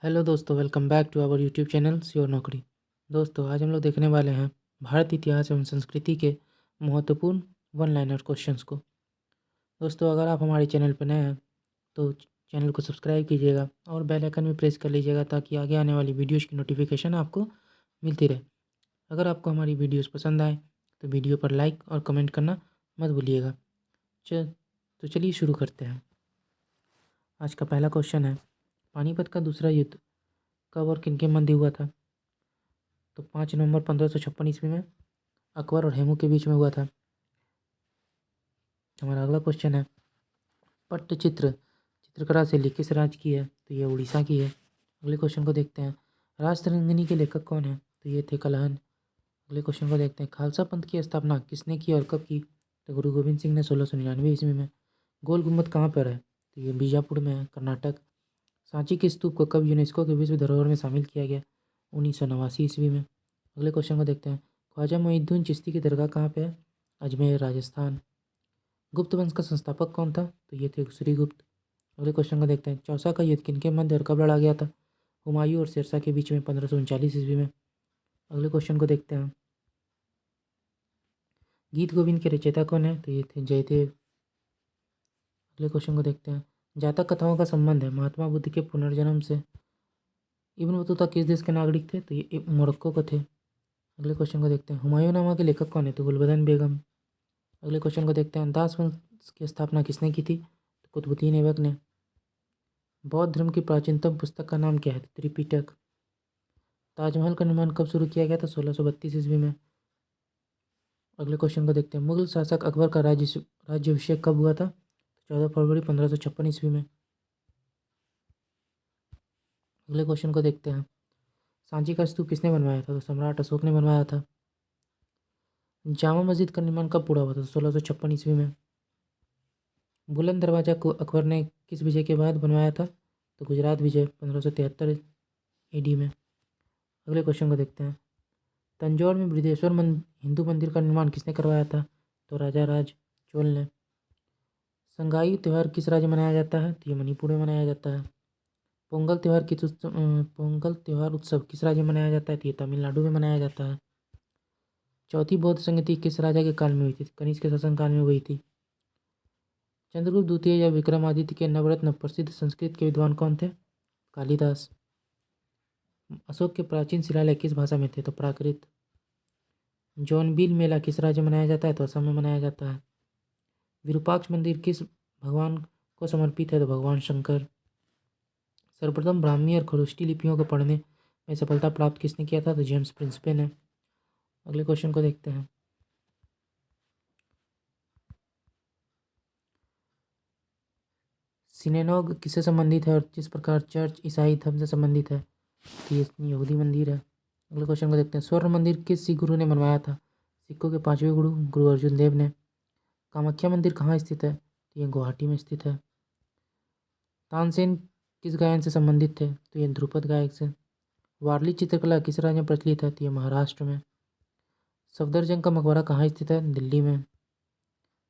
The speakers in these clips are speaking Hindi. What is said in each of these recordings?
हेलो दोस्तों, welcome back to our YouTube channel sure Naukri. दोस्तों, आज हम लोग देखने वाले हैं भारत इतिहास एवं संस्कृति के महत्वपूर्ण वन लाइनर क्वेश्चंस को। दोस्तों, अगर आप हमारे चैनल पर नए हैं तो चैनल को सब्सक्राइब कीजिएगा और बेल आइकन भी प्रेस कर लीजिएगा ताकि आगे आने वाली वीडियोज़ की नोटिफिकेशन आपको मिलती रहे। अगर आपको हमारी वीडियोज़ पसंद आए तो वीडियो पर लाइक और कमेंट करना मत भूलिएगा। तो चलिए शुरू करते हैं। आज का पहला क्वेश्चन है, पानीपत का दूसरा युद्ध कब और किनके मध्य हुआ था? तो 5 नवंबर 1556 ईस्वी में अकबर और हेमू के बीच में हुआ था। हमारा अगला क्वेश्चन है, पट्टचित्र चित्रकला शैली किस राज्य की है? तो ये उड़ीसा की है। अगले क्वेश्चन को देखते हैं, राजतरंगिणी के लेखक कौन है? तो ये थे कलहन। अगले क्वेश्चन को देखते हैं, खालसा पंथ की स्थापना किसने की और कब की? तो गुरु गोविंद सिंह ने 1699 ईस्वी में। गोल गुम्बद कहाँ पर है? तो ये बीजापुर में है, कर्नाटक। सांची के स्तूप को कब यूनेस्को के विश्व धरोहर में शामिल किया गया? 1989 ईस्वी में। अगले क्वेश्चन को देखते हैं, ख्वाजा मोइनुद्दीन चिश्ती की दरगाह कहाँ पे है? अजमेर, राजस्थान। गुप्त वंश का संस्थापक कौन था? तो ये थे श्रीगुप्त। अगले क्वेश्चन को देखते हैं, चौसा का युद्ध किनके मध्य और कब लड़ा गया था? हुमायूं और शेरशाह के बीच में 1539 ईस्वी में। अगले क्वेश्चन को देखते हैं, गीत गोविंद के रचयिता कौन है? तो ये थे जयदेव। अगले क्वेश्चन को देखते हैं, जातक कथाओं का संबंध है महात्मा बुद्ध के पुनर्जन्म से। इब्न बतूता किस देश के नागरिक थे? तो ये मोरक्को को थे। अगले क्वेश्चन को देखते हैं, हुमायूंनामा के लेखक कौन है? तो गुलबदन बेगम। अगले क्वेश्चन को देखते हैं, दास वंश की स्थापना किसने की थी? तो कुतुबुद्दीन ऐबक ने। बौद्ध धर्म की प्राचीनतम पुस्तक का नाम क्या है? तो त्रिपिटक। ताजमहल का निर्माण कब शुरू किया गया था? 1632 ईस्वी में। अगले क्वेश्चन को देखते हैं, मुगल शासक अकबर का राज्याभिषेक कब हुआ था? 14 फरवरी 1556 ईस्वी में। अगले क्वेश्चन को देखते हैं, सांची का स्तूप किसने बनवाया था? तो सम्राट अशोक ने बनवाया था। जामा मस्जिद का निर्माण कब पूरा हुआ था? 1656 ईस्वी में। बुलंद दरवाजा को अकबर ने किस विजय के बाद बनवाया था? तो गुजरात विजय 1573 AD में। अगले क्वेश्चन को देखते हैं, तंजौर में बृहदेश्वर हिंदू मंदिर का निर्माण किसने करवाया था? तो राजा राज चोल ने। संगाई त्यौहार किस राज्य में मनाया जाता है? तो ये मणिपुर में मनाया जाता है। पोंगल त्यौहार उत्सव किस राज्य में मनाया जाता है? तो ये तमिलनाडु में मनाया जाता है। चौथी बौद्ध संगति किस राजा के काल में हुई थी? कनिष्क के शासनकाल में हुई थी। चंद्रगुप्त द्वितीय या विक्रमादित्य के नवरत्न प्रसिद्ध संस्कृत के विद्वान कौन थे? कालिदास। अशोक के प्राचीन शिलालेख किस भाषा में थे? तो प्राकृत। जौनबिल मेला किस राज्य में मनाया जाता है? तो असम में मनाया जाता है। विरूपाक्ष मंदिर किस भगवान को समर्पित है? तो भगवान शंकर। सर्वप्रथम ब्राह्मी और खरोष्टी लिपियों को पढ़ने में सफलता प्राप्त किसने किया था? तो जेम्स प्रिंसपे ने। अगले क्वेश्चन को देखते हैं, सिनेगोग किससे संबंधित है और जिस प्रकार चर्च ईसाई धर्म से संबंधित है? तो ये यहूदी मंदिर है। अगले क्वेश्चन को देखते हैं, स्वर्ण मंदिर किस सिख गुरु ने बनवाया था? सिखों के 5वें गुरु गुरु अर्जुन देव ने। कामाख्या मंदिर कहाँ स्थित है? तो ये गुवाहाटी में स्थित है। तानसेन किस गायन से संबंधित थे? तो ये ध्रुपद गायक से। वारली चित्रकला किस राज्य में प्रचलित है? तो ये महाराष्ट्र में। सफदरजंग का मकबरा कहाँ स्थित है? दिल्ली में।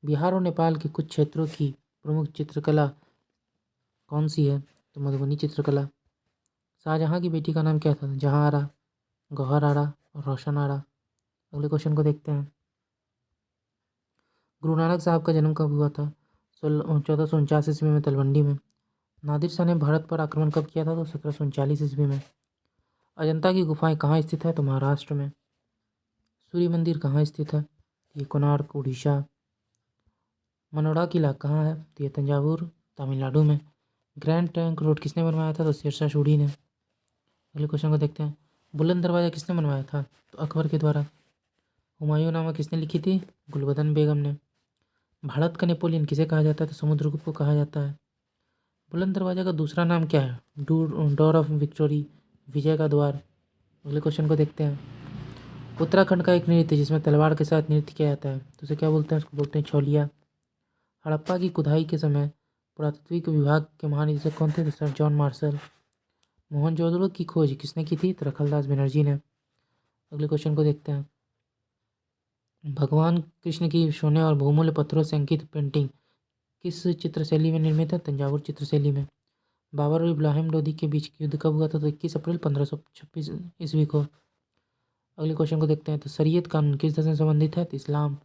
बिहार और नेपाल के कुछ क्षेत्रों की प्रमुख चित्रकला कौन सी है? तो मधुबनी चित्रकला। शाहजहाँ की बेटी का नाम क्या था? जहाँ आरा, गौहर आरा और रोशन आरा। अगले क्वेश्चन को देखते हैं, गुरु नानक साहब का जन्म कब हुआ था? 1449 ईस्वी में तलवंडी में। नादिर शाह ने भारत पर आक्रमण कब किया था? तो 1739 ईस्वी में। अजंता की गुफाएं कहाँ स्थित है? तो महाराष्ट्र में। सूर्य मंदिर कहाँ स्थित है? ये कोणार्क, उड़ीसा। मनोड़ा किला कहाँ है? तो ये तंजावुर, तमिलनाडु में। ग्रैंड ट्रंक रोड किसने बनवाया था? तो शेरशाह सूरी ने। अगले क्वेश्चन को देखते हैं, बुलंद दरवाजा किसने बनवाया था? तो अकबर के द्वारा। हुमायूंनामा किसने लिखी थी? गुलबदन बेगम ने। भारत का नेपोलियन किसे कहा जाता है? तो समुद्रगुप्त को कहा जाता है। बुलंद दरवाजा का दूसरा नाम क्या है? डोर ऑफ विक्टोरी, विजय का द्वार। अगले क्वेश्चन को देखते हैं, उत्तराखंड का एक नृत्य जिसमें तलवार के साथ नृत्य किया जाता है तो उसे क्या बोलते हैं? उसको बोलते हैं छोलिया। हड़प्पा की खुदाई के समय पुरातत्विक विभाग के महानिदेशक कौन थे? तो सर जॉन मार्शल। मोहनजोदड़ो की खोज किसने की थी? तो रखलदास बनर्जी ने। अगले क्वेश्चन को देखते हैं, भगवान कृष्ण की सोने और बहुमूल्य पत्थरों से अंकित पेंटिंग किस चित्र शैली में निर्मित है? तंजावुर चित्र शैली में। बाबर और इब्राहिम लोदी के बीच युद्ध कब हुआ था? तो 21 अप्रैल 1526 ईस्वी को। अगले क्वेश्चन को देखते हैं। तो शरीयत कानून किस धर्म से संबंधित है? तो इस्लाम।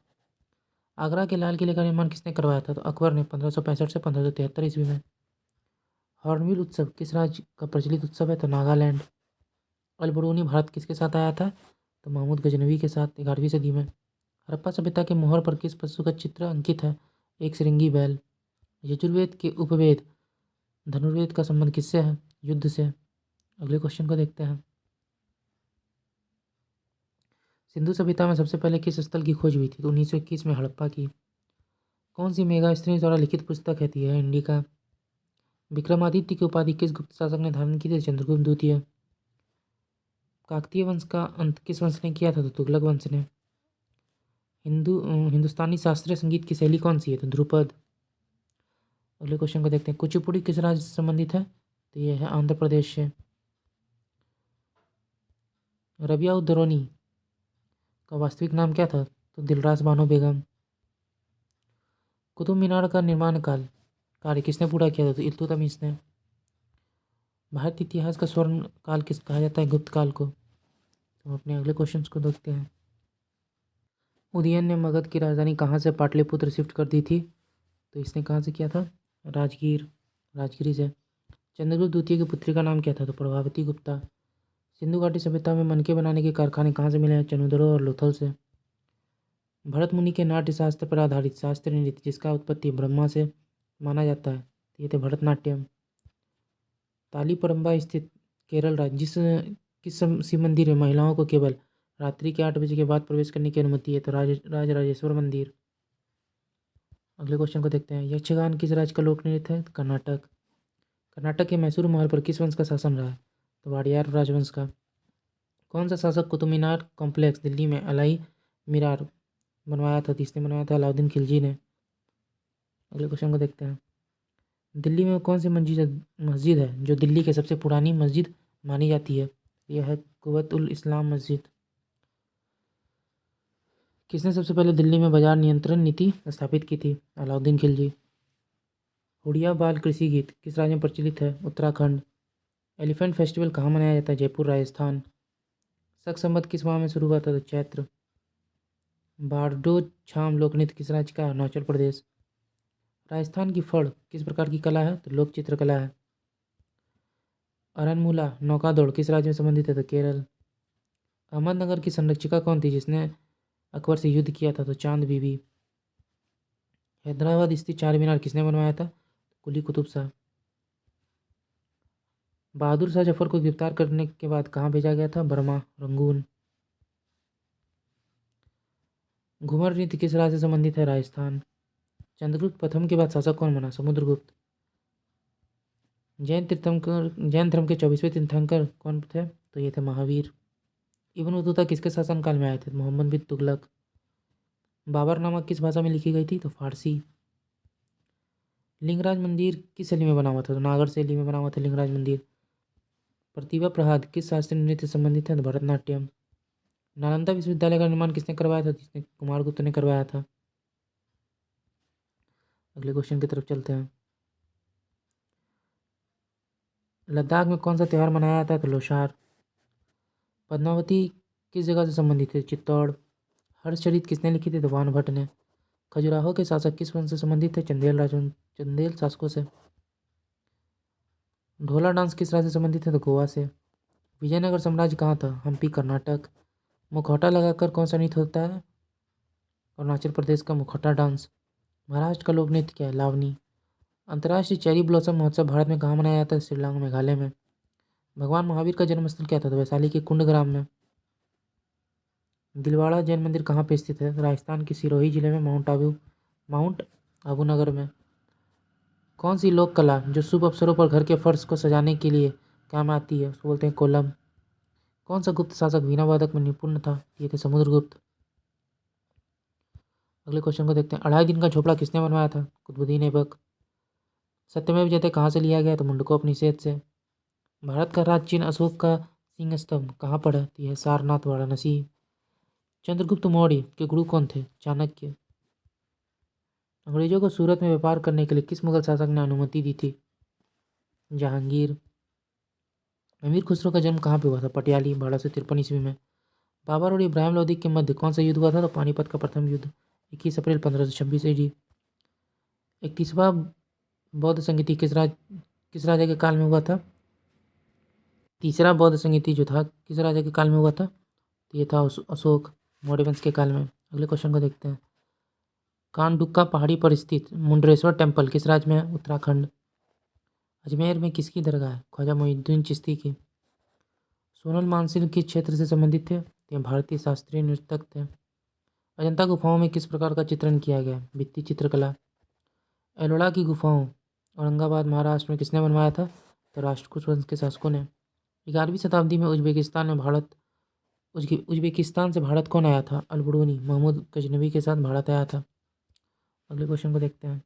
आगरा के लाल किले का निर्माण किसने करवाया था? तो अकबर ने 1565 से 1573 ईस्वी में। हॉर्नबिल उत्सव किस राज्य का प्रचलित उत्सव है? तो नागालैंड। अलबरूनी भारत किसके साथ आया था? तो महमूद गजनवी के साथ 11वीं सदी में। हड़प्पा सभ्यता के मोहर पर किस पशु का चित्र अंकित है? एक श्रृंगी बैल। यजुर्वेद के उपवेद धनुर्वेद का संबंध किससे है? युद्ध से। अगले क्वेश्चन को देखते हैं। सिंधु सभ्यता में सबसे पहले किस स्थल की खोज हुई थी? तो 1921 में हड़प्पा की। कौन सी मेगा स्त्री द्वारा लिखित पुस्तक है? यह इंडिका। विक्रमादित्य की उपाधि किस गुप्त शासक ने धारण की थी? चंद्रगुप्त द्वितीय। काकतीय वंश का अंत किस वंश ने किया था? तो तुगलक वंश ने। हिंदुस्तानी शास्त्रीय संगीत की शैली कौन सी है? तो ध्रुपद। अगले क्वेश्चन को देखते हैं। कुचिपुड़ी किस राज्य से संबंधित है? तो यह है आंध्र प्रदेश से। रबिया उद दौरानी का वास्तविक नाम क्या था? तो दिलरास बानो बेगम। कुतुब मीनार का निर्माण कार्य किसने पूरा किया था? तो इल्तुतमिश ने। भारतीय इतिहास का स्वर्ण काल किस कहा जाता है? गुप्त काल को। तो अपने अगले क्वेश्चन को देखते हैं। उदयन ने मगध की राजधानी कहाँ से पाटलिपुत्र शिफ्ट कर दी थी? तो इसने कहाँ से किया था? राजगिरी से। चंद्रगुप्त द्वितीय की पुत्री का नाम क्या था? तो प्रभावती गुप्ता। सिंधु घाटी सभ्यता में मनके बनाने के कारखाने कहाँ से मिले हैं? चनुदरो और लोथल से। भरत मुनि के नाट्य शास्त्र पर आधारित शास्त्रीय नृत्य जिसका उत्पत्ति ब्रह्मा से माना जाता है, ये थे भरतनाट्यम। तालीपरंबा स्थित केरल राज्य किस शिव मंदिर में महिलाओं को केवल रात्रि के 8 बजे के बाद प्रवेश करने की अनुमति है? तो राजराजेश्वर मंदिर। अगले क्वेश्चन को देखते हैं। यक्षगान किस राज्य का लोक नृत्य है? तो कर्नाटक। कर्नाटक के मैसूर महल पर किस वंश का शासन रहा है? तो वाडियार राजवंश का। कौन सा शासक कुतुब मीनार कॉम्प्लेक्स दिल्ली में अलाई मीरार बनवाया था? इसने बनवाया था अलाउद्दीन खिलजी ने। अगले क्वेश्चन को देखते हैं। दिल्ली में कौन सी मस्जिद है जो दिल्ली की सबसे पुरानी मस्जिद मानी जाती है? यह है कुव्वत उल इस्लाम मस्जिद। किसने सबसे पहले दिल्ली में बाजार नियंत्रण नीति स्थापित की थी? अलाउद्दीन खिलजी। उड़िया बाल कृषि गीत किस राज्य में प्रचलित है? उत्तराखंड। एलिफेंट फेस्टिवल कहाँ मनाया जाता है? जयपुर राजस्थान। शक संवत किस माह में शुरू हुआ था? तो चैत्र। बारडो छाम लोकनृत्य किस राज्य का? अरुणाचल प्रदेश। राजस्थान की फड़ किस प्रकार की कला है? तो लोक चित्रकला है। अरनमुला नौकादौड़ किस राज्य में संबंधित है? तो केरल। अहमदनगर की संरक्षिका कौन थी जिसने अकबर से युद्ध किया था? तो चांद बीबी। हैदराबाद स्थित चार मीनार किसने बनवाया था? कुली कुतुब शाह। बहादुर शाह जफर को गिरफ्तार करने के बाद कहाँ भेजा गया था? Burma Rangoon. घुमर नृत्य किस राज्य से संबंधित है? राजस्थान। चंद्रगुप्त प्रथम के बाद शासक कौन बना? समुद्रगुप्त। जैन धर्म के 24वें तीर्थंकर कौन थे? तो ये थे महावीर। इब्न बतूता किसके शासनकाल में आए थे? मोहम्मद बिन तुगलक। बाबरनामा किस भाषा में लिखी गई थी? तो फारसी। लिंगराज मंदिर किस शैली में बना हुआ था? तो नागर शैली में बना हुआ था लिंगराज मंदिर। प्रतिभा प्रहाद किस शास्त्रीय नृत्य से संबंधित है? तो भरतनाट्यम। नालंदा विश्वविद्यालय का निर्माण किसने करवाया था? जिसने कुमारगुप्त ने करवाया था। अगले क्वेश्चन की तरफ चलते हैं। लद्दाख में कौन सा त्यौहार मनाया जाता है? तो लोसार। पद्मावती किस जगह से संबंधित है? चित्तौड़। हर्षचरित किसने लिखी थी? तो बाणभट्ट ने। खजुराहो के शासक किस वंश से संबंधित थे? चंदेल शासकों से। ढोला डांस किस राज्य से संबंधित है? तो गोवा से। विजयनगर साम्राज्य कहाँ था? हम्पी कर्नाटक। मुखौटा लगाकर कौन सा नृत्य होता है? अरुणाचल प्रदेश का मुखौटा डांस। महाराष्ट्र का लोक नृत्य क्या है? लावनी। अंतर्राष्ट्रीय चेरी ब्लॉसम महोत्सव भारत में कहाँ मनाया जाता है? शिलांग मेघालय में। भगवान महावीर का जन्मस्थल क्या था? तो वैशाली के कुंडग्राम में। दिलवाड़ा जैन मंदिर कहाँ पे स्थित है? राजस्थान के सिरोही जिले में माउंट आबू नगर में। कौन सी लोक कला जो शुभ अवसरों पर घर के फर्श को सजाने के लिए काम आती है उसको बोलते हैं कोलम। कौन सा गुप्त शासक वीणा वादक में निपुण था? ये थे समुद्रगुप्त। अगले क्वेश्चन को देखते हैं। 2.5 दिन का झोपड़ा किसने बनवाया था? कुतुबुद्दीन ऐबक। सत्यमेव जयते कहाँ से लिया गया? तो मुंडकोपनिषद से। भारत का राज चिन्ह अशोक का सिंह स्तंभ कहाँ पर है? तो यह सारनाथ वाराणसी। चंद्रगुप्त मौर्य के गुरु कौन थे? चाणक्य। अंग्रेजों को सूरत में व्यापार करने के लिए किस मुगल शासक ने अनुमति दी थी? जहांगीर। अमीर खुसरो का जन्म कहाँ पे हुआ था? पटियाली, 1253 ईस्वी में। बाबर और इब्राहिम लोदी के मध्य कौन सा युद्ध हुआ था? तो पानीपत का प्रथम युद्ध, 21 अप्रैल 1526 AD। 31वां बौद्ध संगीति किस राजा के काल में हुआ था? तीसरा बौद्ध संगीति जो था किस राजा के काल में हुआ था? तो ये था अशोक मौर्य वंश के काल में। अगले क्वेश्चन को देखते हैं। कानडुक्का पहाड़ी पर स्थित मुंडरेश्वर टेम्पल किस राज्य में है? उत्तराखंड। अजमेर में किसकी दरगाह है? ख्वाजा मोइनुद्दीन चिश्ती की। सोनल मानसिंह किस क्षेत्र से संबंधित थे? ये भारतीय शास्त्रीय नृतक थे। अजंता गुफाओं में किस प्रकार का चित्रण किया गया? भित्ति चित्रकला। एलोरा की गुफाओं औरंगाबाद महाराष्ट्र में किसने बनवाया था? तो राष्ट्रकूट वंश के शासकों ने। 11वीं शताब्दी में उज्बेकिस्तान से भारत कौन आया था? अलबरूनी महमूद गजनवी के साथ भारत आया था। अगले क्वेश्चन को देखते हैं।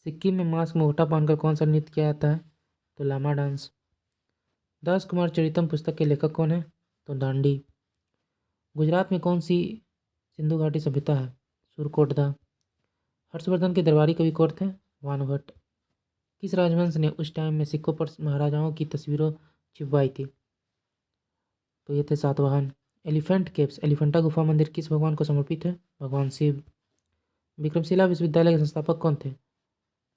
सिक्किम में मास्क मुखौटा पहनकर कौन सा नृत्य किया जाता है? तो लामा डांस। 10 कुमार चरितम पुस्तक के लेखक कौन है? तो दांडी। गुजरात में कौन सी सिंधु घाटी सभ्यता है? सुरकोटदा। हर्षवर्धन के दरबारी कवि कौन थे? वानभट्ट। किस राजवंश ने उस टाइम में सिक्कों पर महाराजाओं की तस्वीरों छिपवाई थी? तो ये थे सातवाहन। एलिफेंट केव्स एलिफेंटा गुफा मंदिर किस भगवान को समर्पित है? भगवान शिव। विक्रमशिला विश्वविद्यालय के संस्थापक कौन थे?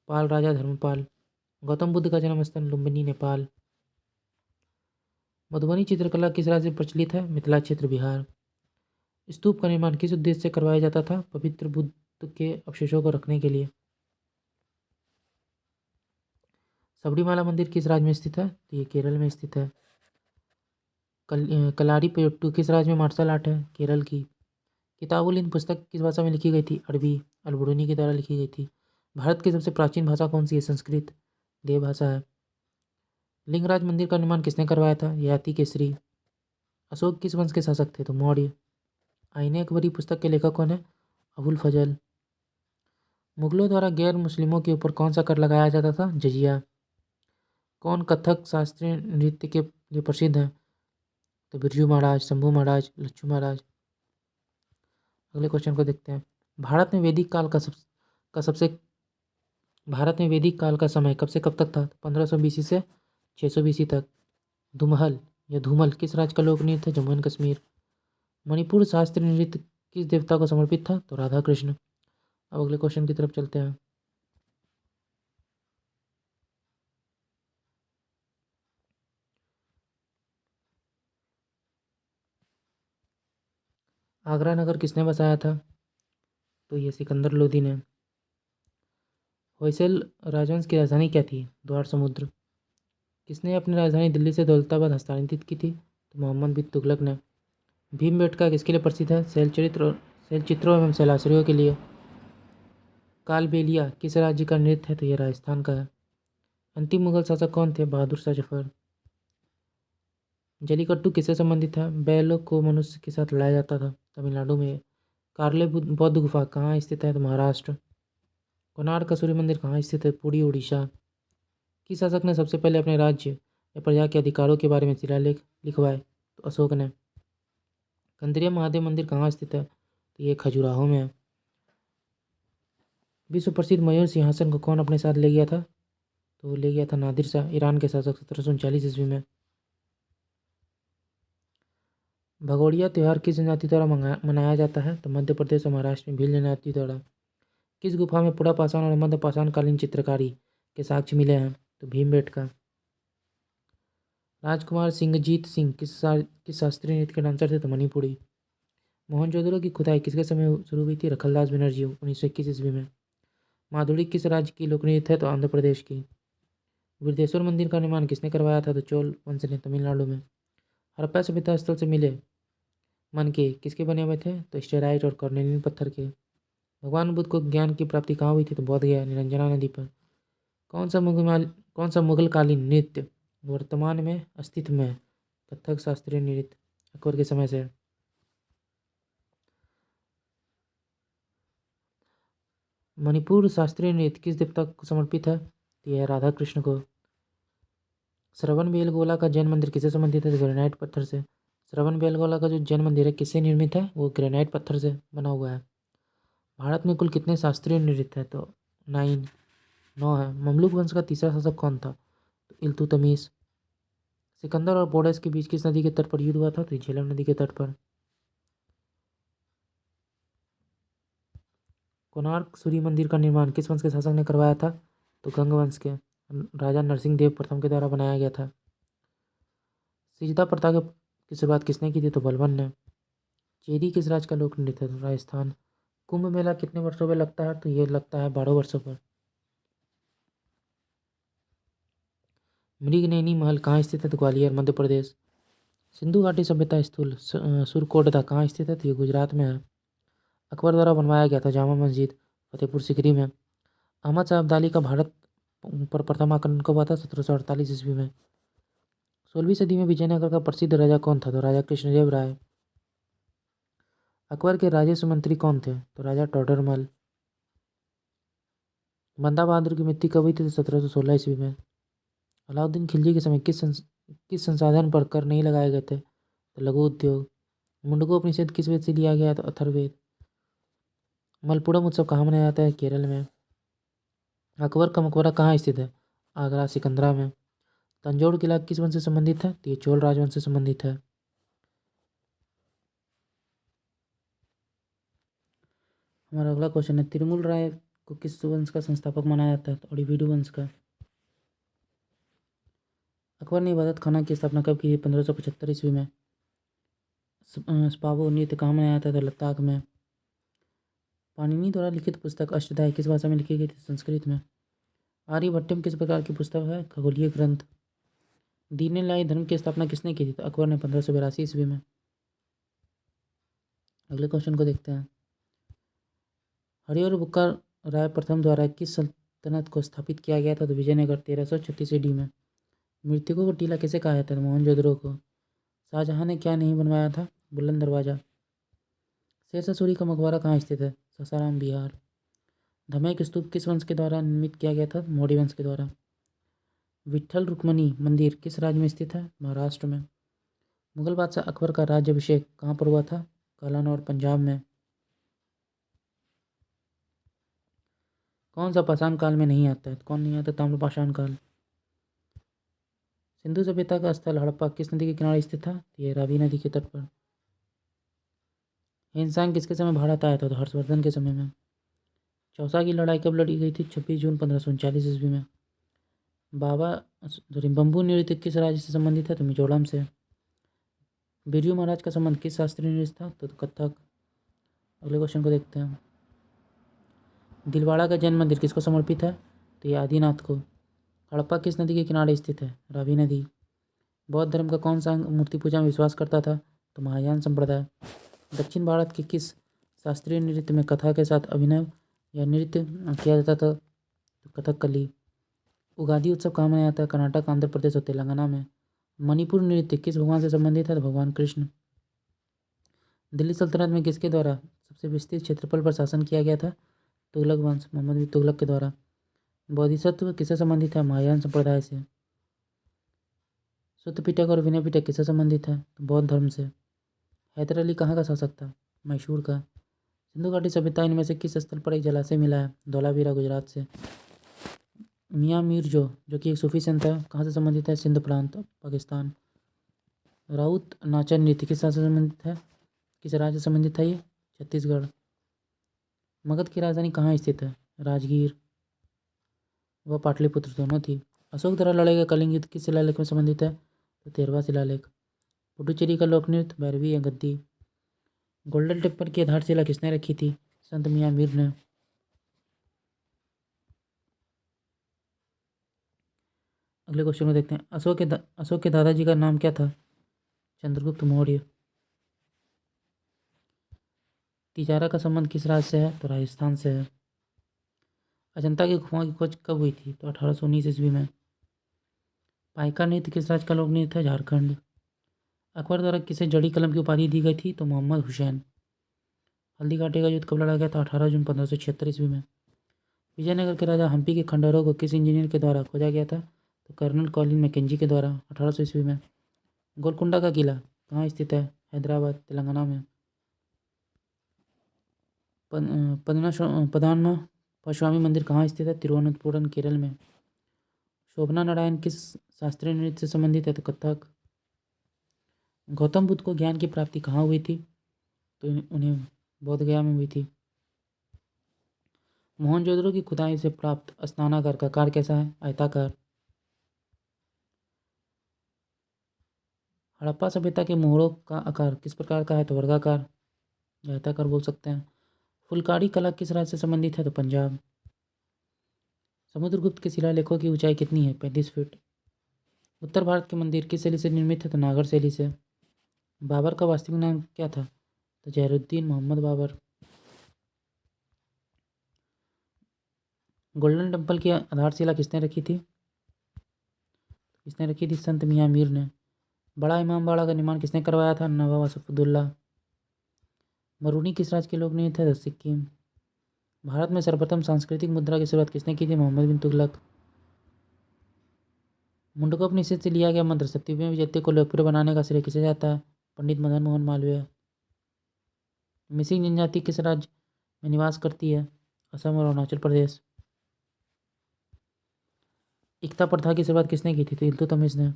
पाल राजा धर्मपाल। गौतम बुद्ध का जन्म स्थल लुम्बिनी नेपाल। मधुबनी चित्रकला किस राज्य में प्रचलित है? मिथिला क्षेत्र बिहार। स्तूप का निर्माण किस उद्देश्य से करवाया जाता था? पवित्र बुद्ध के अवशेषों को रखने के लिए। सबरीमाला मंदिर किस राज्य में स्थित है? तो ये केरल में स्थित है। कलारीपयट्टू किस राज्य में मार्शल आर्ट है? केरल की। किताबुल हिंद पुस्तक किस भाषा में लिखी गई थी? अरबी अलबरूनी के द्वारा लिखी गई थी। भारत की सबसे प्राचीन भाषा कौन सी है? संस्कृत देव भाषा है। लिंगराज मंदिर का निर्माण किसने करवाया था? ययाति केसरी। अशोक किस वंश के शासक थे? तो मौर्य। आईने अकबरी पुस्तक के लेखक कौन है? अबुल फजल। मुगलों द्वारा गैर मुस्लिमों के ऊपर कौन सा कर लगाया जाता था? जजिया। कौन कथक शास्त्रीय नृत्य के लिए प्रसिद्ध है? तो बिरजू महाराज, शंभू महाराज, लच्छू महाराज। अगले क्वेश्चन को देखते हैं। भारत में वैदिक काल का समय कब से कब तक था? 1500 BC से 600 BC तक। धुमहल या धूमल किस राज्य का लोक नृत्य है? जम्मू एंड कश्मीर। मणिपुर शास्त्रीय नृत्य किस देवता को समर्पित था? तो राधा कृष्ण। अब अगले क्वेश्चन की तरफ चलते हैं। आगरा नगर किसने बसाया था? तो ये सिकंदर लोदी ने। होयसल राजवंश की राजधानी क्या थी? द्वार समुद्र। किसने अपनी राजधानी दिल्ली से दौलताबाद हस्तांतरित की थी? तो मोहम्मद बिन तुगलक ने। भीमबेटका किसके लिए प्रसिद्ध है? शैल चित्रों एवं शैलाश्रयों के लिए। कालबेलिया किस राज्य का नृत्य है? तो ये राजस्थान का है। अंतिम मुगल शासक कौन थे? बहादुर शाह जफर। जलीकट्टू किससे संबंधित है? बैलों को मनुष्य के साथ लड़ाया जाता था, तमिलनाडु में। कार्ले बौद्ध गुफा कहाँ स्थित है? तो महाराष्ट्र। कोणार्क का सूर्य मंदिर कहाँ स्थित है? पुरी उड़ीसा। किस शासक ने सबसे पहले अपने राज्य या प्रजा के अधिकारों के बारे में शिलालेख लिखवाए? तो अशोक ने। कंदरिया महादेव मंदिर कहाँ स्थित है? तो ये खजुराहो में है। विश्व प्रसिद्ध मयूर सिंहासन को कौन अपने साथ ले गया था? तो ले गया था नादिर शाह, ईरान के शासक, 1739 ईस्वी में। भगोड़िया त्यौहार किस जनजाति द्वारा मनाया जाता है? तो मध्य प्रदेश और महाराष्ट्र में भील जनजाति द्वारा। किस गुफा में पुरा पाषाण और मध्य पाषाण कालीन चित्रकारी के साक्ष्य मिले हैं? तो भीमबेटका। राजकुमार सिंहजीत सिंह किस शास्त्रीय नृत्य के डांसर थे? तो मणिपुरी। मोहनजोदड़ो की खुदाई किसके समय शुरू हुई थी? रखलदास बनर्जी, 1921 ईस्वी में। माधुरी किस राज्य की लोकनृत्य है? तो आंध्र प्रदेश की। वृद्धेश्वर मंदिर का निर्माण किसने करवाया था? तो चोल वंश ने, तमिलनाडु में। हड़प्पा सभ्यता स्थल से मिले मनके किसके बने हुए थे? तो स्टेराइट और कॉर्नेलियन पत्थर के। भगवान बुद्ध को ज्ञान की प्राप्ति कहाँ हुई थी? तो बोध गया, निरंजना नदी पर। कौन सा मुगलकालीन नृत्य वर्तमान में अस्तित्व में है? कथक शास्त्रीय नृत्य, अकबर के समय से। मणिपुर शास्त्रीय नृत्य किस देवता को समर्पित है? तो यह राधा कृष्ण को। श्रवण बेलगोला का जैन मंदिर किससे संबंधित है? तो ग्रेनाइट पत्थर से। श्रवण बेलगोला का जो जैन मंदिर है किससे निर्मित है? वो ग्रेनाइट पत्थर से बना हुआ है। भारत में कुल कितने शास्त्रीय नृत्य है? तो 9। 9 है। ममलूक वंश का तीसरा शासक कौन था? तो इल्तुतमिश। सिकंदर और पोरस के बीच किस नदी के तट पर युद्ध हुआ था? तो झेलम नदी के तट पर। कोणार्क सूर्य मंदिर का निर्माण किस वंश के शासक ने करवाया था? तो गंग वंश के राजा नरसिंह देव प्रथम के द्वारा बनाया गया था। सिजदा प्रथा की शुरुआत किसने की थी? तो बलबन ने। चेरी किस राज्य का लोक नृत्य है? राजस्थान। कुंभ मेला कितने वर्षों में लगता है? तो ये लगता है 12 वर्षों पर। मृगनयनी महल कहाँ स्थित है? तो ग्वालियर मध्य प्रदेश। सिंधु घाटी सभ्यता स्थूल सुरकोटदा कहाँ स्थित है? तो ये गुजरात में है। अकबर द्वारा बनवाया गया था जामा मस्जिद फतेहपुर सिकरी में। अहमद शाह अब्दाली का भारत पर प्रथम आक्रमण कब हुआ था? 1748 ईस्वी में। 16वीं सदी में विजयनगर का प्रसिद्ध राजा कौन था? तो राजा कृष्णदेव राय। अकबर के राजस्व मंत्री कौन थे? तो राजा टोडरमल। बंदा बहादुर की मृत्यु कब हुई थी? तो 1716 ईस्वी में। अलाउद्दीन खिलजी के समय किस संसाधन पर कर नहीं लगाए गए थे? तो लघु उद्योग। मुंडको उपनिषद किस वेद से लिया गया? तो अथर्ववेद। मलपुरम उत्सव कहाँ मनाया जाता है? केरल में। अकबर का मकबरा कहाँ स्थित है? आगरा सिकंदरा में। तंजौर किला किस वंश से संबंधित है? तो ये चोल राजवंश से संबंधित है। हमारा अगला क्वेश्चन है तिरुमल राय को किस वंश का संस्थापक माना जाता है? तो ओडिविडु वंश का। अकबर ने इबादत खाना की स्थापना कब की? 1575 ईस्वी में। स्पावो नृत्य कहाँ मनाया जाता है? तो लद्दाख में। पाणिनि द्वारा लिखित पुस्तक अष्टाध्यायी किस भाषा में लिखी गई थी? संस्कृत में। आर्यभट्टम किस प्रकार की पुस्तक है? खगोलीय ग्रंथ। दीन इलाही धर्म की स्थापना किसने की थी? तो अकबर ने 1582 ईस्वी में। अगले क्वेश्चन को देखते हैं। हरिहर बुक्का राय प्रथम द्वारा किस सल्तनत को स्थापित किया गया था? तो विजयनगर 1336 ईडी में। मृतकों को टीला किसे कहा जाता है? मोहनजोदड़ो को। शाहजहां ने क्या नहीं बनवाया था? बुलंद दरवाजा। शेरशाह सूरी का मकबरा कहाँ स्थित है? सासाराम बिहार। धमेक स्तूप किस वंश के द्वारा निर्मित किया गया था? मौर्य वंश के द्वारा। विट्ठल रुक्मणी मंदिर किस राज्य में स्थित है? महाराष्ट्र में। मुगल बादशाह अकबर का राज्याभिषेक कहाँ पर हुआ था? कालानौर पंजाब में। कौन सा पाषाण काल में नहीं आता है? कौन नहीं आता? ताम्रपाषाण काल। सिंधु सभ्यता का स्थल हड़प्पा किस नदी के किनारे स्थित था? ये रावी नदी के तट पर। हिंसांग किसके समय भारत आया था? तो हर्षवर्धन के समय में। चौसा की लड़ाई कब लड़ी गई थी? 26 जून 1539 ईस्वी में। बाबा बम्बू नृत्य किस राज्य से संबंधित है? तो मिजोरम से। बिरजू महाराज का संबंध किस शास्त्रीय नृत्य था? तो कथक। अगले क्वेश्चन को देखते हैं। दिलवाड़ा का जैन मंदिर किसको समर्पित है? तो ये आदिनाथ को। हड़प्पा किस नदी के किनारे स्थित है? रावी नदी। बौद्ध धर्म का कौन सा अंग मूर्ति पूजा में विश्वास करता था? तो महायान संप्रदाय। दक्षिण भारत के किस शास्त्रीय नृत्य में कथा के साथ अभिनय या नृत्य किया जाता था? तो कथकली। उगादी उत्सव कहाँ मनाया जाता है? कर्नाटक आंध्र प्रदेश और तेलंगाना में। मणिपुर नृत्य किस भगवान से संबंधित है? तो भगवान कृष्ण। दिल्ली सल्तनत में किसके द्वारा सबसे विस्तृत क्षेत्रफल पर शासन किया गया था? तुगलक वंश मोहम्मद बिन तुगलक के द्वारा। बोधिसत्व किससे संबंधित है? महायान संप्रदाय से। सुत्त पिटक और विनय पिटक किससे संबंधित है? तो बौद्ध धर्म से। हैदर अली कहाँ का शासक था? मैसूर का। सिंधु घाटी सभ्यता इनमें से किस स्थल पर एक जलाशय मिला है? धौलावीरा गुजरात से। मियाँ मीर जो कि एक सूफी संत है, कहाँ से संबंधित है? सिंध प्रांत पाकिस्तान। राउत नाचन नृत्य किस राज्य से संबंधित है? किस राज्य से संबंधित है ये? छत्तीसगढ़। मगध की राजधानी कहाँ स्थित है? राजगीर व पाटलिपुत्र दोनों थी। अशोक द्वारा लड़ाई गए कलिंग युद्ध किस शिलालेख में संबंधित है? तो 13वां शिलालेख। पुडुचेरी का लोक नृत्य भैरवी या गद्दी। गोल्डन टेम्पल की आधारशिला किसने रखी थी? संत मियाँ मीर ने। अगले क्वेश्चन में देखते हैं। अशोक के दादाजी का नाम क्या था? चंद्रगुप्त मौर्य। तिजारा का संबंध किस राज्य से है? तो राजस्थान से है। अजंता की गुफाओं की खोज कब हुई थी? तो 1819 ईस्वी में। पाइका नृत्य किस राज्य का लोक नृत्य है? झारखंड। अकबर द्वारा किसे जड़ी कलम की उपाधि दी गई थी? तो मोहम्मद हुसैन। हल्दी घाटी का युद्ध कब लड़ा गया था? 18 जून 1576 ईस्वी में। विजयनगर के राजा हम्पी के खंडहरों को किस इंजीनियर के द्वारा खोजा गया था? तो कर्नल कॉलिन मैकेंजी के द्वारा 1800 ईस्वी में। गोलकुंडा का किला कहाँ स्थित है? हैदराबाद तेलंगाना में। परशुरामी मंदिर कहाँ स्थित है? तिरुवनंतपुरम, केरल में। शोभना नारायण किस शास्त्रीय नृत्य से संबंधित है? तो कथक। गौतम बुद्ध को ज्ञान की प्राप्ति कहाँ हुई थी? तो उन्हें बोध गया में हुई थी। मोहनजोदड़ो की खुदाई से प्राप्त स्नानागार का आकार कैसा है? आयताकार। हड़प्पा सभ्यता के मोहरों का आकार किस प्रकार का है? तो वर्गाकार, आयताकार बोल सकते हैं। फुलकारी कला किस राज्य से संबंधित है? तो पंजाब। समुद्रगुप्त के शिलालेखों की ऊंचाई कितनी है? 35 फीट। उत्तर भारत के मंदिर किस शैली से निर्मित है? तो नागर शैली से। बाबर का वास्तविक नाम क्या था? तो जहरुद्दीन मोहम्मद बाबर। गोल्डन टेम्पल की आधारशिला किसने रखी थी? संत मियां मीर ने। बड़ा इमामबाड़ा का निर्माण किसने करवाया था? नवाब असफुद्दौला। मरूनी किस राज्य के लोग नहीं थे? तो सिक्किम। भारत में सर्वप्रथम सांस्कृतिक मुद्रा की शुरुआत किसने की थी? मोहम्मद बिन तुगलक। मुंडकोपनिषद से लिया गया मंत्र सत्यव्यय जयते को लोकप्रिय बनाने का श्रेय किसे जाता है? पंडित मदन मोहन मालवीय। मिसिंग जनजाति किस राज्य में निवास करती है? असम और अरुणाचल प्रदेश। इक्ता प्रथा की शुरुआत किसने की थी? तो इल्तुतमिश ने।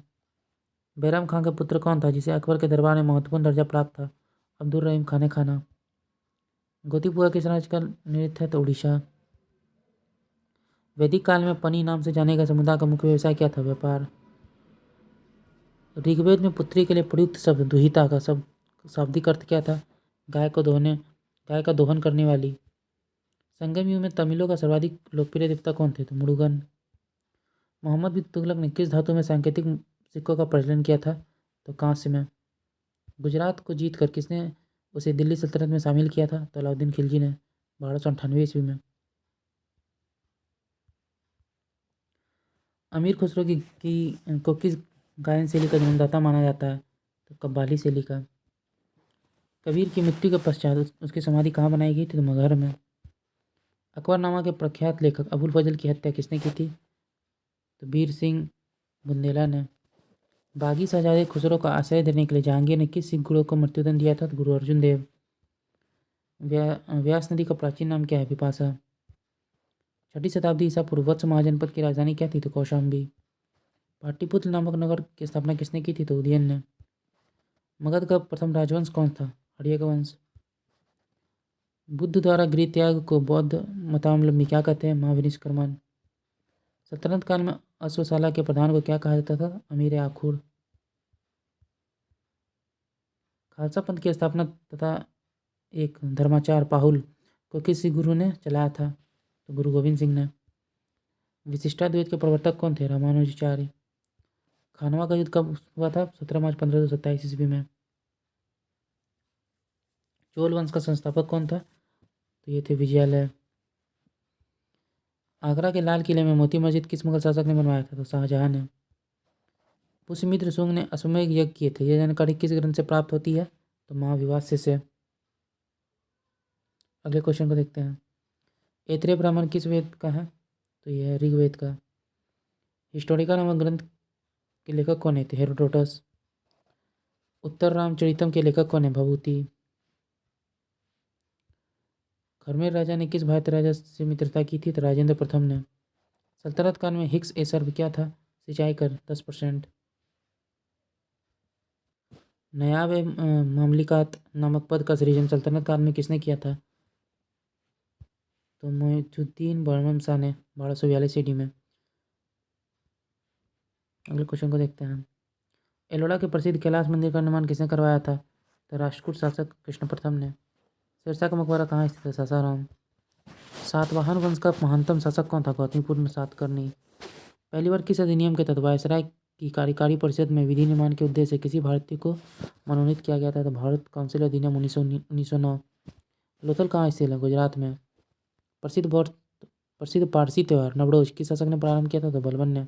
बैराम खान का पुत्र कौन था जिसे अकबर के दरबार में महत्वपूर्ण दर्जा प्राप्त था? अब्दुल रहीम खाने खाना। गोतीपुआ किस राज्य का नृत्य है? तो उड़ीसा। वैदिक काल में पनी नाम से जाने गए समुदाय का मुख्य व्यवसाय क्या था? व्यापार। ऋग्वेद में पुत्री के लिए प्रयुक्त शब्द दुहिता का शाब्दिक अर्थ क्या था? गाय का दोहन करने वाली। संगम युग में तमिलों का सर्वाधिक लोकप्रिय देवता कौन थे? तो मुरुगन। मोहम्मद बिन तुगलक ने किस धातु में सांकेतिक सिक्कों का प्रचलन किया था? तो कांस्य में। गुजरात को जीतकर किसने उसे दिल्ली सल्तनत में शामिल किया था? तो अलाउद्दीन खिलजी ने 1298 ईस्वी में। अमीर खुसरो को किस गायन शैली का जन्मदाता माना जाता है? तो कव्वाली शैली का। कबीर की मृत्यु के पश्चात उसकी समाधि कहाँ बनाई गई थी? तो मगहर में। अकबरनामा के प्रख्यात लेखक अबुल फजल की हत्या किसने की थी? तो वीर सिंह बुंदेला ने। बागी शहजादे खुसरो का आश्रय देने के लिए जहांगीर ने किस सिख गुरु को मृत्युदंड दिया था? तो गुरु अर्जुन देव। व्यास नदी का प्राचीन नाम क्या है? विपाशा। 6ठी शताब्दी ईसा पूर्व वत्स महाजनपद की राजधानी क्या थी? तो कौशाम्बी। पाटलिपुत्र नामक नगर की स्थापना किसने की थी? तो उदयन ने। मगध का प्रथम राजवंश कौन था? हर्यक वंश। बुद्ध द्वारा गृह त्याग को बौद्ध मतावलंबी क्या कहते हैं? महाविनिष्क्रमण। सल्तनत काल में अश्वशाला के प्रधान को क्या कहा जाता था? अमीर आखुर। खालसा पंथ की स्थापना तथा एक धर्माचार पाहुल को किस गुरु ने चलाया था? तो गुरु गोविंद सिंह ने। विशिष्टाद्वैत के प्रवर्तक कौन थे? रामानुजाचार्य। खानवा का युद्ध कब हुआ था? 17 मार्च 1527 ईस्वी में। चोल वंश का संस्थापक कौन था? तो ये थे विजयालय। आगरा के लाल किले में मोती मस्जिद किस मुगल शासक ने बनवाया था? तो शाहजहां ने। पुष्यमित्र शुंग ने अश्वमेध यज्ञ किए थे, यह जानकारी किस ग्रंथ से प्राप्त होती है? तो महाविवास्य से। अगले क्वेश्चन को देखते हैं। ऐत्रेय ब्राह्मण किस वेद का है? तो यह है ऋग्वेद का। हिस्टोरिका नामक ग्रंथ के लेखक कौन है? तो हेरोडोटस। उत्तर रामचरितम के लेखक कौन है? भभूति। खरमेर राजा ने किस भारतीय राजा से मित्रता की थी? तो राजेंद्र प्रथम ने। सल्तनत काल में हिक्स ए सर्व क्या था? सिंचाई कर 10%। नयाब मामलिकात नामक पद का सृजन सल्तनत काल में किसने किया था? तो मोइनुद्दीन बर्मन शाह ने 1242 ईडी में। अगले क्वेश्चन को देखते हैं। एलोरा के प्रसिद्ध कैलाश मंदिर का निर्माण किसने करवाया था? तो राष्ट्रकूट शासक कृष्ण प्रथम ने। शेरशाह का मकबरा कहाँ स्थित है? सासाराम। सातवाहन वंश का महानतम शासक कौन था? गौतमीपुत्र सातकर्णी। पहली बार किस अधिनियम के तहत वायसराय की कार्यकारी परिषद में विधि निर्माण के उद्देश्य से किसी भारतीय को मनोनीत किया गया था? तो भारत काउंसिल अधिनियम 1909। लोथल कहाँ स्थित है? गुजरात में। प्रसिद्ध पारसी त्यौहार नवरोज किस शासक ने प्रारंभ किया था? तो बलबन ने।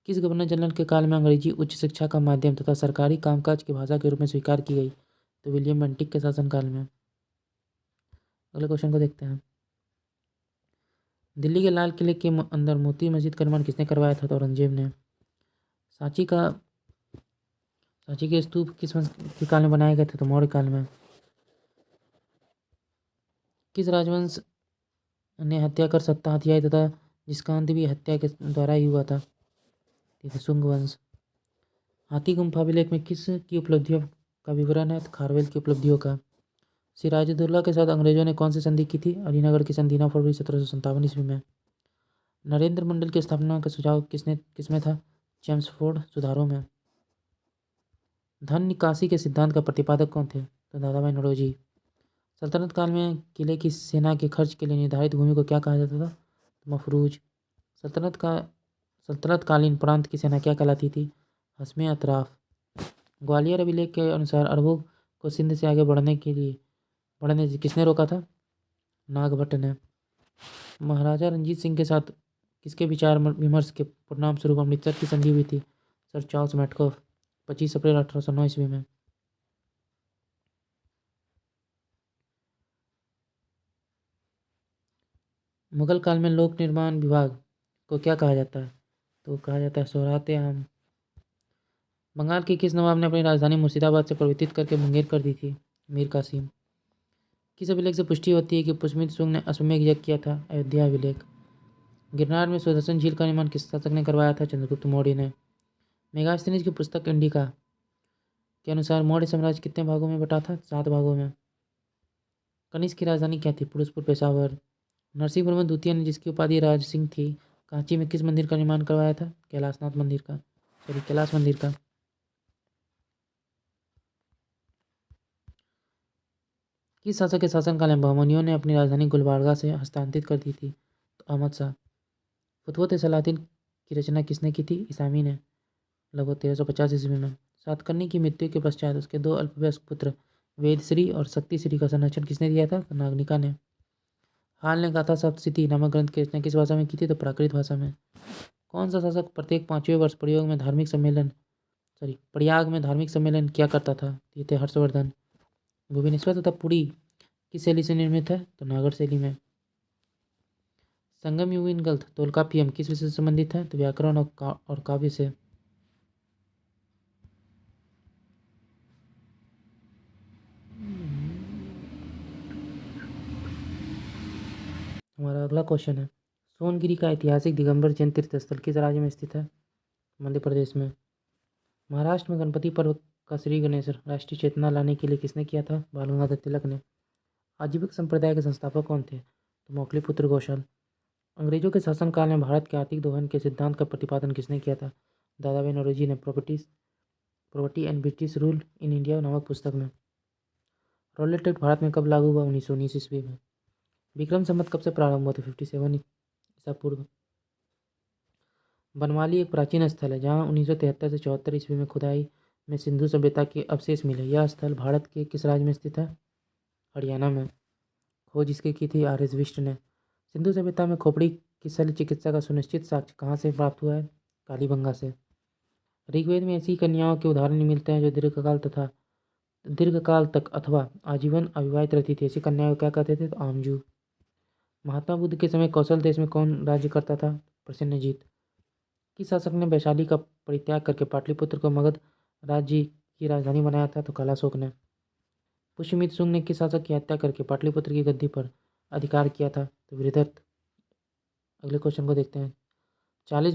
किस गवर्नर जनरल के काल में अंग्रेजी उच्च शिक्षा का माध्यम तथा सरकारी कामकाज की भाषा के रूप में स्वीकार की गई? तो विलियम बेंटिक के शासनकाल में। अगले क्वेश्चन को देखते हैं। दिल्ली के लाल किले के अंदर मोती मस्जिद का निर्माण किसने करवाया था? तो औरंगजेब ने। सांची के स्तूप किस वंश के काल में बनाए गए थे? तो मौर्य काल में। किस राजवंश ने हत्या कर सत्ता हथियाई तथा जिसका अंत भी हत्या के द्वारा ही हुआ था। ठीक है, शुंग वंश। हाथी गुम्फा अभिलेख में किस की उपलब्धियों का विवरण है? तो खारवेल की उपलब्धियों का। सिराजुद्दौला के साथ अंग्रेजों ने कौन सी संधि की थी? अलीनगर की संधि 9 फरवरी 1757 ईस्वी में। नरेंद्र मंडल की स्थापना का सुझाव किसमें था? जेम्स फोर्ड सुधारों में। धन निकासी के सिद्धांत का प्रतिपादक कौन थे? तो दादाभाई नौरोजी। सल्तनत काल में किले की सेना के खर्च के लिए निर्धारित भूमि को क्या कहा जाता था? मफरूज। सल्तनत कालीन प्रांत की सेना क्या कहलाती थी? हस्मे अतराफ। ग्वालियर अभिलेख के अनुसार अरबों को सिंध से आगे बढ़ने से किसने रोका था? नागभट्ट ने। महाराजा रंजीत सिंह के साथ किसके विचार विमर्श के परिणाम स्वरूप अमृतसर की संधि हुई थी? Sir Charles Metcalfe. 25 अप्रैल 1809 ईस्वी में। मुगल काल में लोक निर्माण विभाग को क्या कहा जाता है? तो कहा जाता है सोहरात आम। बंगाल के किस नवाब ने अपनी राजधानी मुर्शिदाबाद से परिवर्तित करके मुंगेर कर दी थी? मीर कासिम। किस अभिलेख से पुष्टि होती है कि पुष्यमित्र शुंग ने अश्वमेध यज्ञ किया था? अयोध्या अभिलेख। गिरनार में सुदर्शन झील का निर्माण किस शासक ने करवाया था? चंद्रगुप्त मौर्य ने। मेगास्थनीज की पुस्तक इंडिका के अनुसार मौर्य साम्राज्य कितने भागों में बटा था? 7 भागों में। कनिष्क की राजधानी क्या थी? फिरोजपुर पेशावर। नरसिंह वर्मन द्वितीय ने जिसकी उपाधि राज सिंह थी, कांची में किस मंदिर का निर्माण करवाया था? कैलाशनाथ मंदिर का, सॉरी कैलाश मंदिर का। किस शासक के शासनकाल में बहमनियों ने अपनी राजधानी गुलबर्गा से हस्तांतरित कर दी थी? तो अहमद शाह। फतवत सलातिन की रचना किसने की थी? इसामी ने, लगभग 1350 ईस्वी में। सातकर्णी की मृत्यु के पश्चात उसके 2 अल्पवयस्क पुत्र वेदश्री और शक्तिश्री का संरक्षण किसने दिया था? तो नागनिका ने। हाल ने गाथा सप्तशती नामक ग्रंथ की रचना किस भाषा में की थी? तो प्राकृत भाषा में। कौन सा शासक प्रत्येक 5वें वर्ष प्रयाग में धार्मिक सम्मेलन किया करता था? ये थे हर्षवर्धन। भुवनेश्वर तथा पुरी किस शैली से निर्मित है? तो नागर शैली में। संगम युगीन ग्रंथ तोलकाप्पियम किस विषय से संबंधित है? तो व्याकरण और काव्य से। हमारा अगला क्वेश्चन है, सोनगिरी का ऐतिहासिक दिगंबर जैन तीर्थ स्थल किस राज्य में स्थित है? मध्य प्रदेश में। महाराष्ट्र में गणपति पर्व का श्री गणेश राष्ट्रीय चेतना लाने के लिए किसने किया था? बाल गंगाधर तिलक ने। आजीविक संप्रदाय के संस्थापक कौन थे? तो मौखलीपुत्र घोषाल। अंग्रेजों के शासनकाल में भारत के आर्थिक दोहन के सिद्धांत का प्रतिपादन किसने किया था? दादाभाई नौरोजी ने property and British rule in India नामक पुस्तक में। रॉलेट एक्ट भारत में कब लागू हुआ? 1919 ईस्वी में। विक्रम संवत कब से प्रारंभ हुआ? तो 57 ईसा पूर्व। बनवाली एक प्राचीन स्थल है जहाँ 1973 से 74 ईस्वी में खुदाई में सिंधु सभ्यता के अवशेष मिले। यह स्थल भारत के किस राज्य में स्थित है? हरियाणा में। खोज इसकी की थी आर एस विष्ट ने। सिंधु सभ्यता में खोपड़ी की शल्य चिकित्सा का सुनिश्चित साक्ष्य कहाँ से प्राप्त हुआ है? कालीबंगा से। ऋग्वेद में ऐसी कन्याओं के उदाहरण मिलते हैं जो दीर्घकाल तक अथवा आजीवन अविवाहित रहती थी। ऐसी कन्याओं को क्या कहते थे? तो आमजू। महात्मा बुद्ध के समय कौशल देश में कौन राज्य करता था? प्रसेनजीत। किस शासक ने वैशाली का परित्याग करके पाटलिपुत्र को मगध राज्य की राजधानी बनाया था? तो कालाशोक ने। पुष्यमित्र शुंग ने किस शासक की हत्या करके पाटलिपुत्र की गद्दी पर अधिकार किया था? तो वृहदत्त। अगले क्वेश्चन को देखते हैं। 40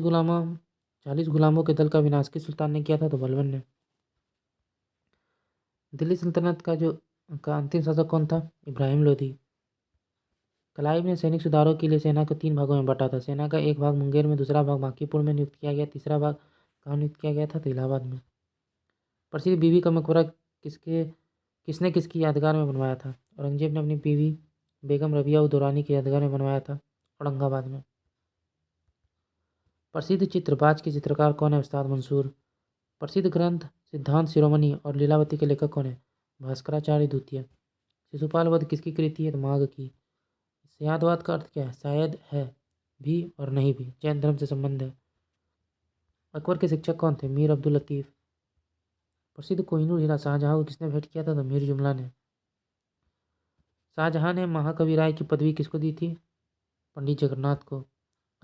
गुलामों के दल का विनाश किस सुल्तान ने किया था? तो बलबन ने। दिल्ली सल्तनत का अंतिम शासक कौन था? इब्राहिम लोधी। क्लाइव ने सैनिक सुधारों के लिए सेना को 3 भागों में बांटा था। सेना का एक भाग मुंगेर में, दूसरा भाग बांकीपुर में नियुक्त किया गया, तीसरा भाग कहाँ नियुक्त किया गया था? तो इलाहाबाद में। प्रसिद्ध बीवी का मकबरा किसने किसकी यादगार में बनवाया था? औरंगजेब ने अपनी बीवी बेगम रबिया उद दौरानी की यादगार में बनवाया था, औरंगाबाद में। प्रसिद्ध चित्रबाज के चित्रकार कौन है? उस्ताद मंसूर। प्रसिद्ध ग्रंथ सिद्धांत शिरोमणि और लीलावती के लेखक कौन है? भास्कराचार्य द्वितीय। शिशुपाल वध किसकी कृति है? तो माघ की। सयादवाद का अर्थ क्या है? शायद है भी और नहीं भी, जैन धर्म से संबंध है। अकबर के शिक्षक कौन थे? मीर अब्दुल लतीफ। प्रसिद्ध कोहिनूर हीरा शाहजहां को किसने भेंट किया था? तो मीर जुमला ने। शाहजहां ने महाकवि राय की पदवी किसको दी थी? पंडित जगन्नाथ को।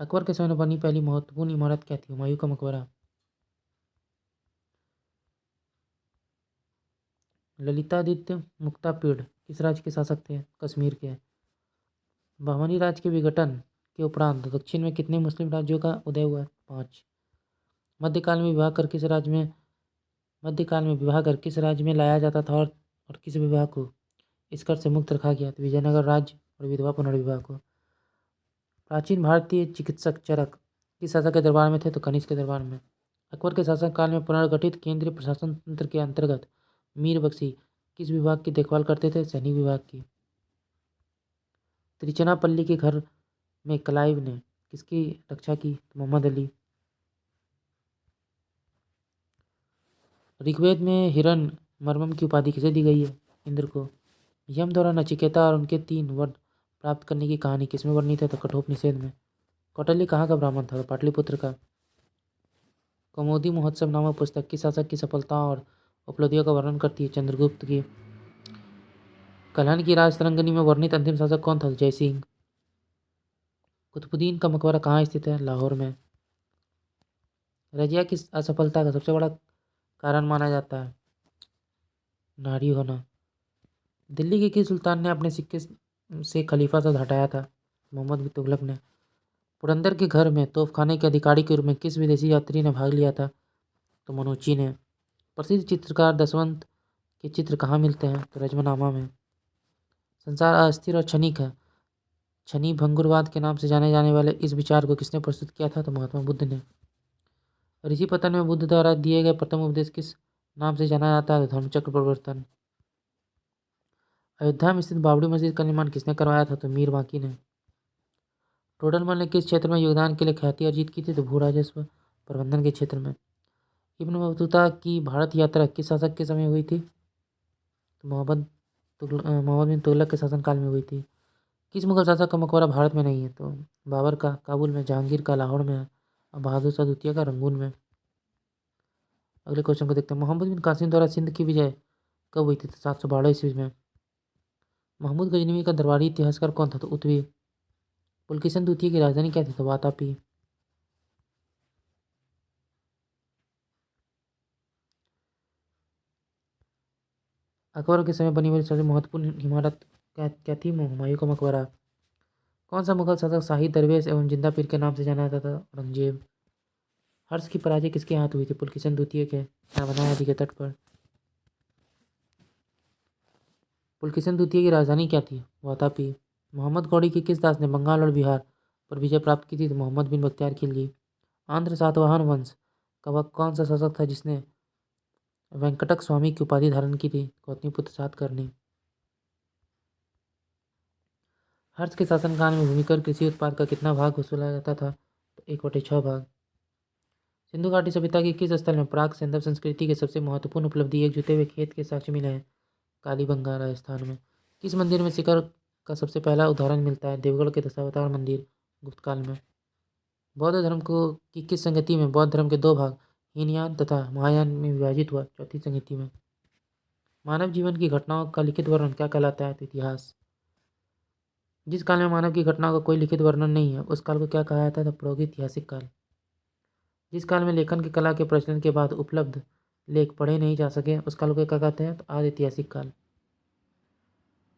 अकबर के समय में बनी पहली महत्वपूर्ण इमारत क्या थी? हुमायूं का मकबरा। ललितादित्य मुक्तापीड़ किस राज्य के शासक थे? कश्मीर के। बहमनी राज्य के विघटन के उपरांत दक्षिण में कितने मुस्लिम राज्यों का उदय हुआ? 5। मध्यकाल में विवाह कर किस राज्य में लाया जाता था और किस विवाह को इस कर से मुक्त रखा गया? तो विजयनगर राज्य और विधवा पुनर्विवाह को। प्राचीन भारतीय चिकित्सक चरक किस शासक के दरबार में थे? तो कनिष्क के दरबार में। अकबर के शासनकाल में पुनर्गठित केंद्रीय प्रशासन तंत्र के अंतर्गत मीर बख्शी किस विभाग की देखभाल करते थे? सैनिक विभाग की। त्रिचनापल्ली के घर में क्लाइव ने किसकी रक्षा की? मोहम्मद अली। ऋग्वेद में हिरण मर्मम की उपाधि किसे दी गई है? इंद्र को। यम द्वारा नचिकेता और उनके 3 वर प्राप्त करने की कहानी किसमें वर्णित है? तो कठोपनिषद में। कौटिल्य कहाँ का ब्राह्मण था? तो पाटलिपुत्र का। कौमुदी महोत्सव नामक पुस्तक किस शासक की सफलताओं और उपलब्धियों का वर्णन करती है? चंद्रगुप्त की। कल्हण की राज तरंगिणी में वर्णित अंतिम शासक कौन था? जय सिंह। कुतुबुद्दीन का मकबरा कहाँ स्थित है? लाहौर में। रजिया की असफलता का सबसे बड़ा कारण माना जाता है? नारी होना। दिल्ली के किस सुल्तान ने अपने सिक्के से खलीफा सद हटाया था? मोहम्मद बिन तुगलक ने। पुरंदर के घर में तोपखाने के अधिकारी के रूप में किस विदेशी यात्री ने भाग लिया था? तो मनोची ने। प्रसिद्ध चित्रकार दसवंत के चित्र कहाँ मिलते हैं? तो रजमनामा में। संसार अस्थिर और क्षणिक है, क्षणि भंगुरवाद के नाम से जाने जाने वाले इस विचार को किसने प्रस्तुत किया था? तो महात्मा बुद्ध ने। ऋषि पतन में बुद्ध द्वारा दिए गए प्रथम उपदेश किस नाम से जाना जाता है? तो धर्मचक्र प्रवर्तन। अयोध्या में स्थित बाबरी मस्जिद का निर्माण किसने करवाया था? तो मीर बांकी ने। टोडरमल ने किस क्षेत्र में योगदान के लिए ख्याति अर्जित की थी? तो भू राजस्व प्रबंधन के क्षेत्र में। इब्न बतूता की भारत यात्रा किस शासक के समय हुई थी? तो मोहम्मद बिन तुगलक के शासनकाल में हुई थी। किस मुगल शासक का मकबरा भारत में नहीं है? तो बाबर का काबुल में, जहांगीर का लाहौर में है और बहादुर शाह द्वितीय का रंगून में। अगले क्वेश्चन को देखते हैं। मोहम्मद बिन कासिम द्वारा सिंध की विजय कब हुई थी? तो 712 ईस्वी में। महमूद गजनवी का दरबारी इतिहासकार कौन था? तो उत्वी। पुलकेशिन द्वितीय की राजधानी क्या थी? तो वातापी। अकबर के समय बनी हुई सबसे महत्वपूर्ण इमारत क्या थी? हुमायूं का मकबरा। कौन सा मुगल शासक शाही दरवेश एवं जिंदा पीर के नाम से जाना जाता था? औरंगजेब। हर्ष की पराजय किसके हाथ हुई थी? पुलकेशिन द्वितीय के नर्मदा नदी के तट पर। पुलकेशिन द्वितीय की राजधानी क्या थी? वातापी। मोहम्मद गौरी के किस दास ने बंगाल और बिहार पर विजय प्राप्त की थी? तो मोहम्मद बिन बख्तियार खिलजी। आंध्र सातवाहन वंश का वह कौन सा शासक था जिसने वेंकटक स्वामी की उपाधि धारण की थी? गौतमीपुत्र सातकर्णी। हर्ष के शासनकाल में भूमिकर कृषि उत्पाद का कितना भाग वसूला जाता था? तो 1/6 भाग। सिंधु घाटी सभ्यता के किस स्थल में प्राक सैंधव संस्कृति के सबसे महत्वपूर्ण उपलब्धि एक जुते हुए खेत के साक्ष्य मिले हैं? कालीबंगा राजस्थान में। किस मंदिर में शिखर का सबसे पहला उदाहरण मिलता है? देवगढ़ के दशावतार मंदिर, गुप्त काल में। बौद्ध धर्म को की किस संगति में बौद्ध धर्म के 2 भाग हीनयान तथा महायान में विभाजित हुआ? चौथी संगति में। मानव जीवन की घटनाओं का लिखित वर्णन क्या कहलाता है? तो इतिहास। जिस काल में मानव की घटनाओं का कोई लिखित वर्णन नहीं है उस काल को क्या कहा जाता था? प्रागैतिहासिक काल। जिस काल में लेखन की कला के प्रचलन के बाद उपलब्ध लेख पढ़े नहीं जा सके उस काल को क्या कहते हैं? तो आदि ऐतिहासिक काल।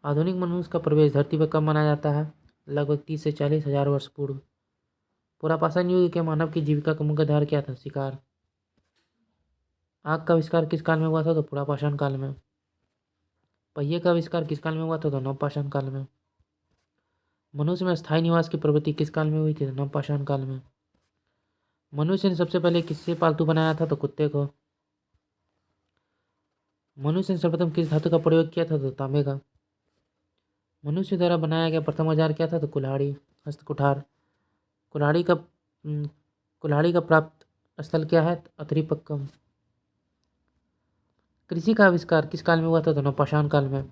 आधुनिक मनुष्य का प्रवेश धरती पर कब माना जाता है? लगभग 30 से 40 हजार वर्ष पूर्व। पुरापाषाण युग के मानव की जीविका का मुख्य आधार क्या था? शिकार। आग का आविष्कार किस काल में हुआ था? तो पुरापाषाण काल में। पहिए का आविष्कार किस काल में हुआ था? तो नवपाषाण काल में। मनुष्य में स्थायी निवास की प्रवृत्ति किस काल में हुई थी? तो नवपाषाण काल में। मनुष्य ने सबसे पहले किससे पालतू बनाया था? तो कुत्ते को। मनुष्य ने सर्वप्रथम किस धातु का प्रयोग किया था? तो तांबे का। मनुष्य द्वारा बनाया गया प्रथम औजार क्या था? तो कुल्हाड़ी, हस्तकुठार। कुल्हाड़ी का प्राप्त स्थल क्या है? अत्रिपक्कम। कृषि का आविष्कार किस काल में हुआ था? तो नवपाषाण काल में।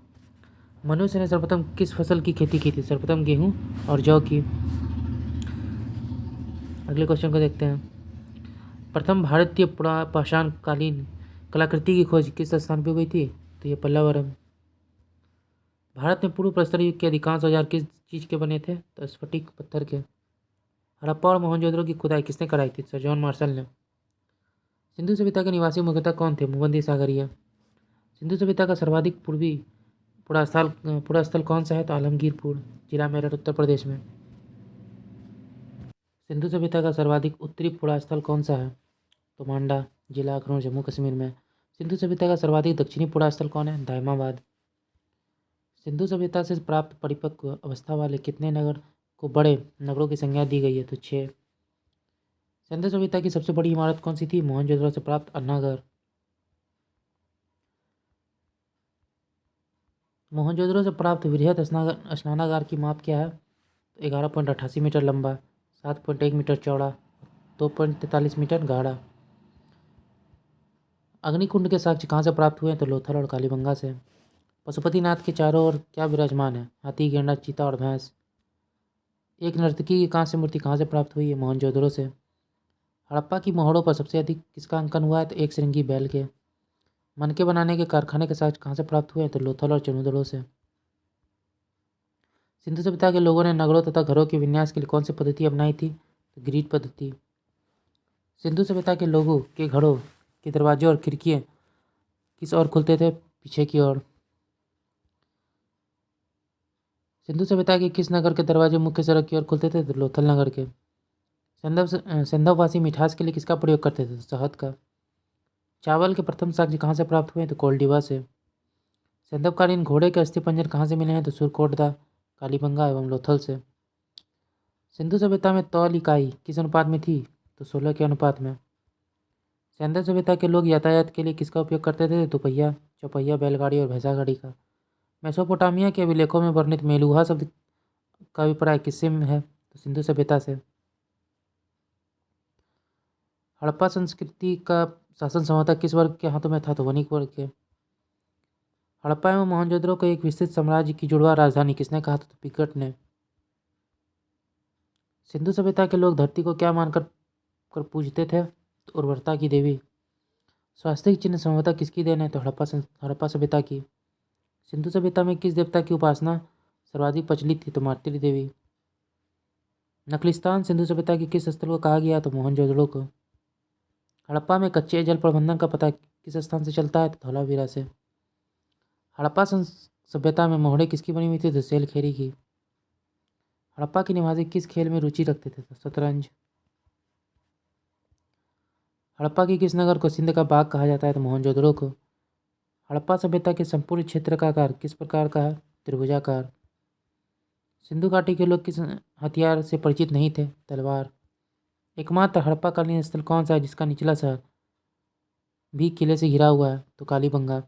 मनुष्य ने सर्वप्रथम किस फसल की खेती की थी? सर्वप्रथम गेहूं और जौ की। अगले क्वेश्चन को देखते हैं। प्रथम भारतीय पुरापाषाण कालीन कलाकृति की खोज किस स्थान पर हुई थी? तो ये पल्लवरम। भारत में पूर्व प्रस्तर युग के अधिकांश औजार किस चीज के बने थे? तो स्फटिक पत्थर के। हड़प्पा और मोहनजोदड़ो की खुदाई किसने कराई थी? सर जॉन मार्शल ने। सिंधु सभ्यता के निवासी मुख्यतः कौन थे? मुवंदी सागरिया। सिंधु सभ्यता का सर्वाधिक पूरा स्थल कौन सा है? तो आलमगीरपुर जिला मेरठ उत्तर प्रदेश में। सिंधु सभ्यता का सर्वाधिक उत्तरी पूरा स्थल कौन सा है? तो मांडा जिला अखनूर जम्मू कश्मीर में। सिंधु सभ्यता का सर्वाधिक दक्षिणी पूरा स्थल कौन है? दायमाबाद। सिंधु सभ्यता से प्राप्त परिपक्व अवस्था वाले कितने नगर को बड़े नगरों की संज्ञा दी गई है? तो 6। सिंधु सभ्यता की सबसे बड़ी इमारत कौन सी थी? मोहनजोदड़ो से प्राप्त अन्नागर। मोहनजोदड़ो से प्राप्त वृहद स्नानागार की माप क्या है? 11.88 मीटर लंबा, 7.1 मीटर चौड़ा, 2.43 मीटर गाढ़ा। अग्निकुंड के साक्ष्य कहाँ से प्राप्त हुए हैं? तो लोथल और कालीबंगा से। पशुपतिनाथ के चारों ओर क्या विराजमान है? हाथी, गेंडा, चीता और भैंस। एक नर्तकी की कांस्य मूर्ति कहाँ से प्राप्त हुई है? मोहनजोदड़ो से। हड़प्पा की मोहड़ों पर सबसे अधिक किसका अंकन हुआ है? तो एक श्रृंगी बैल के। मनके बनाने के कारखाने के साक्ष्य कहाँ से प्राप्त हुए हैं? तो लोथल और चनुदड़ो से। सिंधु सभ्यता के लोगों ने नगरों तथा घरों के विन्यास के लिए कौन सी पद्धति अपनाई थी? तो ग्रिड पद्धति। सिंधु सभ्यता के लोगों के घरों के दरवाजे और खिड़कियां किस ओर खुलते थे? पीछे की ओर। सिंधु सभ्यता के किस नगर के दरवाजे मुख्य सड़क की ओर खुलते थे? तो लोथल नगर के। सिंधववासी मिठास के लिए किसका प्रयोग करते थे? तो शहद का। चावल के प्रथम साक्ष्य कहाँ से प्राप्त हुए हैं? तो कोल्डिवा से। सिंधवकालीन घोड़े के अस्थिपंजर कहाँ से मिले हैं? तो सुरकोटदा, कालीबंगा एवं लोथल से। सिंधु सभ्यता में तौल इकाई किस अनुपात में थी? तो 16 के अनुपात में। सिंधु सभ्यता के लोग यातायात के लिए किसका उपयोग करते थे? दोपहिया, चौपहिया बैलगाड़ी और भैंसा गाड़ी का। मेसोपोटामिया के अभिलेखों में वर्णित मेलुहा शब्द का अभिप्राय किससे है? तो सिंधु सभ्यता से। हड़प्पा संस्कृति का शासन संभवतः किस वर्ग के हाथों में था? तो वणिक वर्ग के। हड़प्पा एवं मोहनजोदड़ो को एक विस्तृत साम्राज्य की जुड़वा राजधानी किसने कहा था? तो पिकट ने। सिंधु सभ्यता के लोग धरती को क्या मानकर पूजते थे? तो उर्वरता की देवी। स्वास्तिक चिन्ह संभवतः किसकी देन है? तो हड़प्पा सभ्यता की। सिंधु सभ्यता में किस देवता की उपासना सर्वाधिक प्रचलित थी? तो मातृ देवी। नखलिस्तान सिंधु सभ्यता के किस स्थल को कहा गया? तो मोहनजोदड़ो को। हड़प्पा में कच्चे जल प्रबंधन का पता किस स्थान से चलता है? तो धौलावीरा से। हड़प्पा सभ्यता में मोहड़े किसकी बनी हुई थी? तो सेलखेरी की। हड़प्पा के निवासी किस खेल में रुचि रखते थे? तो शतरंज। हड़प्पा के किस नगर को सिंध का बाग कहा जाता है? तो मोहनजोदड़ो को। हड़प्पा सभ्यता के संपूर्ण क्षेत्र का आकार किस प्रकार का है? त्रिभुजाकार। सिंधु घाटी के लोग किस हथियार से परिचित नहीं थे? तलवार। एकमात्र हड़प्पाकालीन स्थल कौन सा है जिसका निचला शहर भी किले से घिरा हुआ है? तो कालीबंगा।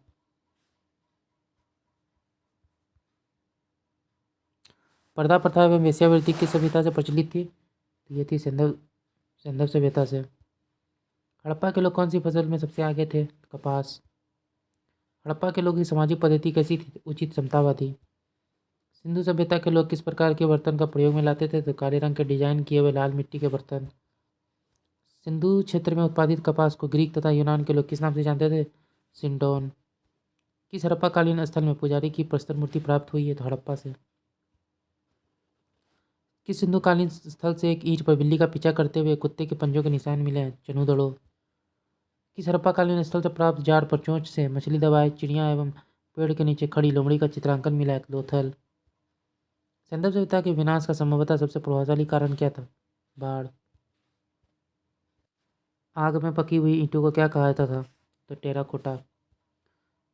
पर्दा प्रथा एवं वेश्यावृत्ति किस सभ्यता से प्रचलित थी? तो ये थी सिंधु सभ्यता से। हड़प्पा के लोग कौन सी फसल में सबसे आगे थे? तो कपास। हड़प्पा के लोग की सामाजिक पद्धति कैसी थी? उचित समतावादी। सिंधु सभ्यता के लोग किस प्रकार के बर्तन का प्रयोग में लाते थे? तो काले रंग के डिजाइन किए हुए लाल मिट्टी के बर्तन। सिंधु क्षेत्र में उत्पादित कपास को ग्रीक तथा यूनान के लोग किस नाम से जानते थे? सिंडोन। किस हड़प्पाकालीन स्थल में पुजारी की प्रस्तर मूर्ति प्राप्त हुई है? तो हड़प्पा से। किस सिंधुकालीन स्थल से एक ईंट पर बिल्ली का पीछा करते हुए कुत्ते के पंजों के निशान मिले हैं? चनूदड़ो। किस हड़प्पाकालीन स्थल से प्राप्त जार पर चोंच से मछली दबाए चिड़िया एवं पेड़ के नीचे खड़ी लोमड़ी का चित्रांकन मिला है? तो लोथल। सिंधु सभ्यता के विनाश का संभवतः सबसे प्रभावशाली कारण क्या था? बाढ़। आग में पकी हुई ईंटों को क्या कहा जाता था? तो टेराकोटा।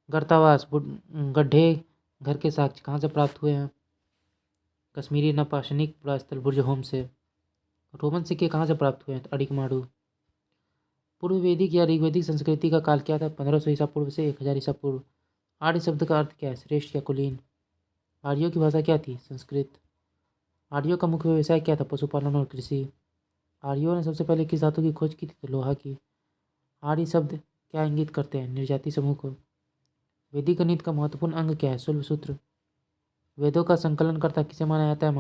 गर्तावास गड्ढे घर के साक्ष्य कहाँ से प्राप्त हुए हैं? कश्मीरी नपाषाणिक पुरास्थल बुर्ज होम से। रोमन सिक्के कहाँ से प्राप्त हुए हैं? तो अडिकमाडू। पूर्व वैदिक या ऋग्वैदिक संस्कृति का काल क्या था? 1500 ईसा पूर्व से 1000 ईसा पूर्व। आर्य शब्द का अर्थ क्या है? श्रेष्ठ या कुलीन। आर्यों की भाषा क्या थी? संस्कृत। आर्यों का मुख्य व्यवसाय क्या था? पशुपालन और कृषि। आर्यों ने सबसे पहले किस धातु की खोज की थी? तो लोहा की। आर्य शब्द क्या इंगित करते हैं? निर्जाति समूह को। वैदिक गणित का महत्वपूर्ण अंग क्या है? शुल्ब सूत्र। वेदों का संकलनकर्ता किसे माना जाता है?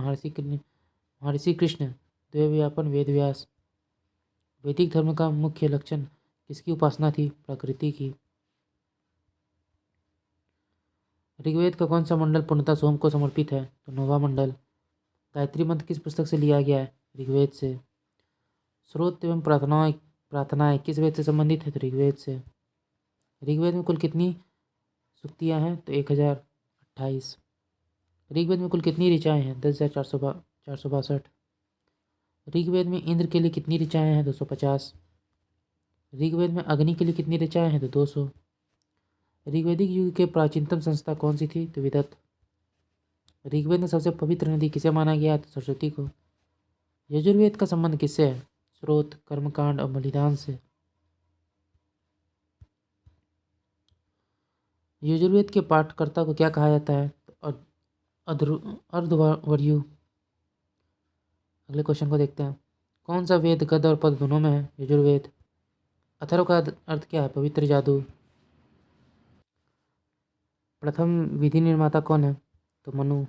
महर्षि कृष्ण द्वैव्यापन वेद व्यास। वैदिक धर्म का मुख्य लक्षण किसकी उपासना थी? प्रकृति की। ऋग्वेद का कौन सा मंडल पूर्णतः सोम को समर्पित है? तो नौवां मंडल। गायत्री मंत्र किस पुस्तक से लिया गया है? ऋग्वेद से। स्रोत एवं प्रार्थनाएं किस वेद से संबंधित है? तो ऋग्वेद से। ऋग्वेद में कुल कितनी सूक्तियां हैं? तो 1058। 28। ऋग्वेद में कुल कितनी ऋचाएँ हैं? 10,462। ऋग्वेद में इंद्र के लिए कितनी ऋचाएँ हैं? 250। ऋग्वेद में अग्नि के लिए कितनी ऋचाएँ हैं? तो 200। ऋग्वैदिक युग के प्राचीनतम संस्था कौन सी थी? तो विदत। ऋग्वेद में सबसे पवित्र नदी किसे माना गया है? तो सरस्वती को। यजुर्वेद का संबंध किससे है? स्रोत, कर्मकांड और बलिदान से। यजुर्वेद के पाठकर्ता को क्या कहा जाता है? तो अर्धवर्यु। अगले क्वेश्चन को देखते हैं। कौन सा वेद गद और पद दोनों में है? यजुर्वेद। अथर्व का अर्थ क्या है? पवित्र जादू। प्रथम विधि निर्माता कौन है? तो मनु।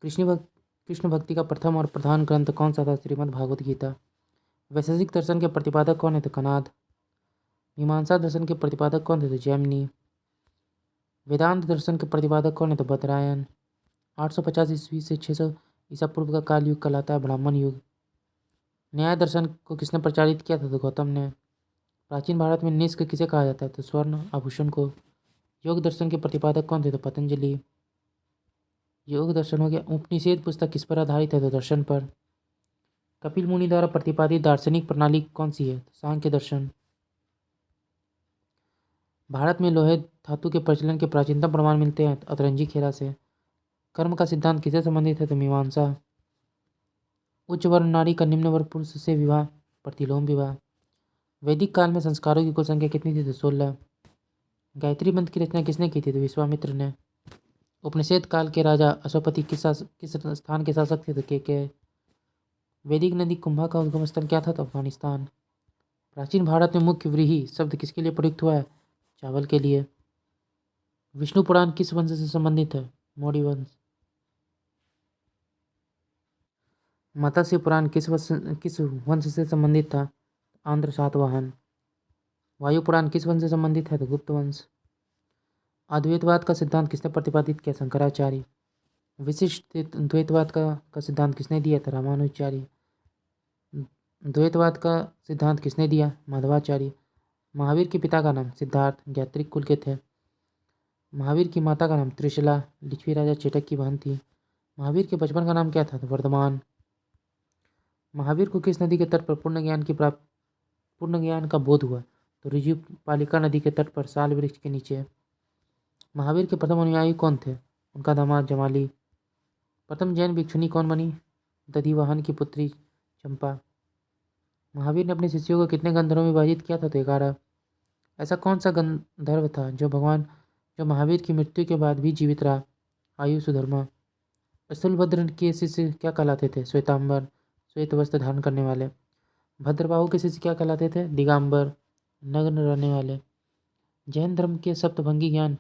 कृष्ण भक्ति का प्रथम और प्रधान ग्रंथ कौन सा था? श्रीमद् भागवत गीता। वैशेषिक दर्शन के प्रतिपादक कौन है? तो कनाद। मीमांसा दर्शन के प्रतिपादक कौन थे? तो जैमिनी। वेदांत दर्शन के प्रतिपादक कौन है? तो बदरायन। 850 ईस्वी से 600 ईसा पूर्व का काल युग कहलाता है ब्राह्मण युग। न्याय दर्शन को किसने प्रचारित किया था? तो गौतम ने। प्राचीन भारत में निष्क किसे कहा जाता है? तो स्वर्ण आभूषण को। योग दर्शन के प्रतिपादक कौन थे? तो पतंजलि। योग दर्शन हो गया। उपनिषेध पुस्तक किस पर आधारित है? तो दर्शन पर। कपिल मुनि द्वारा प्रतिपादित दार्शनिक प्रणाली कौन सी है? तो सांख्य दर्शन। भारत में लोहे धातु के प्रचलन के प्राचीनतम प्रमाण मिलते हैं अतरंजी खेरा से। कर्म का सिद्धांत किससे संबंधित है? तो मीमांसा। उच्च वर्ण नारी का निम्न वर्ण पुरुष से विवाह प्रतिलोम विवाह। वैदिक काल में संस्कारों की कुल संख्या कितनी थी? तो 16। गायत्री मंत्र की रचना किसने की थी? तो विश्वामित्र ने। उपनिषेध काल के राजा अश्वपति किस स्थान के शासक थे? तो के। वैदिक नदी कुंभा का उद्गम स्थल क्या था? तो अफगानिस्तान। प्राचीन भारत में मुख्य व्रीहि शब्द किसके लिए प्रयुक्त हुआ है? चावल के लिए। विष्णु पुराण किस वंश से संबंधित है? मौर्य वंश। मत्स्य पुराण किस वंश से संबंधित था? आंध्र सातवाहन। वायु पुराण किस वंश से संबंधित है? तो गुप्त वंश। अद्वैतवाद का सिद्धांत किसने प्रतिपादित किया? शंकराचार्य। विशिष्ट द्वैतवाद का सिद्धांत किसने दिया था? रामानुजाचार्य। द्वैतवाद का सिद्धांत किसने दिया? माधवाचार्य। महावीर के पिता का नाम? सिद्धार्थ, ज्ञात्रिक कुल के थे। महावीर की माता का नाम? त्रिशला, लिच्छवी राजा चेटक की बहन थी। महावीर के बचपन का नाम क्या था? तो वर्धमान। महावीर को किस नदी के तट पर पूर्ण ज्ञान का बोध हुआ? तो ऋजु पालिका नदी के तट पर साल वृक्ष के नीचे। महावीर के प्रथम अनुयायी कौन थे? उनका दामाद जमाली। प्रथम जैन भिक्षुणी कौन बनी? दधिवाहन की पुत्री चंपा। महावीर ने अपने शिष्यों को कितने गंधर्वों में विभाजित किया था? तो 11। ऐसा कौन सा गंधर्व था जो महावीर की मृत्यु के बाद भी जीवित रहा? आयु सुधर्मा। स्थूलभद्र के शिष्य क्या कहलाते थे? श्वेतांबर, श्वेत वस्त्र धारण करने वाले। भद्रबाहु के शिष्य क्या कहलाते थे? दिगंबर, नग्न रहने वाले। जैन धर्म के सप्तभंगी ज्ञान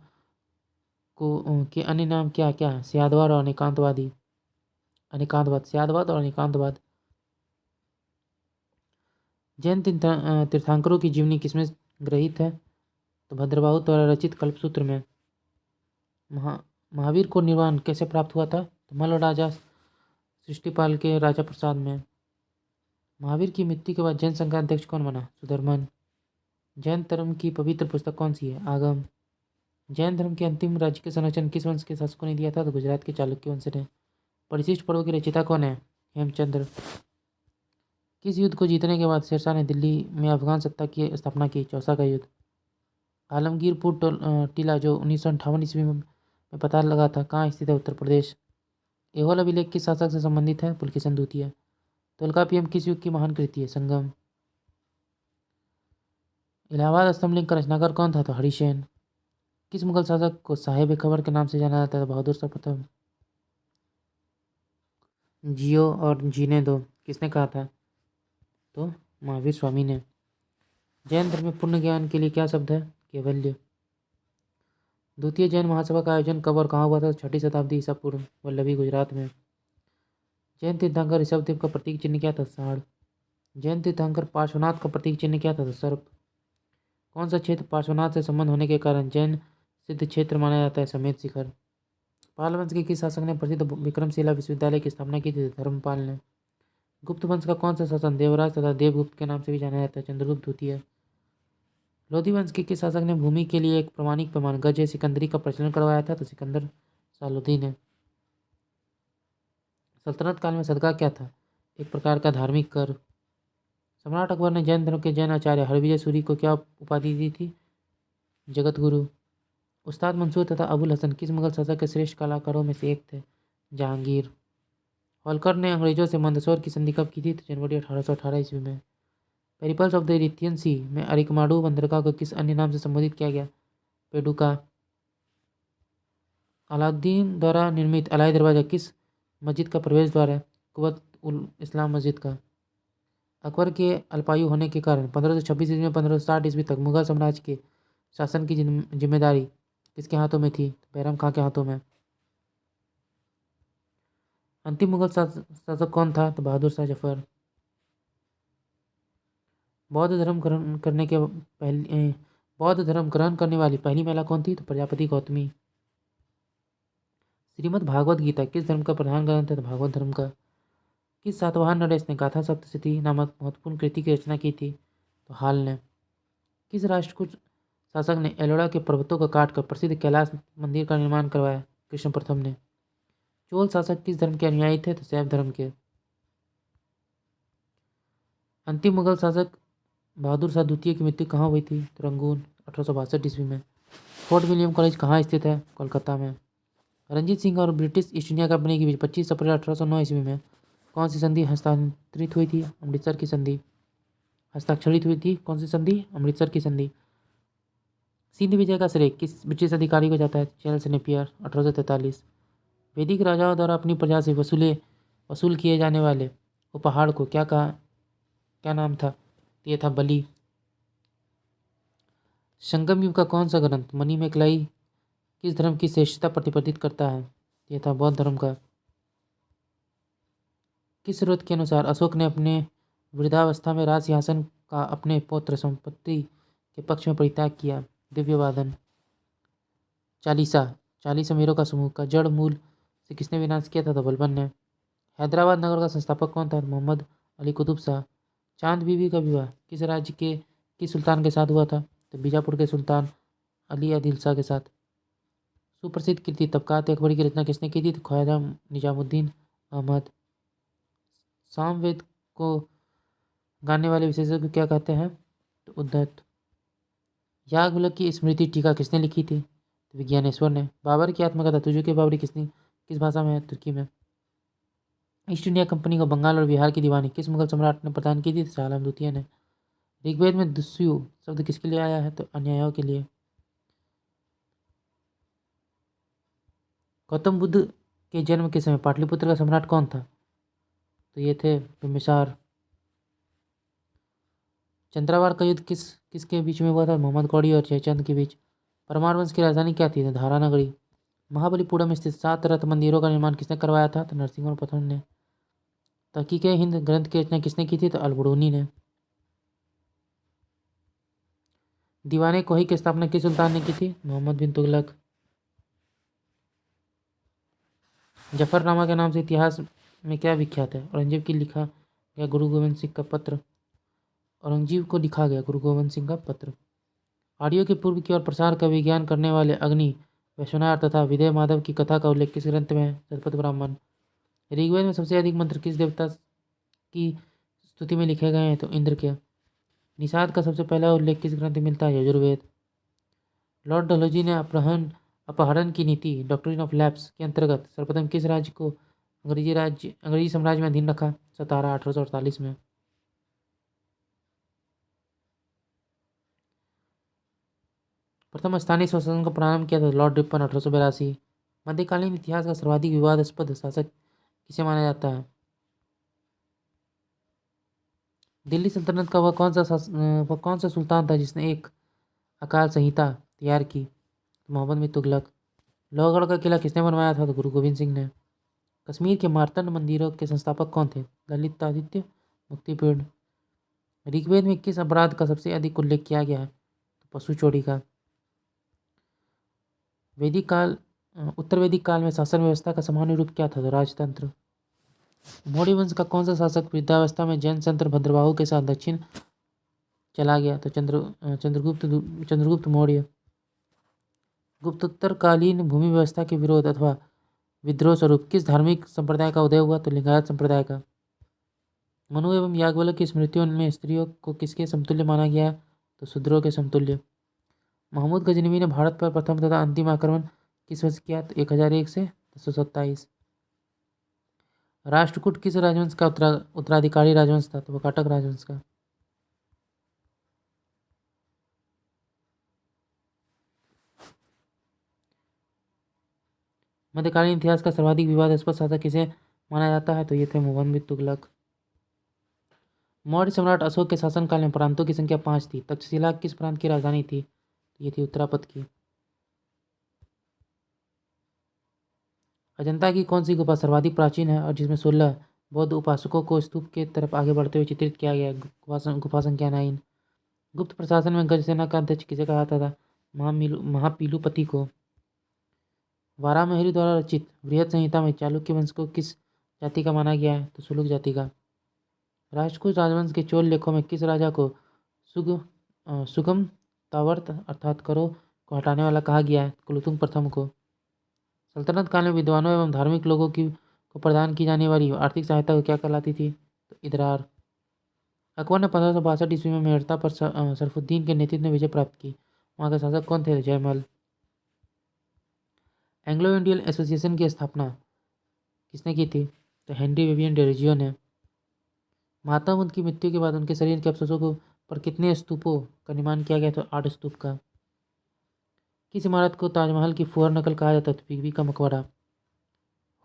को के अन्य नाम क्या क्या है? स्यादवाद और अनेकांतवाद। स्यादवाद और अनेकांतवाद। जैन तीर्थंकरों की जीवनी किसमें ग्रहित है? तो भद्रबाहु द्वारा रचित कल्पसूत्र में। महावीर को निर्वाण कैसे प्राप्त हुआ था? तो मल्ल राजा सृष्टिपाल के राजा प्रसाद में। महावीर की मृत्यु के बाद जैन संघ का अध्यक्ष कौन बना? सुधर्मन। जैन धर्म की पवित्र पुस्तक कौन सी है? आगम। जैन धर्म के अंतिम राज्य के संरक्षण किस वंश के शासकों ने दिया था? तो गुजरात के चालुक्य वंश ने। परिशिष्ट पर्व की रचयिता कौन है? हेमचंद्र। किस युद्ध को जीतने के बाद शेरशाह ने दिल्ली में अफगान सत्ता की स्थापना की? चौसा का युद्ध। आलमगीरपुर टीला जो 1958 ईस्वी में पता लगा था, कहाँ स्थित है? उत्तर प्रदेश। एहोल अभिलेख किस शासक से संबंधित है? पुलकेशन द्वितीय। तोल्कापियम किस युग की महान कृति है? संगम। इलाहाबाद स्तंभ लिंक का रचनाकार कौन था? तो हरिसेन। किस मुगल शासक को साहेब खबर के नाम से जाना जाता है? बहादुर शाह प्रथम। जियो और जीने दो किसने कहा था? तो महावीर स्वामी ने। जैन धर्म में पूर्ण ज्ञान के लिए क्या शब्द है? कैवल्य। द्वितीय जैन महासभा का आयोजन कब और कहाँ हुआ था? 6वीं शताब्दी ईसा पूर्व, वल्लभी, गुजरात में। जैन तीर्थंकर ऋषभदेव का प्रतीक चिन्ह क्या था? सांड। जैन तीर्थंकर पार्श्वनाथ का प्रतीक चिन्ह क्या था? तो सर्प। कौन सा क्षेत्र पार्श्वनाथ से संबंध होने के कारण जैन सिद्ध क्षेत्र माना जाता है? समेत शिखर। पाल वंश के किस शासक ने प्रसिद्ध विक्रमशिला विश्वविद्यालय की स्थापना की थी? धर्मपाल ने। गुप्त वंश का कौन सा शासन देवराज तथा देवगुप्त के नाम से भी जाना जाता है? चंद्रगुप्त द्वितीय। लोधी वंश के किस शासक ने भूमि के लिए एक प्रमाणिक पैमाना गज या सिकंदरी का प्रचलन करवाया था? तो सिकंदर शाह लोधी ने। सल्तनत काल में सदका क्या था? एक प्रकार का धार्मिक कर। सम्राट अकबर ने जैन धर्म के जैन आचार्य हरविजय सूरी को क्या उपाधि दी थी? जगत गुरु। उस्ताद मंसूर तथा अबुल हसन किस मुगल शासक के श्रेष्ठ कलाकारों में से एक थे? जहांगीर। होलकर ने अंग्रेजों से मंदसौर की संधि कब की थी? तो जनवरी 1818 ईस्वी में। पेरिपल्स ऑफ द इरिथियन सी में अरिकमाडू बंदरगाह को किस अन्य नाम से संबोधित किया गया? पेडुका। अलाउद्दीन द्वारा निर्मित अलाई दरवाजा किस मस्जिद का प्रवेश द्वार है? कुवत उल इस्लाम मस्जिद का। अकबर के अल्पायु होने के कारण 1526 ईस्वी में 1560 ईस्वी तक मुगल साम्राज्य के शासन की जिम्मेदारी किसके हाथों में थी? बैरम खां के हाथों में। अंतिम मुगल शासक कौन था? तो बहादुर शाह जफर। बौद्ध धर्म ग्रहण करने वाली पहली महिला कौन थी? तो प्रजापति गौतमी। श्रीमद् भागवत गीता किस धर्म का प्रधान ग्रंथ है? तो भागवत धर्म का। किस सातवाहन नरेश ने गाथा सप्तशती नामक महत्वपूर्ण कृति की रचना की थी? तो हाल ने। किस राष्ट्रकूट शासक ने एलोरा के पर्वतों को काटकर प्रसिद्ध कैलाश मंदिर का निर्माण करवाया? कृष्ण प्रथम ने। चोल शासक किस धर्म के अनुयायी थे? तो शैव धर्म के। अंतिम मुगल शासक बहादुर शाह द्वितीय की मृत्यु कहाँ हुई थी? तो रंगून 1862 ईस्वी में। फोर्ट विलियम कॉलेज कहाँ स्थित है? कोलकाता में। रंजीत सिंह और ब्रिटिश ईस्ट इंडिया कंपनी के बीच 25 अप्रैल 1809 ईस्वी में कौन सी संधि हस्तांतरित हुई थी? अमृतसर की संधि। हस्ताक्षरित हुई थी कौन सी संधि? अमृतसर की संधि। सिंध विजय का श्रेय किस ब्रिटिश अधिकारी को जाता है? Charles Napier 1843। वैदिक राजाओं द्वारा अपनी प्रजा से वसूल किए जाने वाले उपहार को क्या नाम था? ये था बलि। संगम युग का कौन सा ग्रंथ मणिमेकलाई किस धर्म की श्रेष्ठता प्रतिपादित करता है? यह था बौद्ध धर्म का। किस स्रोत के अनुसार अशोक ने अपने वृद्धावस्था में राज सिंहासन का अपने पौत्र संपत्ति के पक्ष में परित्याग किया? दिव्यवादन। चालीस अमीरों का समूह का जड़ मूल से किसने विनाश किया था? तो बलबन ने। हैदराबाद नगर का संस्थापक कौन था? मोहम्मद अली कुतुब शाह। चांद बीबी का विवाह किस राज्य के किस सुल्तान के साथ हुआ था? तो बीजापुर के सुल्तान अली आदिल शाह के साथ। सुप्रसिद्ध कृति तबकात अकबरी की रचना किसने की थी? तो ख्वाजा निजामुद्दीन अहमद। सामवेद को गाने वाले विशेषज्ञ क्या कहते हैं? तो उद्धत। याग्निवल्क्य की स्मृति टीका किसने लिखी थी? तो विज्ञानेश्वर ने। बाबर की आत्मकथा तुझे के बाबरी किस भाषा में है? तुर्की में। ईस्ट इंडिया कंपनी को बंगाल और बिहार की दीवानी किस मुगल सम्राट ने प्रदान की थी? शाह आलम द्वितीय ने। ऋग्वेद में दुस्यु शब्द किसके लिए आया है? तो अन्यायों के लिए। गौतम बुद्ध के जन्म के समय पाटलिपुत्र का सम्राट कौन था? तो ये थे बिम्बिसार। चंद्रावार का युद्ध किसके बीच में हुआ था? मोहम्मद गौरी और जयचंद के बीच। परमार वंश की राजधानी क्या थी? तो धारानगरी। महाबलीपुरम स्थित 7 रथ मंदिरों का निर्माण किसने करवाया था? तो नरसिंह प्रथम ने। तहकीक हिंद ग्रंथ की रचना किसने की थी? तो अलबरूनी ने। दीवाने कोही की स्थापना किस सुल्तान ने की थी? मोहम्मद बिन तुगलक। जफरनामा के नाम से इतिहास में क्या विख्यात है? औरंगजेब की लिखा गया गुरु गोविंद सिंह का पत्र। औरंगजेब को लिखा गया गुरु गोविंद सिंह का पत्र। आर्यों के पूर्व की ओर प्रसार का विज्ञान करने वाले अग्नि वैश्वनाथ तथा विदय माधव की कथा का उल्लेख किस ग्रंथ में है? शतपथ ब्राह्मण। ऋग्वेद में सबसे अधिक मंत्र किस देवता की स्तुति में लिखे गए हैं? तो इंद्र के। निषाद का सबसे पहला उल्लेख किस ग्रंथ में मिलता है? यजुर्वेद। लॉर्ड डलहौजी ने अपहरण की नीति डॉक्ट्रिन ऑफ लैप्स के अंतर्गत सर्वप्रथम किस राज्य को अंग्रेजी साम्राज्य में अधीन रखा? सतारा 1848 में। प्रथम स्थानीय शासन का प्रारंभ किया था? Lord Ripon 1882। मध्यकालीन इतिहास का सर्वाधिक विवादास्पद शासक किसे माना जाता है? दिल्ली सल्तनत का वह कौन सा सुल्तान था जिसने एक अकाल संहिता तैयार की? मोहम्मद बिन तुगलक। लोहगढ़ का किला किसने बनवाया था? तो गुरु गोविंद सिंह ने। कश्मीर के मार्तंड मंदिरों के संस्थापक कौन थे? ललितादित्य मुक्तिपीड़। ऋग्वेद में किस अपराध का सबसे अधिक उल्लेख किया गया है? तो पशु चोरी का। उत्तर वैदिक काल में शासन व्यवस्था का सामान्य रूप क्या था? तो राजतंत्र। मौर्य वंश का कौन सा शासक वृद्धावस्था में जैन संत भद्रबाहु के साथ दक्षिण चला गया? तो चंद्रगुप्त मौर्य। गुप्तोत्तरकालीन भूमि व्यवस्था के विरोध अथवा विद्रोह स्वरूप किस धार्मिक संप्रदाय का उदय हुआ? तो लिंगायत संप्रदाय का। मनु एवं याज्ञवल्क्य की स्मृतियों में स्त्रियों को किसके समतुल्य माना गया? तो शूद्रों के समतुल्य। महमूद गजनवी ने भारत पर प्रथम तथा अंतिम आक्रमण किस वर्ष किया? तो 1001 से 1027। राष्ट्रकूट किस राजवंश का उत्तराधिकारी राजवंश था? तो काटक राजवंश का। मध्यकालीन इतिहास का सर्वाधिक विवादास्पद शासक किसे माना जाता है? तो ये थे मुहम्मद बिन तुगलक। मौर्य सम्राट अशोक के शासनकाल में प्रांतों की संख्या 5 थी। तक्षशिला किस प्रांत की राजधानी थी? ये थी उत्तरापद की। अजंता की कौन सी गुफा सर्वाधिक प्राचीन है और जिसमें 16 बौद्ध उपासकों को स्तूप के तरफ आगे बढ़ते हुए चित्रित किया गया है? गुफा संख्या 9। गुप्त प्रशासन में गजसेना का अध्यक्ष किसे कहा जाता था? महापीलुपति को। वारामिहिर द्वारा रचित बृहद संहिता में चालुक्य वंश को किस जाति का माना गया है? तो सुलुक जाति का। राष्ट्रकूट राजवंश के चोल लेखों में किस राजा को सुगम तावर्त अर्थात करों को हटाने वाला कहा गया है? कुलोत्तुंग प्रथम को। सल्तनत काल में विद्वानों एवं धार्मिक लोगों को प्रदान की जाने वाली आर्थिक सहायता को क्या कहलाती थी? तो इदरार। अकबर ने 1562 ईस्वी में मेड़ता पर सरफुद्दीन के नेतृत्व में विजय प्राप्त की। वहाँ के शासक कौन थे? जयमल। एंग्लो इंडियन एसोसिएशन की स्थापना किसने की थी? तो हेनरी विवियन डेरोजियो ने। महात्मा बुद्ध की मृत्यु के बाद उनके शरीर के अवशेषों को पर कितने स्तूपों का निर्माण किया गया? तो 8 स्तूप का। किस इमारत को ताजमहल की फुहर नकल कहा जाता है? तो बीबी का मकबरा।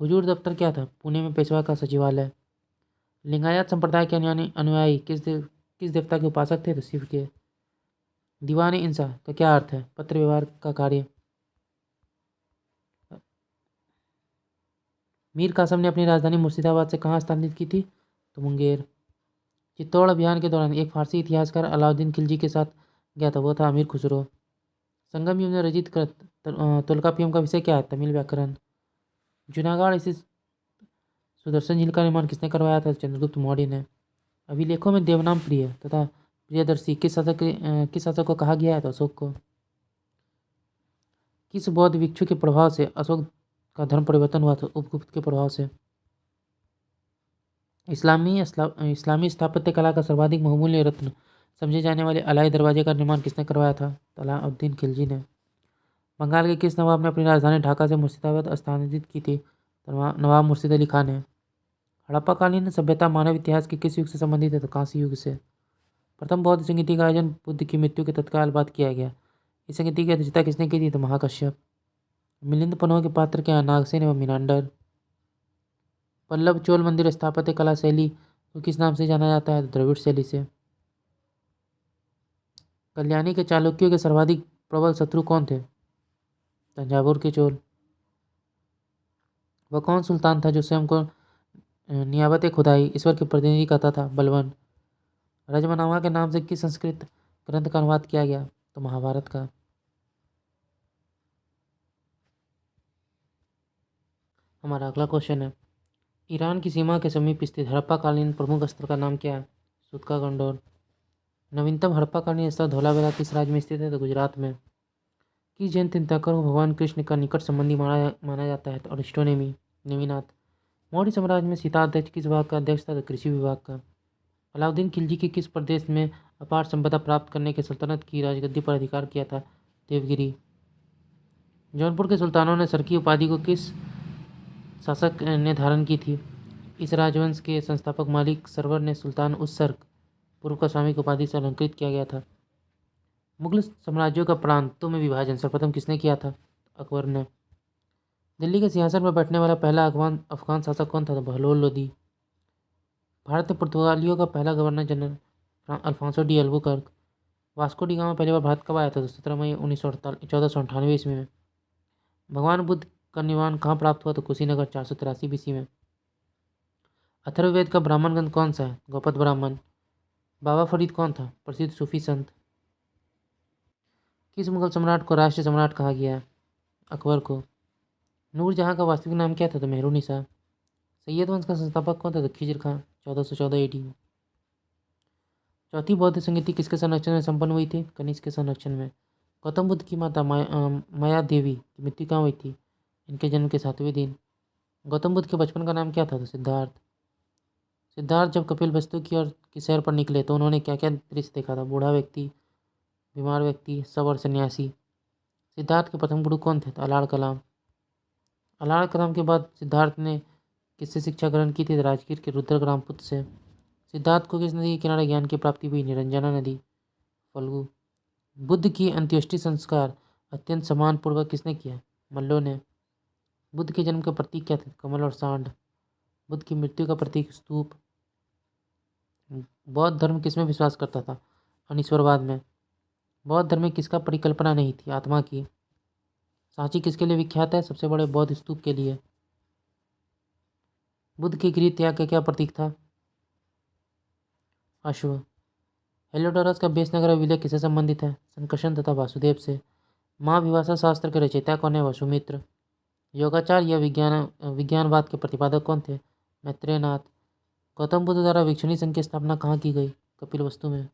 हुजूर दफ्तर क्या था? पुणे में पेशवा का सचिवालय। लिंगायत संप्रदाय के अनुयायी किस देवता के उपासक थे? तो शिव के। दीवान इंसा का क्या अर्थ है? पत्र व्यवहार का कार्य। मीर कासिम ने अपनी राजधानी मुर्शिदाबाद से कहाँ स्थानांतरित की थी? तो मुंगेर। चित्तौड़ अभियान के दौरान एक फारसी इतिहासकार अलाउद्दीन खिलजी के साथ गया था, वो था अमीर खुसरो। संगम युग ने रचित तोल्काप्पियम का विषय क्या है? तमिल व्याकरण। जूनागढ़ स्थित सुदर्शन झील का निर्माण किसने करवाया था? चंद्रगुप्त मौर्य ने। अभिलेखों में देवनाम प्रिय तथा प्रियदर्शी किस शासक को कहा गया है? तो अशोक को। किस बौद्ध भिक्षु के प्रभाव से अशोक का धर्म परिवर्तन हुआ था? उपगुप्त के प्रभाव से। इस्लामी स्थापत्य कला का सर्वाधिक बहुमूल्य रत्न समझे जाने वाले अलाई दरवाजे का निर्माण किसने करवाया था? अलाउद्दीन खिलजी ने। बंगाल के किस नवाब ने अपनी राजधानी ढाका से मुर्शिदाबाद स्थानांतरित की थी? तो नवाब मुर्शिद अली खान ने। हड़प्पाकालीन सभ्यता मानव इतिहास के किस युग से संबंधित है? तो कांस्य युग से। प्रथम बौद्ध संगीति का आयोजन बुद्ध की मृत्यु के तत्काल बाद किया गया। इस संगीति की अध्यक्षता किसने की थी? तो महाकश्यप। मिलिंद पन्हों के पात्र क्या? नागसेन एवं मीनांडर। पल्लव चोल मंदिर स्थापत्य कला शैली को किस नाम से जाना जाता है? तो द्रविड़ शैली से। कल्याणी के चालुक्यों के सर्वाधिक प्रबल शत्रु कौन थे? तंजावुर के चोल। वह कौन सुल्तान था जो स्वयं को नियाबत खुदाई ईश्वर के प्रतिनिधि कहता था? बलवन। रजमनामा के नाम से किस संस्कृत ग्रंथ का अनुवाद किया गया? तो महाभारत का। हमारा अगला क्वेश्चन है, ईरान की सीमा के समीप स्थित हड़प्पाकालीन प्रमुख स्थल का नाम क्या है? सूतका गंडोर। नवीनतम हड़प्पाकालीन स्थल धौलावीरा किस राज्य में स्थित है? तो गुजरात में। किस जैन तीर्थंकर को भगवान कृष्ण का निकट संबंधी माना जाता है? तो अरिस्टोनेमी नेमिनाथ। मौर्य साम्राज्य में सीताध्यक्ष किस विभाग का अध्यक्ष था? तो कृषि विभाग का। अलाउद्दीन खिलजी के किस प्रदेश में अपार संपदा प्राप्त करने के सल्तनत की राजगद्दी पर अधिकार किया था? देवगिरी। जौनपुर के सुल्तानों ने सर की उपाधि को किस शासक ने धारण की थी? इस राजवंश के संस्थापक मालिक सरवर ने सुल्तान उस सर्क पूर्व का स्वामी की उपाधि से अलंकृत किया गया था। मुगल साम्राज्यों का प्रांतों में विभाजन सर्वप्रथम किसने किया था? अकबर ने। दिल्ली के सिंहासन पर बैठने वाला पहला अफगान शासक कौन था? तो बहलोल लोदी। भारत में पुर्तगालियों का पहला governor general Alfonso de Albuquerque. Vasco da Gama पहली बार भारत कब आया था? तो 17 मई 1498 ईस्वी में। भगवान बुद्ध का निर्वाण कहाँ प्राप्त हुआ? तो कुशीनगर 483 BC में। अथर्ववेद का ब्राह्मण ग्रंथ कौन सा है? गौपद ब्राह्मण। बाबा फरीद कौन था? प्रसिद्ध सूफी संत। किस मुगल सम्राट को राष्ट्रीय सम्राट कहा गया है? अकबर को। नूरजहां का वास्तविक नाम क्या था? तो मेहरुनिसा। सैयद वंश का संस्थापक कौन था? तो खिज्र खां 1414 AD में। चौथी बौद्ध संगीति किसके संरक्षण में संपन्न हुई थी? कनिष्क के संरक्षण में। गौतम बुद्ध की माता माया देवी की मृत्यु कहाँ हुई थी? इनके जन्म के 7वें दिन। गौतम बुद्ध के बचपन का नाम क्या था? तो सिद्धार्थ। सिद्धार्थ जब कपिल वस्तु की सैर पर निकले तो उन्होंने क्या क्या दृश्य देखा था? बूढ़ा व्यक्ति, बीमार व्यक्ति, शव और सन्यासी। सिद्धार्थ के प्रथम गुरु कौन थे? तो अलाड़ कलाम। अलाड़ कलाम के बाद सिद्धार्थ ने किससे शिक्षा ग्रहण की थी? तो राजगीर के रुद्र ग्रामपुत्र से। सिद्धार्थ को किस नदी के किनारे ज्ञान की प्राप्ति हुई? निरंजना नदी, फल्गु। बुद्ध की अंत्येष्टि संस्कार अत्यंत सम्मानपूर्वक किसने किया? मल्लों ने। बुद्ध के जन्म के प्रतीक क्या थे? कमल और सांड। बुद्ध की मृत्यु का प्रतीक स्तूप। बौद्ध धर्म किसमें विश्वास करता था? अनिश्वरवाद में। बौद्ध धर्म में किसका परिकल्पना नहीं थी? आत्मा की। सांची किसके लिए विख्यात है? सबसे बड़े बौद्ध स्तूप के लिए। बुद्ध के गृह त्याग का क्या प्रतीक था? अश्व। हेलियोडोरस का बेस नगर विलय किससे संबंधित है? संकर्षण तथा वासुदेव से। महाभिभाषा शास्त्र के रचयिता कौन है? वसुमित्र। योगाचार या विज्ञानवाद के प्रतिपादक कौन थे? मैत्रेयनाथ। गौतम बुद्ध द्वारा वीक्षणीय संघ की स्थापना कहाँ की गई? कपिलवस्तु में।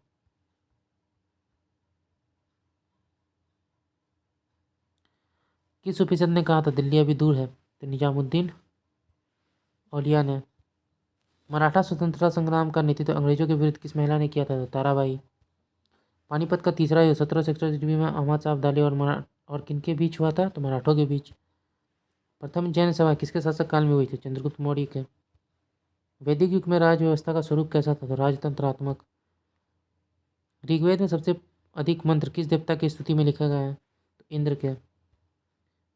किस उपनिषद ने कहा था दिल्ली अभी दूर है? तो निजामुद्दीन औलिया ने। मराठा स्वतंत्रता संग्राम का नेतृत्व अंग्रेजों के विरुद्ध किस महिला ने किया था? तो ताराबाई। पानीपत का तीसरा युद्ध 1761 में अहमद साहब दाले और किनके बीच हुआ था? तो मराठों के बीच। प्रथम जैन सभा किसके शासक काल में हुई थी? चंद्रगुप्त मौर्य के। वैदिक युग में राज व्यवस्था का स्वरूप कैसा था? तो राजतंत्रात्मक। ऋग्वेद में सबसे अधिक मंत्र किस देवता की स्तुति में लिखा गया है? तो इंद्र के।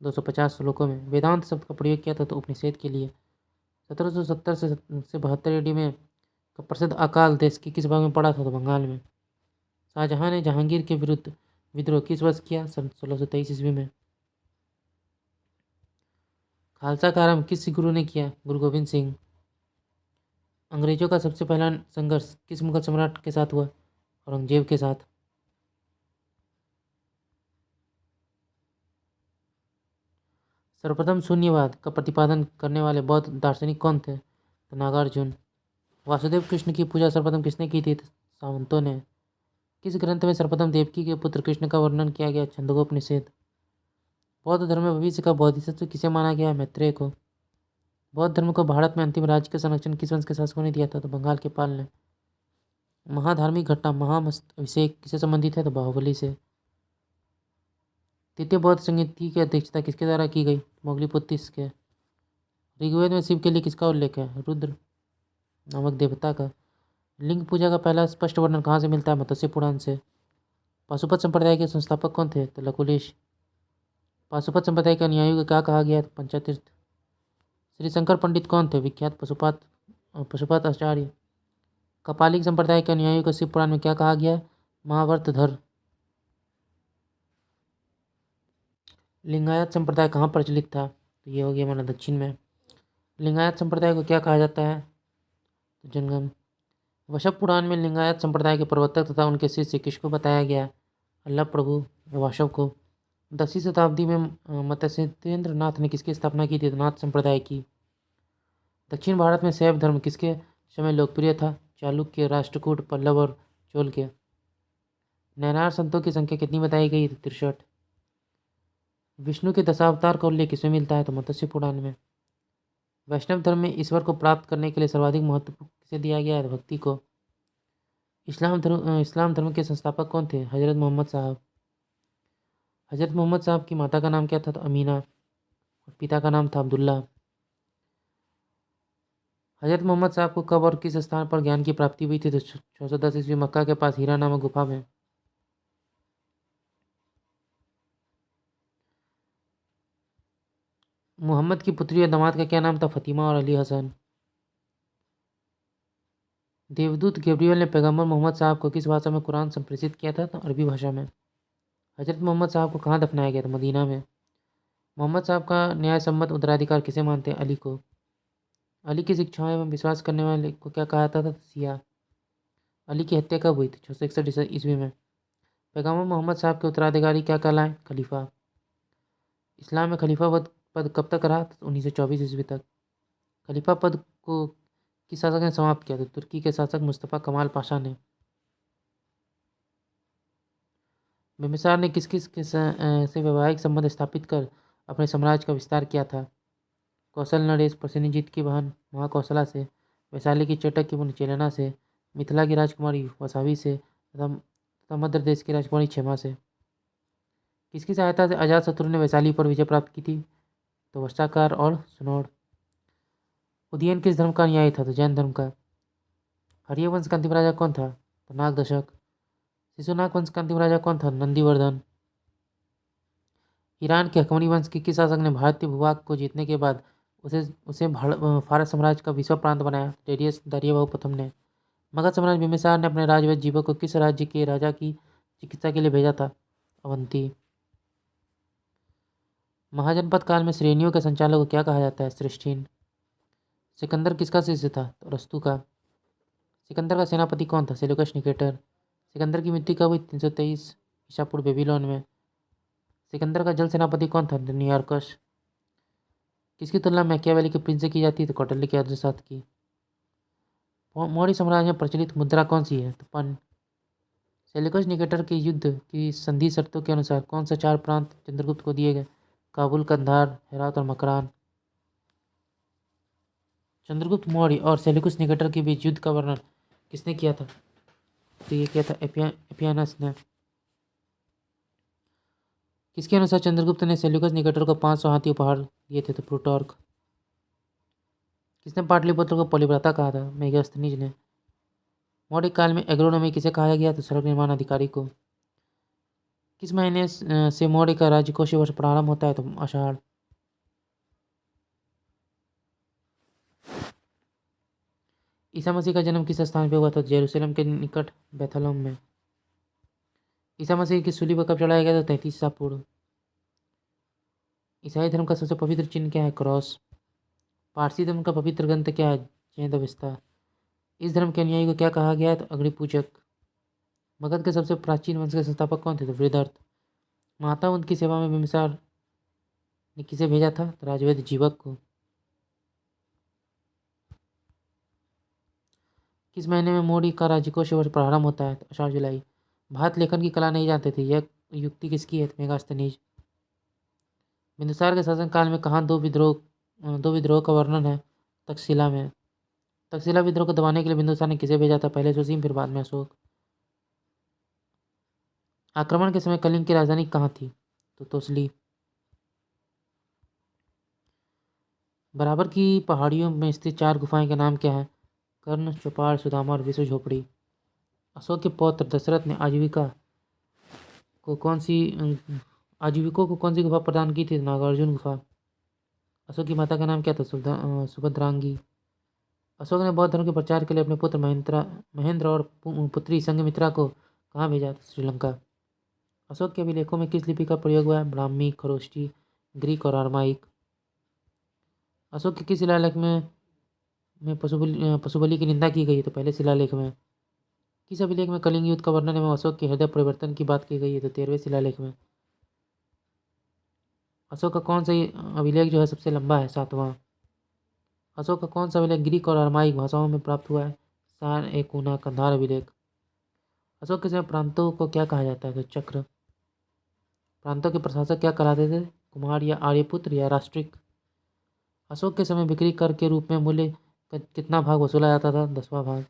250 श्लोकों में। वेदांत शब्द का प्रयोग किया था? तो उपनिषद के लिए। 1770 से 72 ईडी में का प्रसिद्ध अकाल देश के किस भाग में पड़ा था? तो बंगाल में। शाहजहां ने जहांगीर के विरुद्ध विद्रोह किस वर्ष किया? सन 1623 ईस्वी में। खालसा का आरंभ किस गुरु ने किया? गुरु गोविंद सिंह। अंग्रेजों का सबसे पहला संघर्ष किस मुगल सम्राट के साथ हुआ? औरंगजेब के साथ। सर्वप्रथम शून्यवाद का प्रतिपादन करने वाले बौद्ध दार्शनिक कौन थे? तो नागार्जुन। वासुदेव कृष्ण की पूजा सर्वप्रथम किसने की थी? तो सावंतों ने। किस ग्रंथ में सर्वप्रथम देवकी के पुत्र कृष्ण का वर्णन किया गया? छंदोपनिषद। बौद्ध धर्म में भविष्य का बोधिसत्व किसे माना गया? मैत्रेय को। बौद्ध धर्म को भारत में अंतिम राज्य का संरक्षण किस वंश के शासकों ने दिया था? तो बंगाल के पाल ने। महाधार्मिक घटना महामस्तभिषेक किससे संबंधित है? तो बाहुबली से। तृतीय बौद्ध संगीति की अध्यक्षता किसके द्वारा की गई? मोगलीपुत्तिस के। ऋग्वेद में शिव के लिए किसका उल्लेख है? रुद्र नामक देवता का। लिंग पूजा का पहला स्पष्ट वर्णन कहाँ से मिलता है? मत्स्य पुराण से। पाशुपत संप्रदाय के संस्थापक कौन थे? तो लकुलिश। पाशुपत संप्रदाय के अनुयायियों को क्या कहा गया? पंचातीर्थ। श्री शंकर पंडित कौन थे? विख्यात पशुपात आचार्य। कपालिक संप्रदाय के अनुयायियों को शिव पुराण में क्या कहा गया? महावर्तधर। लिंगायत संप्रदाय कहाँ प्रचलित था? तो ये हो गया हमारा दक्षिण में। लिंगायत संप्रदाय को क्या कहा जाता है? तो जनगम। वशव पुराण में लिंगायत संप्रदाय के प्रवर्तक तथा उनके शिष्य किसको बताया गया? अल्लाह प्रभु वाशव को। 10वीं शताब्दी में मत्स्येंद्र नाथ ने किसकी स्थापना की थी? तो नाथ संप्रदाय की। दक्षिण भारत में शैव धर्म किसके समय लोकप्रिय था? चालुक्य, राष्ट्रकूट, पल्लव और चोल के। नैनार संतों की संख्या कितनी बताई गई? 63। विष्णु के दशावतार का उल्लेख किसमें मिलता है? तो मत्स्य पुराण में। वैष्णव धर्म में ईश्वर को प्राप्त करने के लिए सर्वाधिक महत्व किसे दिया गया है? भक्ति को। इस्लाम धर्म के संस्थापक कौन थे? हजरत मोहम्मद साहब। हजरत मोहम्मद साहब की माता का नाम क्या था? तो अमीना। और पिता का नाम था अब्दुल्ला। हजरत मोहम्मद साहब को कब और किस स्थान पर ज्ञान की प्राप्ति हुई थी? तो 610 ईस्वी मक्का के पास हीरा नामक गुफा में। मोहम्मद की पुत्री और दामाद का क्या नाम था? फतिमा और अली हसन। देवदूत गैब्रियल ने पैगंबर मोहम्मद साहब को किस भाषा में कुरान संप्रेषित किया था? तो अरबी भाषा में। हजरत मोहम्मद साहब को कहाँ दफनाया गया था? मदीना में। मोहम्मद साहब का न्याय सम्मत उत्तराधिकार किसे मानते हैं? अली को। अली की शिक्षाओं में विश्वास करने वाले को क्या कहा था? सिया। अली की हत्या कब हुई थी? 661 ईस्वी में। पैगंबर मोहम्मद साहब के उत्तराधिकारी क्या कहलाएं? खलीफा। इस्लाम में खलीफा पद कब तक रहा? 1924 ईस्वी तक। खलीफा पद को किस शासक ने समाप्त किया? तो तुर्की के शासक मुस्तफ़ा कमाल पाशा ने। बिम्बिसार ने किस किस से वैवाहिक संबंध स्थापित कर अपने साम्राज्य का विस्तार किया था? कौशल नरेश प्रसेनजीत की बहन महाकौशला से, वैशाली की चटक की मुनि चेलेना से, मिथिला की राजकुमारी वसावी से तथा मध्य प्रदेश की राजकुमारी क्षेमा से। किसकी सहायता से अजातशत्रु ने वैशाली पर विजय प्राप्त की थी? तो वर्षाकार और सुनोड़। उदयन किस धर्म का अनुयायी था? तो जैन धर्म का। हरिवंश का अंतिम राजा कौन था? तो नागदशक। शिशुनाग वंश का अंतिम राजा कौन था? नंदीवर्धन। ईरान के हकमनी वंश के किस शासक ने भारतीय भूभाग को जीतने के बाद उसे उसे फारस साम्राज्य का विश्व प्रांत बनाया? डेरियस दारियाबाहु प्रथम ने। मगध सम्राट बिम्बिसार ने अपने राजवैद्य जीवक को किस राज्य के राजा की चिकित्सा के लिए भेजा था? अवंती। महाजनपद काल में श्रेणियों के संचालक को क्या कहा जाता है? श्रेष्ठीन। सिकंदर किसका शिष्य था? तो रस्तु का। सिकंदर का सेनापति कौन था? Seleucus Nicator. सिकंदर की मृत्यु कब हुई? 323 ईसा पूर्व बेबीलोन में। सिकंदर का जल सेनापति कौन था? नियार्कस। किसकी तुलना मैकियावेली के प्रिंस से की जाती है? तो कौटिल्य के अर्थशास्त्र की। मौर्य साम्राज्य में प्रचलित मुद्रा कौन सी है? तो पन। सेल्यूकस निकेटर के युद्ध की संधि शर्तों के अनुसार कौन सा 4 प्रांत चंद्रगुप्त को दिए गए? काबुल, कंधार, हेरात और मकरान। चंद्रगुप्त मौर्य और सेल्यूकस निकेटर के बीच युद्ध का वर्णन किसने किया था? तो ये किया था एपियानस ने। किसके अनुसार चंद्रगुप्त ने सेल्यूकस निकेटर को 500 हाथी उपहार दिए थे? तो प्लूटार्क। किसने पाटलिपुत्र को पलिव्रता कहा था? मेगास्थनीज ने। मौर्य काल में एग्रोनॉमी किसे कहा गया? तो सड़क निर्माण अधिकारी को। किस महीने से मौर्य का राजकोषीय वर्ष प्रारंभ होता है? तो आषाढ़। ईसा मसीह का जन्म किस स्थान पे हुआ था? जेरूसलम के निकट बेथलहम में। ईसा मसीह की सूली पर कब चढ़ाया गया था? 33 ईसा पूर्व। ईसाई धर्म का सबसे पवित्र चिन्ह क्या है? क्रॉस। पारसी धर्म का पवित्र ग्रंथ क्या है? जैन अवेस्ता। इस धर्म के अनुयायी को क्या कहा गया है? तो अग्निपूजक। मगध के सबसे प्राचीन वंश के संस्थापक कौन थे? तो वृद्धर्थ। महात्मा बुद्ध की सेवा में बिम्बिसार ने किसे भेजा था? तो राजवैद्य जीवक को। किस महीने में मौर्य का राजकोषीय वर्ष प्रारंभ होता है? तो आषाढ़ जुलाई। भारत लेखन की कला नहीं जानते थे, यह युक्ति किसकी है? मेगास्थनीज। बिंदुसार के शासनकाल में कहाँ दो विद्रोह का वर्णन है? तक्षशिला में। तक्षशिला विद्रोह को दबाने के लिए बिंदुसार ने किसे भेजा था? पहले सुसीम, फिर बाद में अशोक। आक्रमण के समय कलिंग की राजधानी कहाँ थी? तो तोसली। बराबर की पहाड़ियों में स्थित 4 गुफाएं के नाम क्या है? कर्ण, चौपाल, सुदामा और विश्व झोपड़ी। अशोक के पौत्र दशरथ ने को कौन सी आजीविकों को कौन सी गुफा प्रदान की थी? नागार्जुन गुफा। अशोक की माता का नाम क्या था? सुभद्रांगी। अशोक ने बौद्ध धर्म के प्रचार के लिए अपने पुत्र महेंद्र और पुत्री संघमित्रा को कहाँ भेजा? श्रीलंका। अशोक के अभिलेखों में किस लिपि का प्रयोग हुआ है? ब्राह्मी, खरोष्टी, ग्रीक और अरामाइक। अशोक के किस शिलालेख में पशुबलि की निंदा की गई है? तो पहले शिलालेख में। किस अभिलेख में कलिंग युद्ध का वर्णन एवं अशोक के हृदय परिवर्तन की बात की गई है? तो 13वें शिलालेख में। अशोक का कौन सा अभिलेख जो है सबसे लंबा है? 7वां। अशोक का कौन सा अभिलेख ग्रीक और अरामाइक भाषाओं में प्राप्त हुआ है? सार ए कूना कंधार अभिलेख। अशोक के समय प्रांतों को क्या कहा जाता है? तो चक्र। प्रांतों के प्रशासक क्या कहलाते थे? कुमार या आर्यपुत्र या राष्ट्रिक। अशोक के समय बिक्री कर के रूप में मूल्य का कितना भाग वसूला जाता था? 10वां भाग।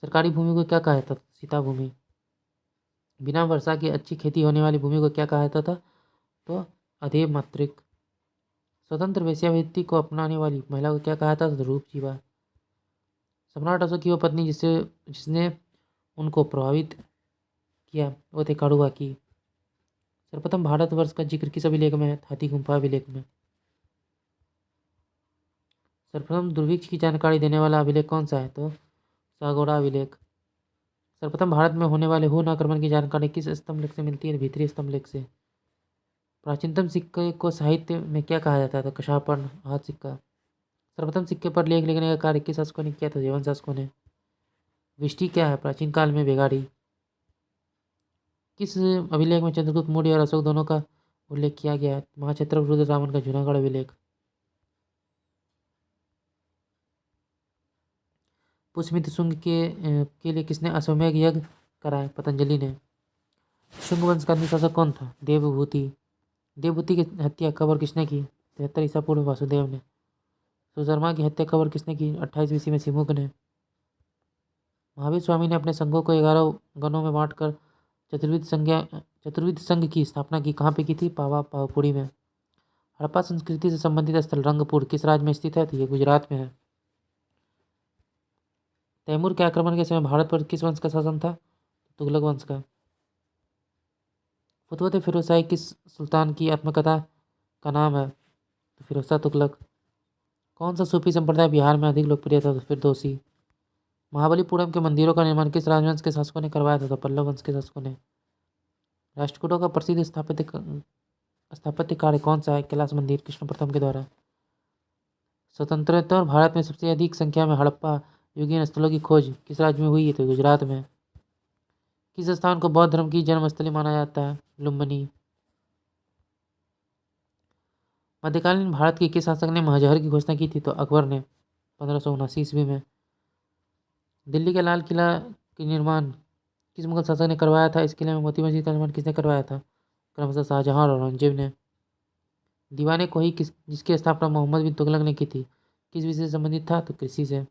सरकारी भूमि को क्या कहा जाता था? सीता भूमि। बिना वर्षा की अच्छी खेती होने वाली भूमि को क्या कहा जाता था? तो अधेय मात्रिक। स्वतंत्र वेश्यावृत्ति को अपनाने वाली महिला को क्या कहा जाता था? तो रूपजीवा। सम्राट अशोक की वो पत्नी जिसने उनको प्रभावित किया वो थे कारुबाकी। सर्वप्रथम भारतवर्ष का जिक्र किस अभिलेख में है? हाथी गुम्फा अभिलेख में। सर्वप्रथम दुर्भिक्ष की जानकारी देने वाला अभिलेख कौन सा है? तो सागौड़ा अभिलेख। सर्वप्रथम भारत में होने वाले हून आक्रमण की जानकारी किस स्तंभ लेख से मिलती है? भीतरी स्तंभ लेख से। प्राचीनतम सिक्के को साहित्य में क्या कहा जाता था? कशापर्ण, हाथ सिक्का। सर्वप्रथम सिक्के पर लेख लिखने का कार्य किस शासकों ने किया था? जयवंश शासकों ने। विष्टि क्या है? प्राचीन काल में बेगाड़ी। किस अभिलेख में चंद्रगुप्त मौर्य और अशोक दोनों का उल्लेख किया गया है? महाक्षत्रप रुद्ररामन का जूनागढ़ अभिलेख। पुष्यमित्र शुंग के लिए किसने अश्वमेध यज्ञ कराया? पतंजलि ने। शुंग वंश का अंतिम शासक कौन था? देवभूति। देवभूति की हत्या कब और किसने की? 73 ईसा पूर्व वासुदेव ने। सुशर्मा की हत्या कब और किसने की? 28 ईस्वी में सिमुक ने। महावीर स्वामी ने अपने संघों को 11 गणों में बांटकर चतुर्विध संघ की स्थापना की। कहाँ पे की थी? पावापुरी में। हड़प्पा संस्कृति से संबंधित स्थल रंगपुर किस राज्य में स्थित है? तो ये गुजरात में है। तैमूर के आक्रमण के समय भारत पर किस वंश का शासन था? तुगलक वंश का। फतवत फिरोजशाही किस सुल्तान की आत्मकथा का नाम है? तो फिरोजशाह तुगलक। कौन सा सूफी संप्रदाय बिहार में अधिक लोकप्रिय था? तो फिरदौसी। महाबलीपुरम के मंदिरों का निर्माण किस राजवंश के शासकों ने करवाया था? तो पल्लव वंश के शासकों ने। राष्ट्रकूटों का प्रसिद्ध स्थापत्य कार्य कौन सा है? कैलाश मंदिर कृष्ण प्रथम के द्वारा। स्वतंत्रता और भारत में सबसे अधिक संख्या में हड़प्पा युगीन स्थलों की खोज किस राज्य में हुई है? तो गुजरात में। किस स्थान को बौद्ध धर्म की जन्मस्थली माना जाता है? लुम्बिनी। मध्यकालीन भारत के किस शासक ने महजहर की घोषणा की थी? तो अकबर ने 1579 ईस्वी में। दिल्ली के लाल किला के निर्माण किस मुगल शासक ने करवाया था? इस किले में मोती मस्जिद का निर्माण किसने करवाया था? क्रमशः शाहजहां और औरंगजेब ने। दीवाने कोही जिसकी स्थापना मोहम्मद बिन तुगलक ने की थी, किस विषय से संबंधित था? तो कृषि से।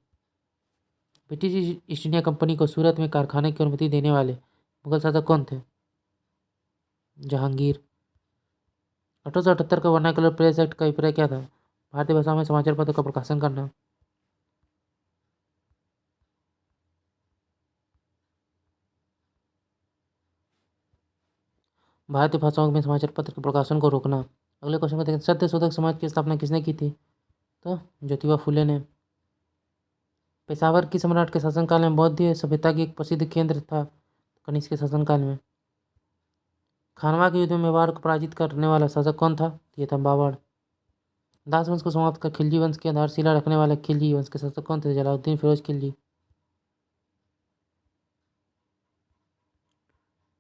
ब्रिटिश ईस्ट इंडिया कंपनी को सूरत में कारखाने की अनुमति देने वाले मुगल शासक कौन थे? जहांगीर। 1878 का वर्नाकुलर प्रेस एक्ट का अभिप्राय क्या था? भारतीय भाषा में समाचार पत्र का प्रकाशन करना। भारतीय भाषाओं में समाचार पत्र के प्रकाशन को रोकना। अगले क्वेश्चन को देखें। सत्य शोधक समाज की स्थापना किसने की थी? तो ज्योतिबा फुले ने। पेशावर की सम्राट के शासनकाल में बौद्ध सभ्यता की एक प्रसिद्ध केंद्र था? कनिष्क के शासनकाल में। खानवा के युद्ध में मेवाड़ को पराजित करने वाला शासक कौन था? ये था बाबर। दास वंश को समाप्त कर खिलजी वंश की आधारशिला रखने वाले खिलजी वंश के शासक कौन थे? जलालुद्दीन फिरोज खिलजी।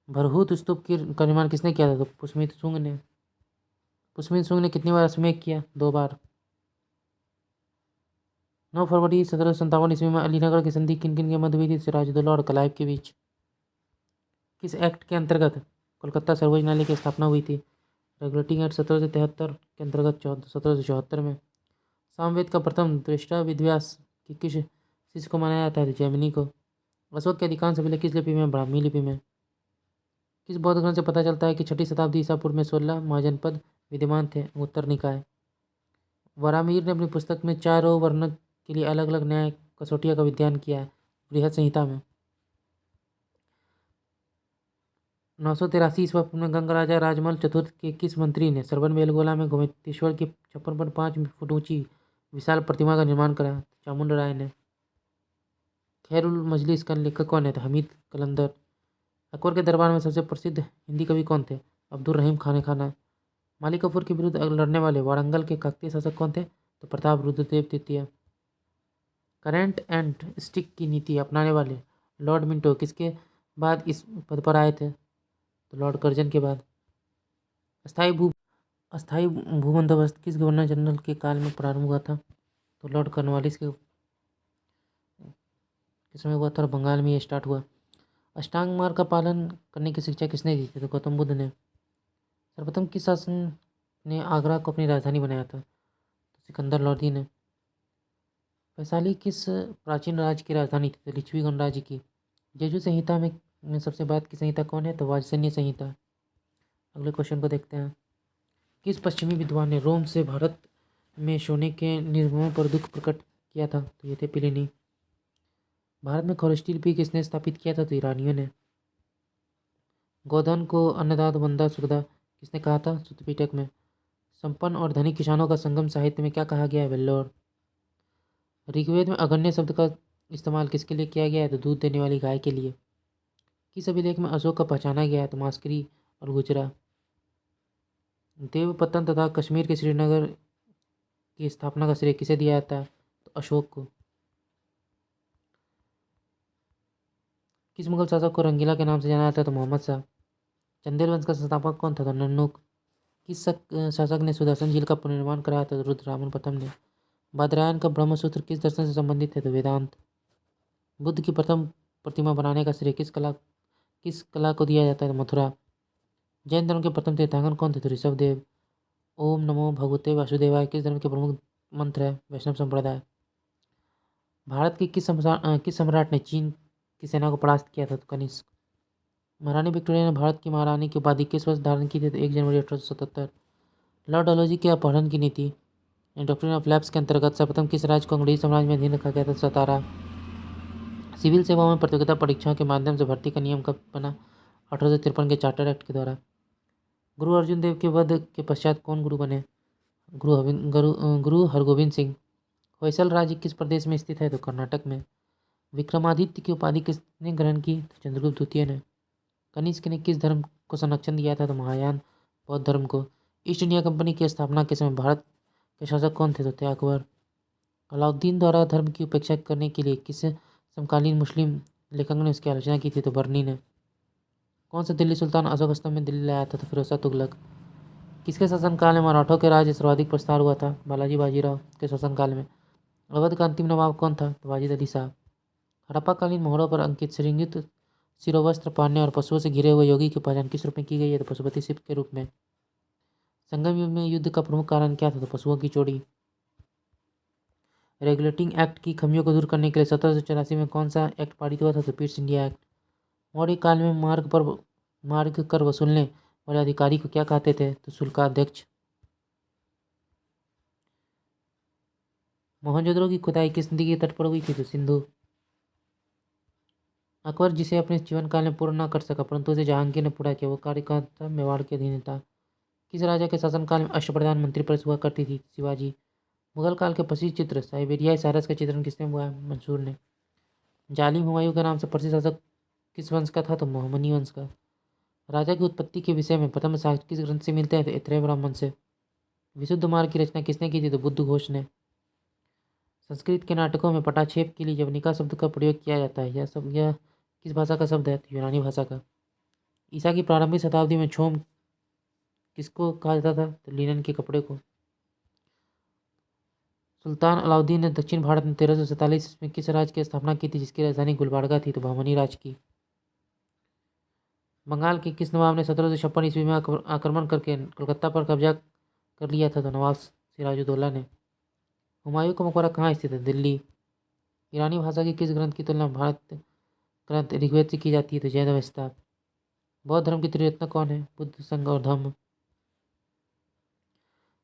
भरहूत स्तूप का निर्माण किसने किया था? तो पुष्मित शुंग ने। पुष्मित शुंग ने कितनी बार अश्वमेध किया? 2 बार। 9 फरवरी 1757 ईस्वी में अलीनगर की संधि किन किन के मध्य हुई थी? सिराजुद्दौला और क्लाइव के बीच। किस एक्ट के अंतर्गत कोलकाता सर्वोच्च न्यायालय की स्थापना हुई थी? रेगुलेटिंग एक्ट 1773 के अंतर्गत 1774 में। सामवेद का प्रथम दृष्टा विद्व्यास की किस शिष्य को माना जाता है? जैमिनी को। अशोक के अधिकांश अभिलेख किस लिपि में? ब्राह्मी लिपि में। किस बौद्ध ग्रंथ से पता चलता है कि 6ठी शताब्दी ईसा पूर्व में 16 महाजनपद विद्यमान थे? उत्तर निकाय। वरामीर ने अपनी पुस्तक में 4 वर्ण के लिए अलग अलग न्याय कसौटियों का विधान किया है? बृहद संहिता में। 983 ईस्वी पूर्व में गंग राजा राजमल चतुर्थ के किस मंत्री ने सरबन बेलगोला में गोमतेश्वर की 56.5 फुट ऊंची विशाल प्रतिमा का निर्माण कराया? चामुंड राय ने। खैरुल मजलिस का लेखक कौन है? था हमीद कलंदर। अकबर के दरबार में सबसे प्रसिद्ध हिंदी कवि कौन थे? अब्दुल रहीम खान। मालिक कफूर के विरुद्ध लड़ने वाले वारंगल के काकतीय शासक कौन थे? तो प्रताप रुद्रदेव तृतीय। करेंट एंड स्टिक की नीति अपनाने वाले लॉर्ड मिंटो किसके बाद इस पद पर आए थे? तो लॉर्ड कर्जन के बाद। अस्थायी भूबंदोबस्त किस गवर्नर जनरल के काल में प्रारंभ हुआ था? तो लॉर्ड कॉर्नवालिस के समय हुआ था और बंगाल में ये स्टार्ट हुआ। अष्टांग मार्ग का पालन करने की शिक्षा किसने दी थी? तो गौतम बुद्ध ने। सर्वप्रथम किस शासन ने आगरा को अपनी राजधानी बनाया था? तो सिकंदर लोधी ने। वैशाली किस प्राचीन राज्य की राजधानी थी? तो लिच्छवी गणराज्य की। यजु संहिता में सबसे बाद की संहिता कौन है? तो वाजसनेय संहिता। अगले क्वेश्चन को देखते हैं। किस पश्चिमी विद्वान ने रोम से भारत में सोने के निर्गमन पर दुख प्रकट किया था? तो ये थे प्लिनी। भारत में खरोष्ठी लिपि किसने स्थापित किया था? तो ईरानियों ने। गोधन को अन्नदाता वंदा सुखदा किसने कहा था? सुत्त पिटक में। संपन्न और धनी किसानों का संगम साहित्य में क्या कहा गया है? वेल्लोर। ऋग्वेद में अगण्य शब्द का इस्तेमाल किसके लिए किया गया है? तो दूध देने वाली गाय के लिए। किस अभिलेख में अशोक का पहचाना गया है? तो मास्करी और गुजरा। देवपतन तथा कश्मीर के श्रीनगर की स्थापना का श्रेय किसे दिया जाता है? तो अशोक को। किस मुगल शासक को रंगीला के नाम से जाना जाता है? तो मोहम्मद शाह। चंदेल वंश का संस्थापक कौन था? तो नन्नुक। किस शासक ने सुदर्शन झील का पुनर्निर्माण कराया था? तो रुद्ररामन प्रथम ने। बादरायण का ब्रह्मसूत्र किस दर्शन से संबंधित है? तो वेदांत। बुद्ध की प्रथम प्रतिमा बनाने का श्रेय किस कला को दिया जाता है? तो मथुरा। जैन धर्म के प्रथम तीर्थंकर कौन थे? तो ऋषभदेव। ओम नमो भगवते वासुदेवाय किस धर्म के प्रमुख मंत्र है? वैष्णव संप्रदाय। भारत के किस सम्राट ने चीन की सेना को परास्त किया था? तो कनिष्क। महारानी विक्टोरिया ने भारत की महारानी की उपाधि किस वर्ष धारण की थी? तो 1 जनवरी 1877। लॉर्ड डलहौजी के अपहरण की नीति डॉक्ट्रिन ऑफ लैप्स के अंतर्गत सर्वप्रथम किस राज्य को अंग्रेजी साम्राज्य में अधीन रखा गया था? सतारा। सिविल सेवाओं में प्रतियोगिता परीक्षाओं के माध्यम से भर्ती का नियम कब बना? 1853 के चार्टर एक्ट के द्वारा। गुरु अर्जुन देव के वध के पश्चात कौन गुरु बने? गुरु हरगोविंद सिंह। होयसल राज्य किस प्रदेश में स्थित है? तो कर्नाटक में। विक्रमादित्य की उपाधि किसने ग्रहण की? तो चंद्रगुप्त द्वितीय ने। कनिष्क ने किस धर्म को संरक्षण दिया था? तो महायान बौद्ध धर्म को। ईस्ट इंडिया कंपनी की स्थापना के समय भारत के शासक कौन थे? तो थे अकबर। अलाउद्दीन द्वारा धर्म की उपेक्षा करने के लिए किस समकालीन मुस्लिम लेखक ने उसकी आलोचना की थी? तो बर्नी ने। कौन सा दिल्ली सुल्तान अशोक स्तंभ में दिल्ली लाया था? तो फिरोज शाह तुगलक। किसके शासनकाल में मराठों के राज्य सर्वाधिक प्रसार हुआ था? बालाजी बाजीराव के शासनकाल में। अवध का अंतिम नवाब कौन था? तो वाजिद अली शाह। हड़प्पाकालीन मोहरों पर अंकित श्रृंगित शिरोवस्त्र पहनने और पशुओं से घिरे हुए योगी की पहचान किस रूप में की गई है? तो पशुपति शिव के रूप में। संगम युग में युद्ध का प्रमुख कारण क्या था? तो पशुओं की चोरी। रेगुलेटिंग एक्ट की कमियों को दूर करने के लिए 1784 में कौन सा एक्ट पारित हुआ था? तो पीट्स इंडिया एक्ट। मौर्य काल में मार्ग कर वसूलने वाले अधिकारी को क्या कहते थे? तो शुल्काध्यक्ष। मोहनजोदड़ो की खुदाई किस नदी के तट पर हुई थी? तो सिंधु। अकबर जिसे अपने जीवन काल में पूर्ण न कर सका परंतु उसे जहांगीर ने पूरा किया, वो कार्यकाल था मेवाड़ के अधीन था। किस राजा के शासनकाल में अष्टप्रधान मंत्री परिषद हुआ करती थी? शिवाजी। मुगल काल के प्रसिद्ध चित्र साइबेरियाई सारस का चित्रण किसने हुआ है? मंसूर ने। जालिम हुमायूं के नाम से प्रसिद्ध शासक किस वंश का था? तो मोहम्मदी वंश का। राजा की उत्पत्ति के विषय में प्रथम साक्ष्य किस ग्रंथ से मिलते हैं? तो ऐत्रेय ब्राह्मण से। विशुद्ध मार्ग की रचना किसने की थी? तो बुद्ध घोष ने। संस्कृत के नाटकों में पटाक्षेप के लिए यवनिका शब्द का प्रयोग किया जाता है, यह किस भाषा का शब्द है? तो यूनानी भाषा का। ईसा की प्रारंभिक शताब्दी में छोम किसको कहा जाता था? तो लिनन के कपड़े को। सुल्तान अलाउद्दीन ने दक्षिण भारत में 1347 में किस राज्य की स्थापना की थी जिसकी राजधानी गुलबर्गा थी? तो बहमनी राज्य की। बंगाल के किस नवाब ने 1756 ईस्वी में आक्रमण करके कोलकाता पर कब्जा कर लिया था? तो नवाब सिराजुद्दौला ने। हुमायूं का मकबरा कहाँ स्थित है? दिल्ली। ईरानी भाषा के किस ग्रंथ की तुलना भारत ग्रंथ ऋग्वेद से की जाती है? तो जैन अवस्था। बौद्ध धर्म की त्रिरत्न कौन है? बुद्ध, संघ और धम्म।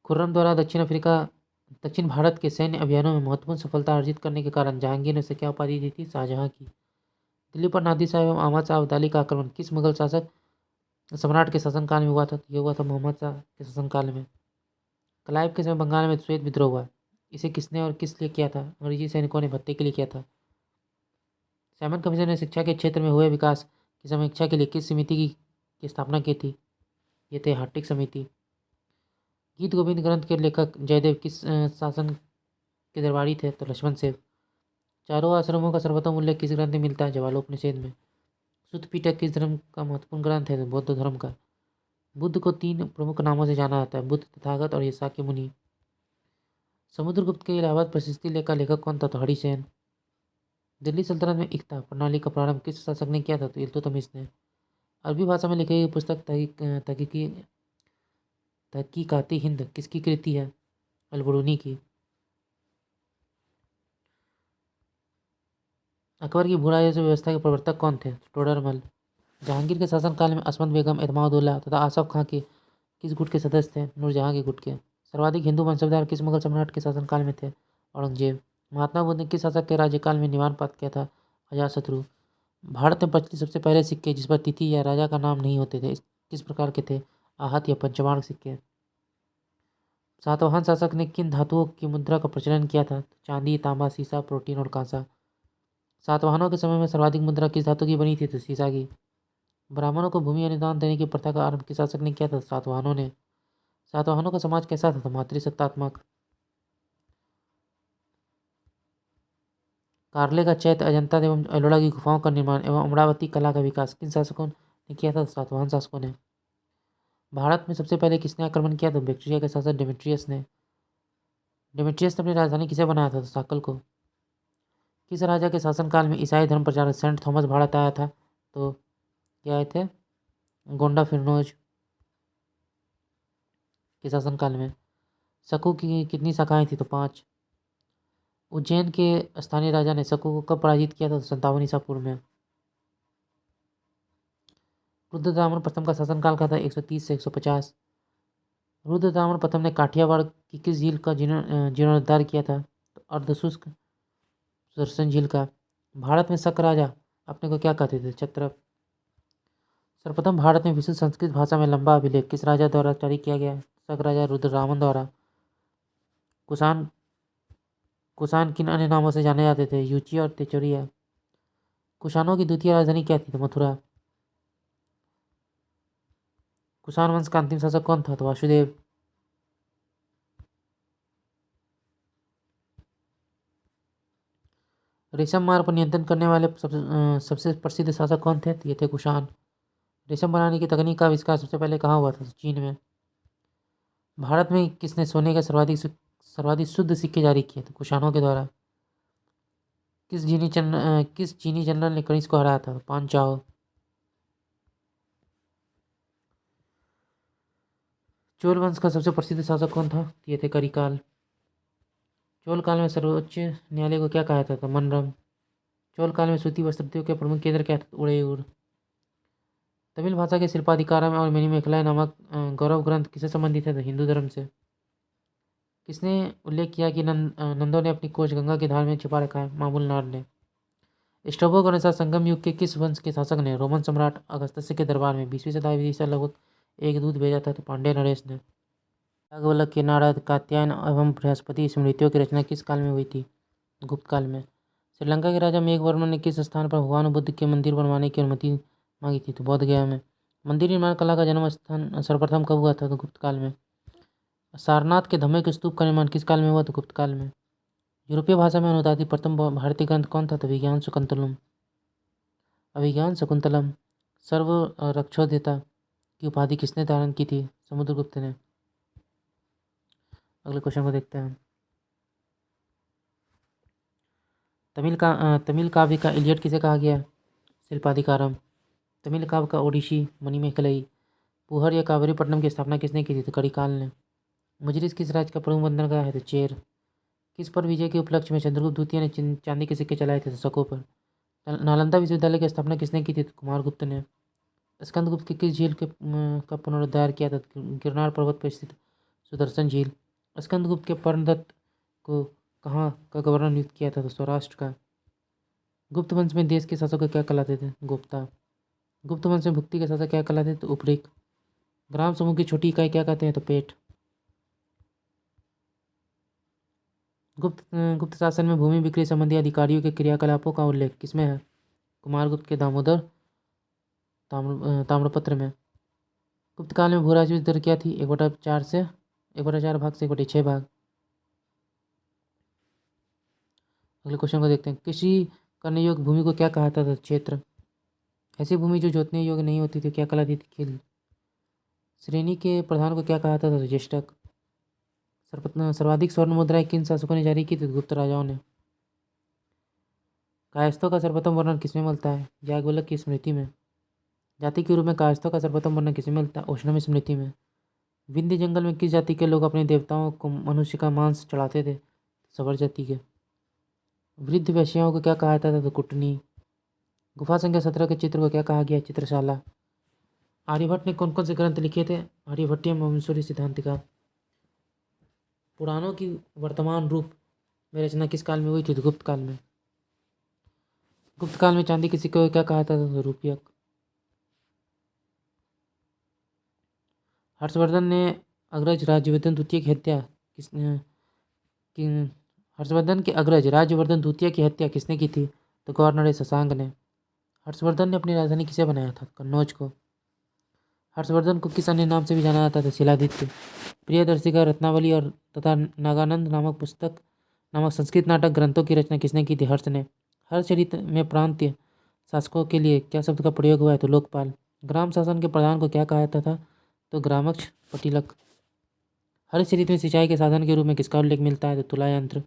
खुर्रम द्वारा दक्षिण भारत के सैन्य अभियानों में महत्वपूर्ण सफलता अर्जित करने के कारण जहांगीर ने उसे क्या उपाधि दी थी? शाहजहां की। दिल्ली पर नादिर शाह एवं अहमद शाह अब्दाली का आक्रमण किस मुगल शासक सम्राट के शासनकाल में हुआ था? यह हुआ था मोहम्मद शाह के शासनकाल में। क्लाइव के समय बंगाल में श्वेत विद्रोह हुआ, इसे किसने और किस लिए किया था? अंग्रेजी सैनिकों ने भत्ते के लिए किया था। साइमन कमीशन ने शिक्षा के क्षेत्र में हुए विकास की समीक्षा के लिए किस समिति की स्थापना की थी? ये थे हार्टिक समिति। गीत गोविंद ग्रंथ के लेखक जयदेव किस शासन के दरबारी थे? तो लक्ष्मण सेव। चारों आश्रमों का सर्वोत्तम उल्लेख किस ग्रंथ में मिलता है? जवालोपनिषद में। सुत्त पिटक किस धर्म का महत्वपूर्ण ग्रंथ है? तो बौद्ध धर्म का। बुद्ध को 3 प्रमुख नामों से जाना जाता है, बुद्ध, तथागत और शाक्य मुनि। समुद्रगुप्त के इलाहाबाद प्रशस्ति का लेखक कौन था? तो हरिसेन। दिल्ली सल्तनत में इक्ता प्रणाली का प्रारंभ किस शासक ने किया था? तो इल्तुतमिश ने। अरबी भाषा में लिखी गई पुस्तक तहकीकाती हिंद किसकी कृति है? अलबरूनी की। अकबर की भूराजस्व व्यवस्था के प्रवर्तक कौन थे? टोडरमल। जहांगीर के शासनकाल में असमत बेगम, एतमादुल्ला तथा आसफ खां के किस गुट के सदस्य थे? नूरजहां के गुट के। सर्वाधिक हिंदू वंशधार किस मुगल सम्राट के शासनकाल में थे? औरंगजेब। महात्मा बुद्ध ने किस शासक के राज्यकाल में निवारपात किया था? अजातशत्रु। भारत में प्रचलित सबसे पहले सिक्के जिस पर तिथि या राजा का नाम नहीं होते थे किस प्रकार के थे? आहत या पंचमार्क सिक्के। सातवाहन शासक ने किन धातुओं की मुद्रा का प्रचलन किया था? चांदी, तांबा, सीसा, प्रोटीन और कांसा। सातवाहनों के समय में सर्वाधिक मुद्रा किस धातु की बनी थी? तो सीसा की। ब्राह्मणों को भूमि अनुदान देने की प्रथा का आरंभ किस शासक ने किया था? सातवाहनों ने। सातवाहनों का समाज कैसा था? तो मातृसत्तात्मक। कार्ले का चैत्य, अजंता एवं एलोरा की गुफाओं का निर्माण एवं अमरावती कला का विकास किन शासकों ने किया था? सातवाहन शासकों ने। भारत में सबसे पहले किसने आक्रमण किया? तो बैक्टीरिया के शासक डेमेट्रियस ने। डेमेट्रियस ने अपनी राजधानी किसे बनाया था? तो साकल को। किस राजा के शासनकाल में ईसाई धर्म प्रचारक सेंट थॉमस भारत आया था? तो क्या आए थे? गोंडा फिरनोज। के शासनकाल में। शकु की कितनी शाखाएं थी? तो 5। उज्जैन के स्थानीय राजा ने शकु को कब पराजित किया था? तो 57 ईसा पूर्व में। रुद्रदामन प्रथम का शासनकाल का था 130 से 150। रुद्रदामन प्रथम ने काठियावाड़ की किस झील का जीर्णोद्धार किया था? तो अर्धशुष्क सुदर्शन झील का। भारत में शक राजा अपने को क्या कहते थे? क्षत्रप। सर्वप्रथम भारत में विशुद्ध संस्कृत भाषा में लंबा अभिलेख किस राजा द्वारा जारी किया गया? शक राजा रुद्रदामन द्वारा। कुषाण कुषाण किन अन्य नामों से जाने जाते थे? युची और तेचुरिया। कुषाणों की द्वितीय राजधानी क्या थी? तो मथुरा। कुषाण वंश का अंतिम शासक कौन था? तो वासुदेव। रेशम मार्ग पर नियंत्रण करने वाले सबसे प्रसिद्ध शासक कौन थे? तो ये थे कुषाण। रेशम बनाने की तकनीक का आविष्कार सबसे पहले कहाँ हुआ था? तो चीन में। भारत में किसने सोने के सर्वाधिक शुद्ध सिक्के जारी किए? तो कुषाणों के द्वारा। किस चीनी जनरल ने कनिष्क को हराया था? तो पान चाओ। चोल वंश का सबसे प्रसिद्ध शासक कौन था? तो ये थे करिकाल। चोल काल में सर्वोच्च न्यायालय को क्या कहा था? तो मनरम। चोल काल में सूती वस्त्र उद्योग के प्रमुख केंद्र क्या थे? तो उड़ेयूर। तमिल भाषा के शिल्पाधिकारम और मणिमेखलाय नामक गौरव ग्रंथ किससे संबंधित है? तो हिंदू धर्म से। किसने उल्लेख किया कि नंदों ने अपनी कोच गंगा की धार में छिपा रखा है? मामूल नार ने। स्ट्रैबो के अनुसार संगम युग के किस वंश के शासक ने रोमन सम्राट अगस्त्य के दरबार में 20वीं शताब्दी से लगभग एक दूत भेजा था? तो पांड्य नरेश ने। याज्ञवल्क्य, नारद, कात्यायन एवं बृहस्पति स्मृतियों की रचना किस काल में हुई थी? गुप्त काल में। श्रीलंका के राजा मेघवर्मन ने किस स्थान पर भगवान बुद्ध के मंदिर बनवाने की अनुमति मांगी थी? तो बोध गया में। मंदिर निर्माण कला का जन्म स्थान सर्वप्रथम कब हुआ था? तो गुप्त काल में। सारनाथ के धम्म के स्तूप का निर्माण किस काल में हुआ? तो गुप्त काल में। यूरोपीय भाषा में अनुवादित प्रथम भारतीय ग्रंथ कौन था? तो विज्ञान शकुंतलम। अभिज्ञान शकुंतलम। सर्व रक्षोद्यता की उपाधि किसने धारण की थी? समुद्रगुप्त ने। अगले क्वेश्चन को देखते हैं। तमिल काव्य का इलियड किसे कहा गया? शिल्पाधिकारम। तमिल काव्य का ओडिसी मणिमेखलई। पुहर या कावेरीपट्टनम की स्थापना किसने की थी? तो करिकाल ने। मुजरिस किस राज्य का प्रमुख बंदरगाह गया है? तो चेर। किस पर विजय के उपलक्ष्य में चंद्रगुप्त द्वितीय ने चांदी के सिक्के चलाए थे? तो शकों पर। नालंदा विश्वविद्यालय की स्थापना किसने की थी? तो कुमारगुप्त ने। स्कंदगुप्त की किस झील का पुनरुद्धार किया था? गिरनार पर्वत पर स्थित सुदर्शन झील। स्कंदगुप्त के पर्णदत्त को कहाँ का गवर्नर नियुक्त किया था? तो सौराष्ट्र का। गुप्त वंश में देश के शासक को क्या कहलाते थे? गुप्ता। गुप्त वंश में भुक्ति के शासक क्या कहलाते थे? तो उपरीक। ग्राम समूह की छोटी इकाई क्या कहते हैं? तो पेट। गुप्त शासन में भूमि बिक्री संबंधी अधिकारियों के क्रियाकलापों का उल्लेख किसमें है? कुमारगुप्त के दामोदर ताम्रपत्र में। गुप्त काल में भू राजस्व दर क्या थी? 1/4 भाग से 1/6 भाग। अगले क्वेश्चन को देखते हैं। कृषि करने योग्य भूमि को क्या कहा था? क्षेत्र। ऐसी भूमि जो जोतने योग्य नहीं होती थी क्या कहलाती थी? खिल। श्रेणी के प्रधान को क्या कहा था? ज्येष्ठक। सर्वाधिक स्वर्ण मुद्राएं किन शासकों ने जारी की थी? गुप्त राजाओं ने। कायस्थों का सर्वप्रथम वर्णन किसमें मिलता है? याज्ञवल्क्य की स्मृति में। जाति के रूप में कायस्थों का सर्वप्रथम वर्णन किसमें मिलता है? औष्णवी स्मृति में। विंध्य जंगल में किस जाति के लोग अपने देवताओं को मनुष्य का मांस चढ़ाते थे? सवर जाति के। वृद्ध वेश्याओं को क्या कहा जाता था? तो कुटनी। गुफा संख्या 17 के चित्र को क्या कहा गया? चित्रशाला। आर्यभट्ट ने कौन कौन से ग्रंथ लिखे थे? आर्यभट्टीय वंशोरी सिद्धांतिका। पुराणों की वर्तमान रूप में रचना किस काल में हुई थी? तो गुप्त काल में। गुप्त काल में चांदी के सिक्के को क्या कहा था? तो रूपयक। हर्षवर्धन ने अग्रज राज्यवर्धन द्वितीय की हत्या किसने कि हर्षवर्धन के अग्रज राज्यवर्धन द्वितीय की हत्या किसने की थी? तो गवर्नर शशांक ने। हर्षवर्धन ने अपनी राजधानी किसे बनाया था? कन्नौज को। हर्षवर्धन को किस अन्य नाम से भी जाना जाता था? शिलादित्य। प्रियदर्शिका, रत्नावली और तथा नागानंद नामक संस्कृत नाटक ग्रंथों की रचना किसने की थी? हर्ष ने। हर्षचरित में प्रांतीय शासकों के लिए क्या शब्द का प्रयोग हुआ है? तो लोकपाल। ग्राम शासन के प्रधान को क्या कहा जाता था? तो ग्रामक्ष पटिलक। हर्षचरित में सिंचाई के साधन के रूप में किसका उल्लेख मिलता है? तो तुला यंत्र।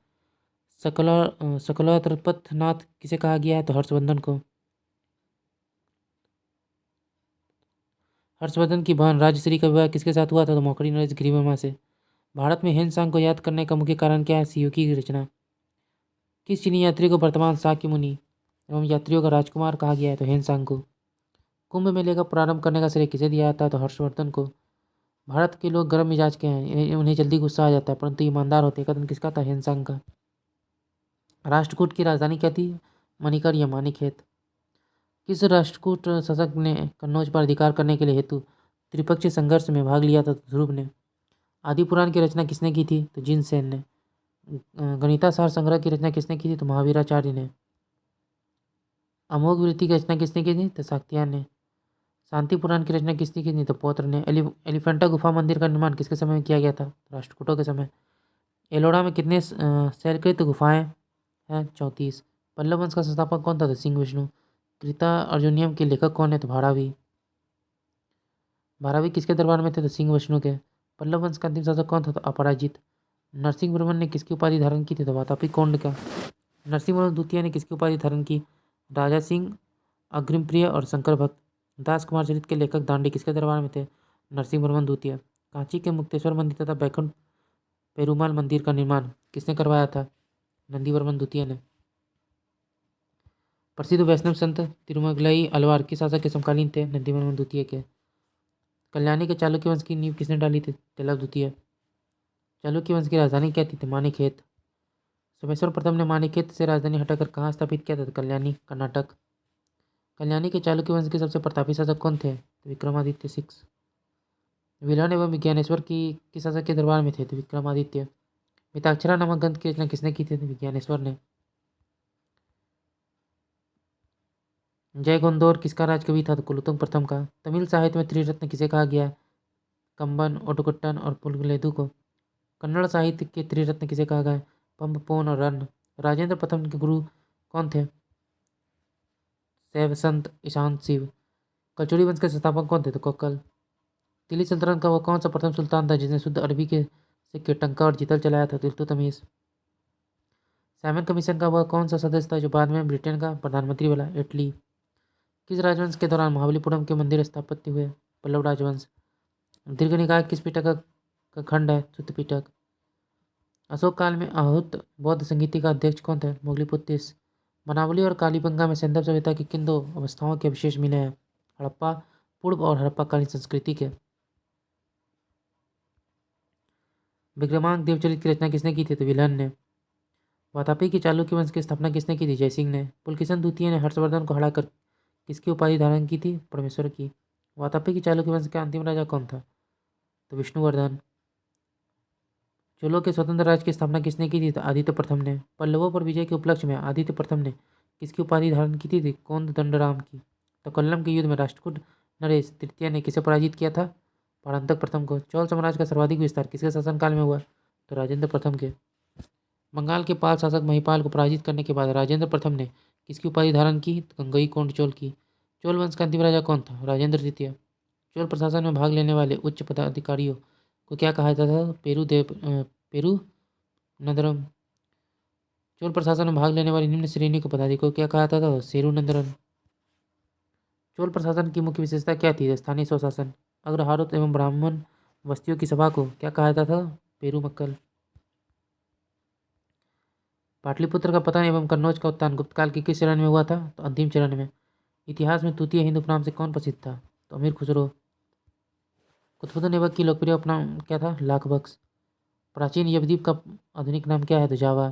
सकलत्रपथनाथ किसे कहा गया है? तो हर्षवर्धन को। हर्षवर्धन की बहन राजश्री का विवाह किसके साथ हुआ था? तो मौखरी नरेश गिरिवर्मा से। भारत में हेनसांग को याद करने का मुख्य कारण क्या है? सियुकी की रचना। किस चीनी यात्री को वर्तमान शाक्य मुनि एवं यात्रियों का राजकुमार कहा गया है? तो हेनसांग को। कुंभ मेले का प्रारंभ करने का श्रेय किसे दिया जाता है? तो हर्षवर्धन को। भारत के लोग गर्म मिजाज के हैं, उन्हें जल्दी गुस्सा आ जाता है, परंतु ईमानदार होते हैं। कथन किसका था? हेनसांग का। राष्ट्रकूट की राजधानी क्या थी? मणिकर या माणिकहेत। किस राष्ट्रकूट शासक ने कन्नौज पर अधिकार करने के लिए हेतु त्रिपक्षीय संघर्ष में भाग लिया था? तो ध्रुव ने। आदि पुराण की रचना किसने की थी? तो जिनसेन ने। गणितासार संग्रह की रचना किसने की थी? तो महावीराचार्य ने। अमोघ वृत्ति की रचना किसने की थी? तो शाक्तियायन ने। शांति पुराण की रचना किसने की थी? तो पौत्र ने। एलिफेंटा गुफा मंदिर का निर्माण किसके समय में किया गया था? राष्ट्रकूटों के समय। एलोरा में कितने शैलकृत गुफाएं हैं? 34। पल्लव वंश का संस्थापक कौन था? तो सिंह विष्णु। कृता अर्जुनियम के लेखक कौन है? तो भारवी। भारवी किसके दरबार में थे? तो सिंह विष्णु के। पल्लव वंश का अंतिम शासक कौन था? तो अपराजित। नरसिंहवर्मन ने किसकी उपाधि धारण की थी? तो वातापी कोंड का। नरसिंहवर्मन द्वितीय ने किसकी उपाधि धारण की? राजा सिंह, अग्रिमप्रिय और शंकर भक्त। दास कुमार चरित के लेखक दांडी किसके दरबार में थे? नरसिंहवर्मन द्वितीय। कांची के मुक्तेश्वर मंदिर तथा बैकुंठ पेरुमाल मंदिर का निर्माण किसने करवाया था? नंदीवर्मन द्वितीय ने। प्रसिद्ध वैष्णव संत तिरुमलई अलवार किस शासक के समकालीन थे? नंदीवर्मन द्वितीय के। कल्याणी के चालुक्य वंश की नींव किसने डाली थी? तिलक द्वितीय। चालुक्य वंश की राजधानी क्या थी? माणिकहेत। सोमेश्वर प्रथम ने माणिकहेत से राजधानी हटाकर कहाँ स्थापित किया था? कल्याणी, कर्नाटक। कल्याणी के चालुक्य वंश के सबसे प्रतापी शासक कौन थे? तो विक्रमादित्य 6। विल्हन एवं विज्ञानेश्वर की किस शासक के दरबार में थे? तो विक्रमादित्य। मिताक्षरा नामक ग्रंथ की रचना किसने की थी? तो विज्ञानेश्वर ने। जय गोंदौर किसका राजकवि था? तो कुलोत्तुंग प्रथम का। तमिल साहित्य में त्रिरत्न किसे कहा गया है? कंबन, ओटुकुट्टन और पुलकेतु को। कन्नड़ साहित्य के त्रिरत्न किसे कहा गया है? पंब, पोन और रन्न। राजेंद्र प्रथम के गुरु कौन थे? शैव संत ईशान शिव। कचौड़ी वंश के संस्थापक कौन थे? तो कोकल। दिल्ली सल्तनत का वह कौन सा प्रथम सुल्तान था जिसने शुद्ध अरबी के सिक्के, टंका और जीतल चलाया था? तो इल्तुतमिश। साइमन कमीशन का वह कौन सा सदस्य था जो बाद में ब्रिटेन का प्रधानमंत्री बना? इटली। किस राजवंश के दौरान महाबलीपुरम के मंदिर स्थापत्य हुए? पल्लव राजवंश। दीर्घ निकाय किस पिटक का खंड है? सुत्त पिटक। अशोक काल में आहूत बौद्ध संगीति का अध्यक्ष कौन थे? मोगलीपुत्तिस। मनावली और कालीबंगा में सिंधु सभ्यता की किन दो अवस्थाओं के अवशेष मिले हैं? हड़प्पा पूर्व और हड़प्पाकालीन संस्कृति के। विक्रमांक देवचरित की रचना किसने की थी? तो विल्हन ने। वातापी की चालुक्य वंश की स्थापना किसने की थी? जयसिंह ने। पुलकेशन द्वितीय ने हर्षवर्धन को हराकर किसकी उपाधि धारण की थी? परमेश्वर की। वातापी की चालुक्य वंश का अंतिम राजा कौन था? तो विष्णुवर्धन। चोलों के स्वतंत्र राज्य की स्थापना किसने की थी? तो आदित्य प्रथम ने। पल्लवों पर विजय के उपलक्ष्य में आदित्य प्रथम ने किसकी उपाधि धारण की थी? कौंद दंडराम की। तो कोल्लम के युद्ध में राष्ट्रकूट नरेश तृतीय ने किसे पराजित किया था? परांतक प्रथम को। चोल साम्राज्य का सर्वाधिक विस्तार किसके शासनकाल में हुआ? तो राजेंद्र प्रथम के। बंगाल के पाल शासक महिपाल को पराजित करने के बाद राजेंद्र प्रथम ने किसकी उपाधि धारण की? तो गंगई कोंड चोल की। चोल वंश का अंतिम राजा कौन था? राजेंद्र द्वितीय। चोल प्रशासन में भाग लेने वाले उच्च पदाधिकारियों को क्या कहा जाता था? पेरू नंदरम। चोल प्रशासन में भाग लेने वाली निम्न श्रेणी के पदाधिकारियों को क्या कहा जाता था? सेरू नंदरम। चोल प्रशासन की मुख्य विशेषता क्या थी? स्थानीय स्वशासन। अग्रहारों एवं ब्राह्मण बस्तियों की सभा को क्या कहा जाता था? पेरूमक्कल। पाटलिपुत्र का पतन एवं कन्नौज का उत्थान गुप्त काल के किस चरण में हुआ था? तो अंतिम चरण में। इतिहास में तृतीय हिंद उपनाम से कौन प्रसिद्ध था? तो अमीर खुसरो। कुतुबुद्दीन ऐबक की लोकप्रिय उपनाम क्या था? लाख बख्श। प्राचीन यवद्वीप का आधुनिक नाम क्या है? तो जावा।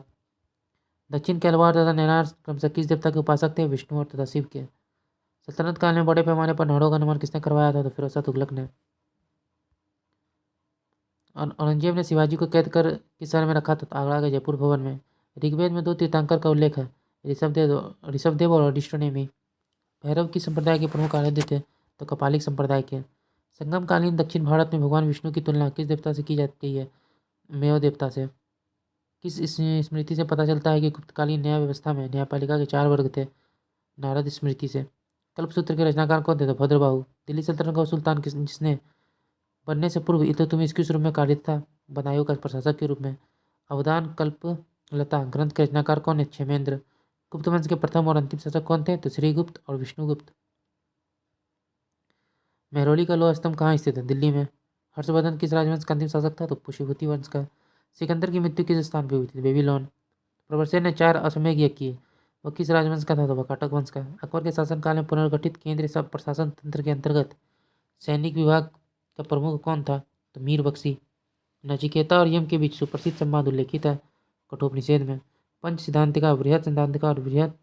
दक्षिण कैलवार तथा नैनार क्रमशः किस देवता के उपासक थे? विष्णु और तथा शिव के। सल्तनत काल में बड़े पैमाने पर नहरों का निर्माण किसने करवाया था? तो फिरोज शाह तुगलक ने। औरंगजेब ने शिवाजी को कैद कर किस शहर में रखा था? तो आगरा के जयपुर भवन में। ऋग्वेद में दो तीर्थंकर का उल्लेख है, ऋषभदेव और वशिष्ठनेमि। भैरव किस संप्रदाय के प्रमुख आराध्य थे? तो कपालिक संप्रदाय के। संगमकालीन दक्षिण भारत में भगवान विष्णु की तुलना किस देवता से की जाती है? मेव देवता से। किस स्मृति से पता चलता है कि गुप्तकालीन न्याय व्यवस्था में न्यायपालिका के 4 वर्ग थे? नारद स्मृति से। कल्पसूत्र के रचनाकार कौन थे? तो भद्रबाहु। दिल्ली सल्तनत का सुल्तान जिसने बनने से पूर्व इल्तुतमिश किस रूप में कार्यरत था? बदायूं का प्रशासक के रूप में। अवदान कल्पलता ग्रंथ के रचनाकार कौन है? क्षेमेंद्र। गुप्त वंश के प्रथम और अंतिम शासक कौन थे? तो श्रीगुप्त और विष्णुगुप्त। मेहरौली का लोह स्तंभ कहाँ स्थित है? दिल्ली में। हर्षवर्धन किस राजवंश का अंतिम शासक था? तो पुष्यभूति वंश का। सिकंदर की मृत्यु किस स्थान पर हुई थी? बेबीलोन। प्रवरसेन ने 4 अश्वमेध यज्ञ किए, वह किस राजवंश का था? तो वह काटक वंश का। अकबर के शासनकाल में पुनर्गठित केंद्रीय सब प्रशासन तंत्र के अंतर्गत सैनिक विभाग का प्रमुख कौन था? तो मीर बख्शी। नचिकेता और यम के बीच सुप्रसिद्ध संवाद उल्लेखित है कठोपनिषद में। पंच सिद्धांतिका, बृहत सिद्धांतिका और बृहत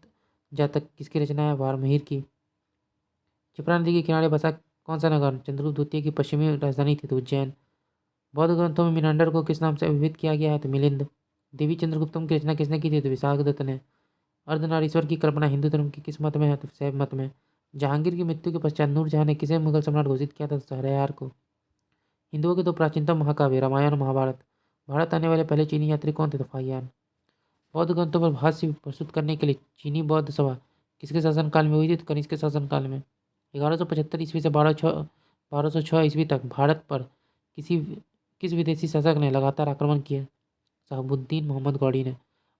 जातक किसकी रचना है? वाल्मीकि की। क्षिप्रा नदी के किनारे बसा कौन सा नगर चंद्रगुप्त द्वितीय की पश्चिमी राजधानी थी? तो उज्जैन। बौद्ध ग्रंथों में मिनांडर को किस नाम से अभिहित किया गया है? तो मिलिंद। देवी चंद्रगुप्तम की रचना किसने की थी? तो विशाखदत्त ने। अर्धनारीश्वर की कल्पना हिंदू धर्म के किस मत में है? तो शैव मत में। जहांगीर की मृत्यु के पश्चात नूरजहां ने किसे मुगल सम्राट घोषित किया था? तो शहरयार को। हिंदुओं के दो प्राचीनतम महाकाव्य रामायण और महाभारत। भारत आने वाले पहले चीनी यात्री कौन थे? तो फाहियान। बौद्ध ग्रंथों पर भाष्य प्रस्तुत करने के लिए चीनी बौद्ध सभा किसके शासनकाल में हुई थी? तो कनिष्क के शासनकाल में। 1175 ईस्वी से 1206 ईस्वी तक भारत पर किस विदेशी शासक ने लगातार आक्रमण किए? शहाबुद्दीन मोहम्मद गौरी ने।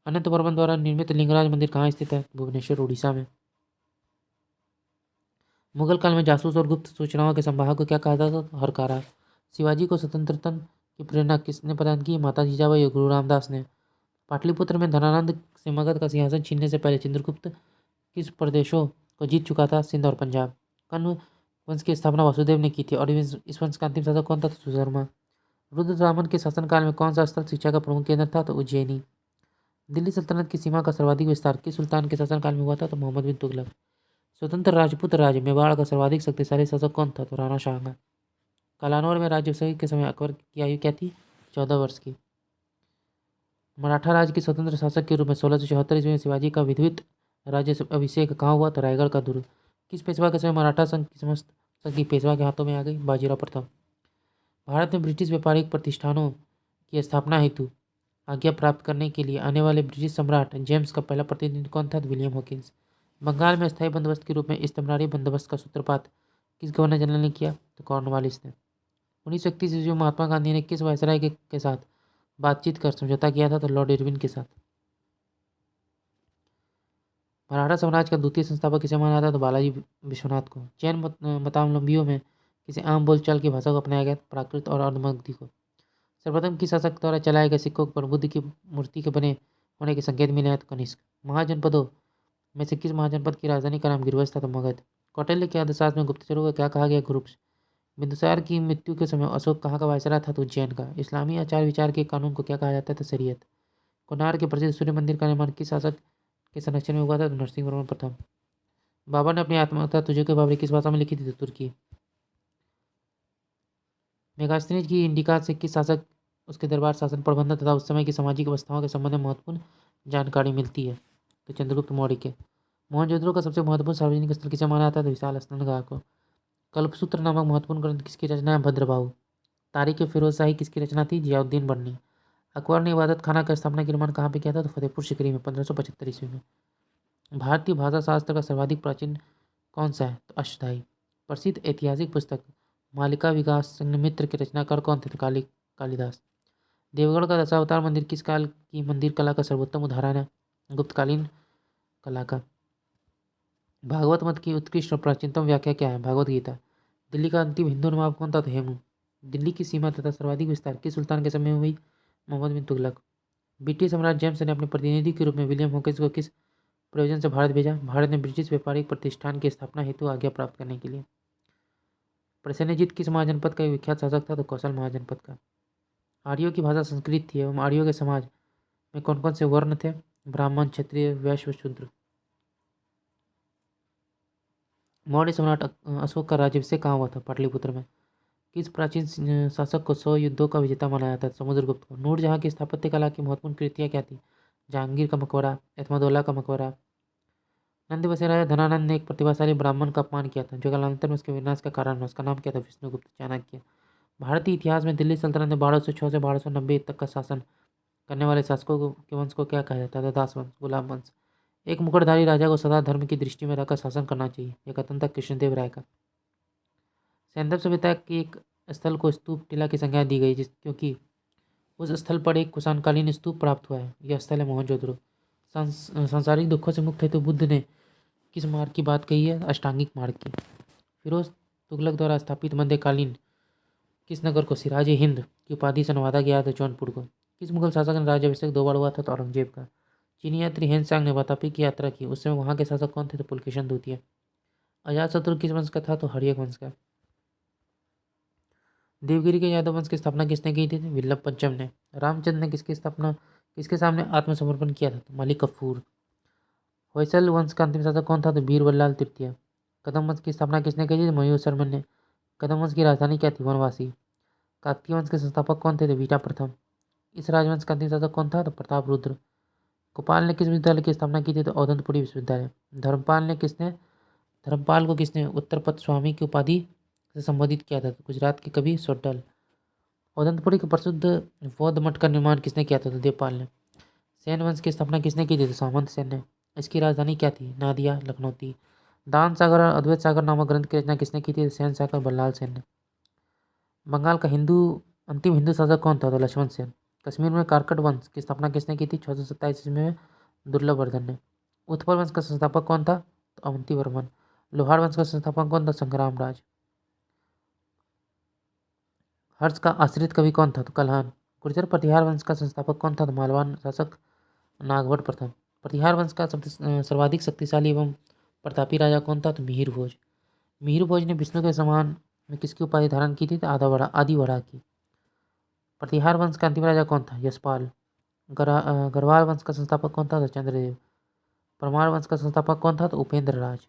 अनंतवर्मन द्वारा निर्मित लिंगराज मंदिर कहाँ स्थित है? भुवनेश्वर, उड़ीसा में। मुगल काल में जासूस और गुप्त सूचनाओं के संवाहक को क्या कहा जाता था? हरकारा। शिवाजी को स्वतंत्रता की प्रेरणा किसने प्रदान की? माता जीजाबाई और गुरु रामदास ने। पाटलिपुत्र में धनानंद से मगध का सिंहासन छीनने से पहले चंद्रगुप्त किस प्रदेशों को जीत चुका था? सिंध और पंजाब। कण्व वंश की स्थापना वासुदेव ने की थी और इस वंश का अंतिम शासक कौन था? तो सुशर्मा। रुद्रदामन के शासनकाल में कौन सा स्थल शिक्षा का प्रमुख केंद्र था? तो उज्जैनी। दिल्ली सल्तनत की सीमा का सर्वाधिक विस्तार किस सुल्तान के शासनकाल में हुआ था? तो मोहम्मद बिन तुगलक। स्वतंत्र राजपूत राज्य मेवाड़ का सर्वाधिक शक्तिशाली शासक कौन था? तो राणा शाह। कलानौर में राज्य के समय अकबर की आयु क्या थी? 14 वर्ष की। मराठा राज्य के स्वतंत्र शासक के रूप में 1674 ईस्वी में शिवाजी का विधिवत राज्य अभिषेक कहाँ हुआ? तो रायगढ़ का दुर्ग। किस पेशवा के समय मराठा संघ की समस्त शक्ति पेशवा के हाथों में आ गई? बाजीराव प्रथम। भारत में ब्रिटिश व्यापारिक प्रतिष्ठानों की स्थापना हेतु आज्ञा प्राप्त करने के लिए आने वाले ब्रिटिश सम्राट जेम्स का पहला प्रतिनिधि कौन था? William Hawkins. बंगाल में स्थायी बंदोबस्त के रूप में इस्तमरारी बंदोबस्त का सूत्रपात किस गवर्नर जनरल ने किया? तो कॉर्नवालिस ने। 1931 ईस्वी में महात्मा गांधी ने किस वायसराय के साथ बातचीत कर समझौता किया था? तो लॉर्ड इरविन के साथ। मराठा साम्राज्य का द्वितीय संस्थापक किसे माना जाता है? तो बालाजी विश्वनाथ को। जैन मतावलंबियों में किसी आम बोलचाल की भाषा को अपनाया गया? प्राकृत और अर्धमगधी को। सर्वप्रथम किस शासक द्वारा चलाए गए सिक्कों पर बुद्ध की मूर्ति के बने होने के संकेत मिले हैं? तो कनिष्क। महाजनपदों में से किस महाजनपद की राजधानी का नाम गिरवज था? तो मगध। कौटिल्य के अर्थशास्त्र में गुप्तचरों को क्या कहा गया? ग्रुप्स। बिंदुसार की मृत्यु के समय अशोक कहाँ का वायसराय था? तो उज्जैन का। इस्लामी आचार विचार के कानून को क्या कहा जाता है? तो शरीयत। कोणार्क के प्रसिद्ध सूर्य मंदिर का निर्माण किस शासक के संरक्षण में हुआ था? तो नरसिंहवर्मन प्रथम। बाबर ने अपनी आत्मकथा तुझे के बाबरी किस भाषा में लिखी थी? तो तुर्की। मेगास्थनीज की इंडिका से किस शासक उसके दरबार शासन प्रबंधन तथा उस समय की सामाजिक अवस्थाओं के संबंध में महत्वपूर्ण जानकारी मिलती है? तो चंद्रगुप्त मौर्य के। मोहनजोदड़ो का सबसे महत्वपूर्ण सार्वजनिक स्थल किसे माना जाता है? तो विशाल स्नानगृह को। कल्पसूत्र नामक महत्वपूर्ण ग्रंथ किसकी रचना है? भद्रबाहु। तारीख फिरोज शाही किसकी रचना थी? जियाउद्दीन बर्नी। अकबर ने इबादत खाना का स्थापना का निर्माण कहाँ पे किया था? तो फतेहपुर सिकरी में 1575 ईस्वी में। भारतीय भाषा शास्त्र का सर्वाधिक प्राचीन कौन सा है? तो अष्टधाई। प्रसिद्ध ऐतिहासिक पुस्तक मालिका विकास संघमित्र के रचनाकार कौन थे? तो कालिदास। देवगढ़ का दशावतार मंदिर किस काल की मंदिर कला का सर्वोत्तम उदाहरण है? गुप्तकालीन कला का। भागवत मत की उत्कृष्ट और प्राचीनतम व्याख्या क्या है? भागवत गीता। दिल्ली का अंतिम हिंदू नवाब कौन था? तो हेमू। दिल्ली की सीमा तथा सर्वाधिक विस्तार किस सुल्तान के समय में हुई? मोहम्मद बिन तुगलक। ब्रिटिश सम्राट जेम्स ने अपने प्रतिनिधि के रूप में विलियम हॉकिंस को किस प्रयोजन से भारत भेजा? भारत में ब्रिटिश व्यापारिक प्रतिष्ठान की स्थापना हेतु आज्ञा प्राप्त करने के लिए। प्रसेनजीत किस महाजनपद का एक विख्यात शासक था? तो कौशल महाजनपद का। आर्यों की भाषा संस्कृत थी एवं आर्यों के समाज में कौन कौन से वर्ण थे? ब्राह्मण, क्षत्रिय, वैश्य, शूद्र। मौर्य सम्राट अशोक का राज्याभिषेक कहाँ हुआ था? पाटलिपुत्र में। किस प्राचीन शासक को 100 युद्धों का विजेता माना जाता है? समुद्रगुप्त को। नूरजहां की स्थापत्य कला की महत्वपूर्ण कृतियाँ क्या थी? जहांगीर का मकबरा, एतमादौला का मकबरा। नंद वैसे राजा धनानंद ने एक प्रतिभाशाली ब्राह्मण का अपमान किया था जो कालांतर में उसके विनाश का कारण हुआ। उसका नाम क्या था? विष्णुगुप्त चाणक्य। भारतीय इतिहास में दिल्ली सल्तनत में 1206 से 1290 तक का शासन करने वाले शासकों के वंश को क्या कहा जाता था? दास वंश, गुलाम वंश। एक मुकुटधारी राजा को सदा धर्म की दृष्टि में रखकर शासन करना चाहिए। यह कथन था कृष्णदेव राय का। सैंधव सभ्यता के एक स्थल को स्तूप टीला की संज्ञा दी गई क्योंकि उस स्थल पर एक कुषाणकालीन स्तूप प्राप्त हुआ है। यह स्थल है मोहनजोदड़ो। सांसारिक दुखों से मुक्त हेतु बुद्ध ने किस मार्ग की बात कही है? अष्टांगिक मार्ग की। फिरोज तुगलक द्वारा स्थापित मध्यकालीन किस नगर को सिराज ए हिंद की उपाधि से नवाजा गया था? जौनपुर को। किस मुगल शासक ने राज्याभिषेक 2 बार हुआ था? तो औरंगजेब का। चीनी यात्री हेनसांग ने वातापी की यात्रा की, उस समय वहां के शासक कौन थे? तो पुलकेशन द्वितीय। अजातशत्रु किस वंश का था? तो हर्यक वंश का। देवगिरी के यादव वंश की स्थापना किसने की थी? वल्लभ पंचम ने। रामचंद्र ने किसके सामने आत्मसमर्पण किया था? तो मलिक कफूर। होयसल वंश का अंतिम शासक कौन था? तो बीरबल तृतीय। कदम वंश की स्थापना किसने की थी? तो मयूर शर्मन ने। कदम वंश की राजधानी क्या थी? वनवासी। काकतीय वंश के संस्थापक कौन थे? तो बीटा प्रथम। इस राजवंश का अंतिम शासक कौन था? तो प्रताप रुद्र। गोपाल ने किस विश्वविद्यालय की स्थापना की थी? तो औदंतपुरी विश्वविद्यालय। धर्मपाल को किसने उत्तरपथ स्वामी की उपाधि से संबोधित किया था? तो गुजरात के कवि सोड्डल। औदंतपुरी के प्रसिद्ध बौद्ध मठ का निर्माण किसने किया था? तो देवपाल ने। सेन वंश की स्थापना किसने की थी? तो सामंत सेन ने। इसकी राजधानी क्या थी? नादिया लखनौती। दान सागर और अद्वैत सागर नामक ग्रंथ की रचना किसने की थी? तो सेन सागर बल्लाल सेन ने। बंगाल का अंतिम हिंदू शासक कौन था? तो लक्ष्मण सेन। कश्मीर में कारकट वंश की स्थापना किसने की थी? 1427 ईस्वी में दुर्लभवर्धन ने। उत्पल वंश का संस्थापक कौन था? तो अवंती वर्मन। लोहार वंश का संस्थापक कौन था? संग्राम राज। हर्ष का आश्रित कवि कौन था? तो कल्हान। गुर्जर प्रतिहार वंश का संस्थापक कौन था? तो मालवान शासक नागभट्ट प्रथम। प्रतिहार वंश का सर्वाधिक शक्तिशाली एवं प्रतापी राजा कौन था? तो मिहिर भोज। मिहिर भोज ने विष्णु के समान में किसकी उपाधि धारण की थी? तो आदिवरा की। प्रतिहार वंश का अंतिम राजा कौन था? यशपाल। गढ़वाल वंश का संस्थापक कौन था? तो चंद्रदेव। परमार वंश का संस्थापक कौन था? तो उपेंद्र राज।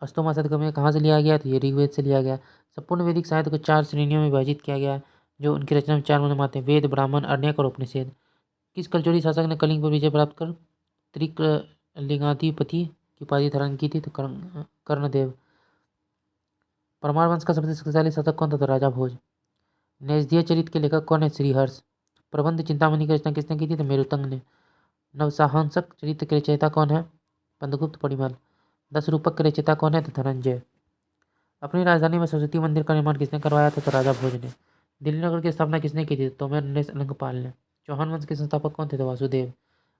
अष्टोमा शतकम कहाँ से लिया गया? तो ये ऋग्वेद से लिया गया। संपूर्ण वैदिक साहित्य को 4 श्रेणियों में विभाजित किया गया, जो उनकी रचना में 4 मूल आते हैं: वेद, ब्राह्मण, अरण्यक और उपनिषद। किस कलचुरी शासक ने कलिंग पर विजय प्राप्त कर त्रिकलिंगाधिपति की उपाधि धारण की थी? तो कर्णदेव। परमार वंश का सबसे शक्तिशाली शासक कौन था? तो राजा भोज। नैषधीय चरित्र के लेखक कौन है? श्रीहर्ष। प्रबंध चिंतामणि की रचना किसने की थी? तो मेरुतंग ने। नवसाहंसक चरित्र के रचयिता कौन है? पंदगुप्त परिमल। 10 रूपक के रचयिता कौन है? तो धनंजय। अपनी राजधानी में सरस्वती मंदिर का निर्माण किसने करवाया था? तो राजा भोज ने। दिल्ली नगर की स्थापना किसने की थी? तो तोमर नरेश अलंकपाल ने। चौहान वंश के संस्थापक कौन थे? तो वासुदेव।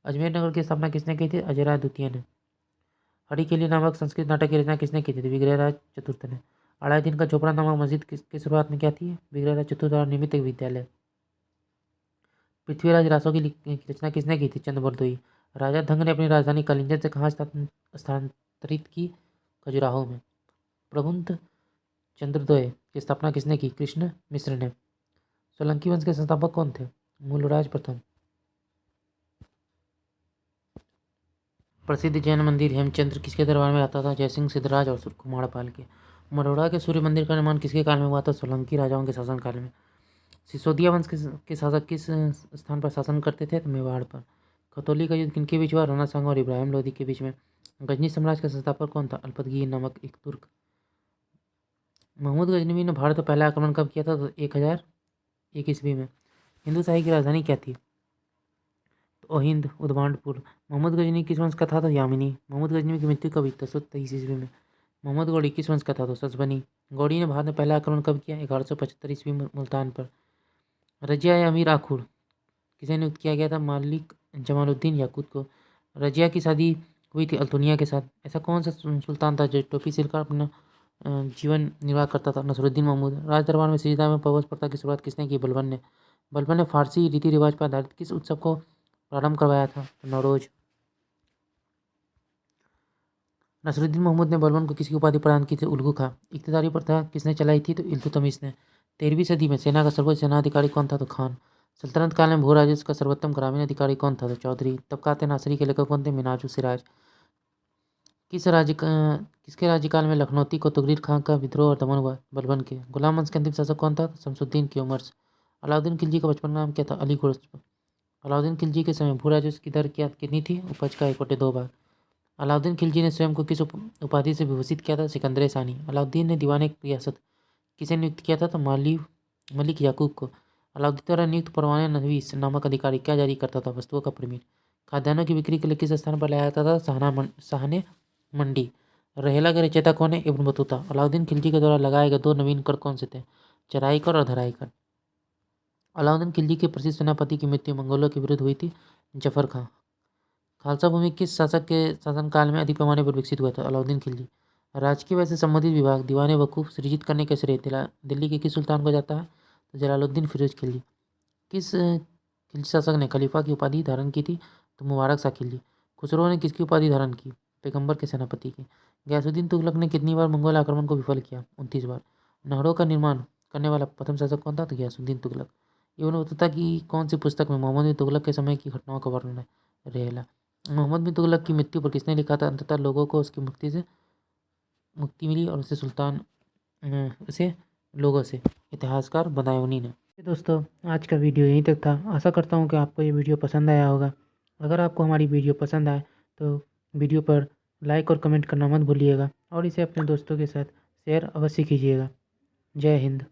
अजमेर नगर की स्थापना किसने की थी? अजयराय द्वितीय ने। हरिकेली नामक संस्कृत नाटक की रचना किसने की थी? तो विग्रहराज चतुर्थ ने। अलाउद्दीन का झोपड़ा नामक मस्जिद की शुरुआत में क्या थी? विग्रहराज चतुर्थ द्वारा निर्मित एक विद्यालय। पृथ्वीराज रासो की रचना किसने की थी? चंद बरदोई। राजा धंग ने अपनी राजधानी कलिंजन से कहाँ स्थानांतरित की? खजुराहो में। प्रबुद्ध चंद्रोदय की स्थापना किसने की? कृष्ण मिश्र ने। सोलंकी वंश के संस्थापक कौन थे? मूलराज प्रथम। प्रसिद्ध जैन मंदिर हेमचंद्र किसके दरबार में आता था? जयसिंह, सिद्धराज और कुमारपाल के। मरोड़ा के सूर्य मंदिर का निर्माण किसके काल में हुआ था? सोलंकी राजाओं के शासनकाल में। सिसोदिया वंश के शासक किस स्थान पर शासन करते थे? तो मेवाड़ पर। खतौली का युद्ध किनके बीच हुआ? राणा सांगा और इब्राहिम लोदी के बीच में। गजनी साम्राज्य का संस्थापक कौन था? अल्पतगीर नामक एक तुर्क। महमूद गजनवी ने भारत पर पहला आक्रमण कब किया था? तो 1001 ईस्वी में। हिंदू शाही की राजधानी क्या थी? तो अहिंद उदबांडपुर। मोहम्मद गजनी किस वंश का था? तो यामिनी। मोहम्मद गजनी की मृत्यु कब हुई? 1023 ईस्वी में। मोहम्मद गौड़ी किस वंश का था? तो ससबनी। गौड़ी ने भारत में पहला आक्रमण कब किया? 1175 ईस्वी में मुल्तान पर। रजिया या अमीर आखुर किसे नियुक्त किया गया था? मालिक जमालुद्दीन याकूत को। रजिया की शादी हुई थी अल्तुनिया के साथ। ऐसा कौन सा सुल्तान था जो टोपी सिलकर अपना जीवन निर्वाह करता था? नसरुद्दीन महमूद। राज दरबार में सजीदा में पवस प्रथा की शुरुआत किसने की? बलबन ने। बलबन ने फारसी रीति रिवाज पर आधारित किस उत्सव को प्रारंभ करवाया था? नौरोज। नसरुद्दीन महमूद ने बलबन को किसकी उपाधि प्रदान की थी? उल्गू खां। इख्तियारी प्रथा किसने चलाई थी? तो इल्तुतमिश ने। 13वीं सदी में सेना का सर्वोच्च सेनाधिकारी कौन था? तो खान। सल्तनत काल में भू राजस्व का सर्वोत्तम ग्रामीण अधिकारी कौन था? तो चौधरी। तबकात नासरी के लेखक कौन थे? मिनाजू सिराज। किसके राज्यकाल में लखनौती को तुगरीर खां का विद्रोह और दमन हुआ? बलबन के। गुलाम वंश के अंतिम शासक कौन था? शमसुद्दीन की उमर्स। अलाउद्दीन खिलजी का बचपन नाम क्या था? अली खुर्रम। अलाउद्दीन खिलजी के समय भू राजस्व की दर कितनी थी? उपज का 1/2 भाग। अलाउद्दीन खिलजी ने स्वयं को किस उपाधि से विभूषित किया था? सिकंदर सानी। अलाउद्दीन ने दीवान रियासत किसे नियुक्त किया था? तो मलिक याकूब को। अलाउद्दीन द्वारा नियुक्त परवाने नवीस नामक अधिकारी क्या जारी करता था? वस्तुओं का परमिट। खाद्यान्नों की बिक्री के लिए किस स्थान पर लाया जाता था? शाहने मंडी। रहेला के रचयिता कौन है? Ibn Battuta. अलाउद्दीन खिलजी के द्वारा लगाए गए 2 नवीन कर कौन से थे? चराई कर और धराई कर। अलाउद्दीन खिलजी के प्रसिद्ध सेनापति की मृत्यु मंगोलों के विरुद्ध हुई थी? जफर खां। खालसा भूमि किस शासक के शासनकाल में अधिक पैमाने पर विकसित हुआ था? अलाउद्दीन खिलजी। राजकीय वैसे संबंधित विभाग दीवान वकूफ़ सृजित करने के श्रेय दिल्ली के किस सुल्तान को जाता है? तो जलालुद्दीन फिरोज खिलजी। किस खिलजी शासक ने खलीफा की उपाधि धारण की थी? तो मुबारक शाह खिलजी। खुसरो ने किसकी उपाधि धारण की? पैगंबर के सेनापति की। गयासुद्दीन तुगलक ने कितनी बार मंगोल आक्रमण को विफल किया? 29 बार। नहरों का निर्माण करने वाला प्रथम शासक कौन था? तो गयासुद्दीन तुगलक। इब्न बतूता की कौन सी पुस्तक में मोहम्मद बिन तुगलक के समय की घटनाओं का वर्णन है? रहेला। मोहम्मद बिन तुगलक की मृत्यु पर किसने लिखा था? अंततः लोगों को उसकी मुक्ति मिली और उसे लोगों से इतिहासकार बनाया उन्हीं ने। दोस्तों, आज का वीडियो यहीं तक था। आशा करता हूँ कि आपको ये वीडियो पसंद आया होगा। अगर आपको हमारी वीडियो पसंद आए तो वीडियो पर लाइक और कमेंट करना मत भूलिएगा और इसे अपने दोस्तों के साथ शेयर अवश्य कीजिएगा। जय हिंद।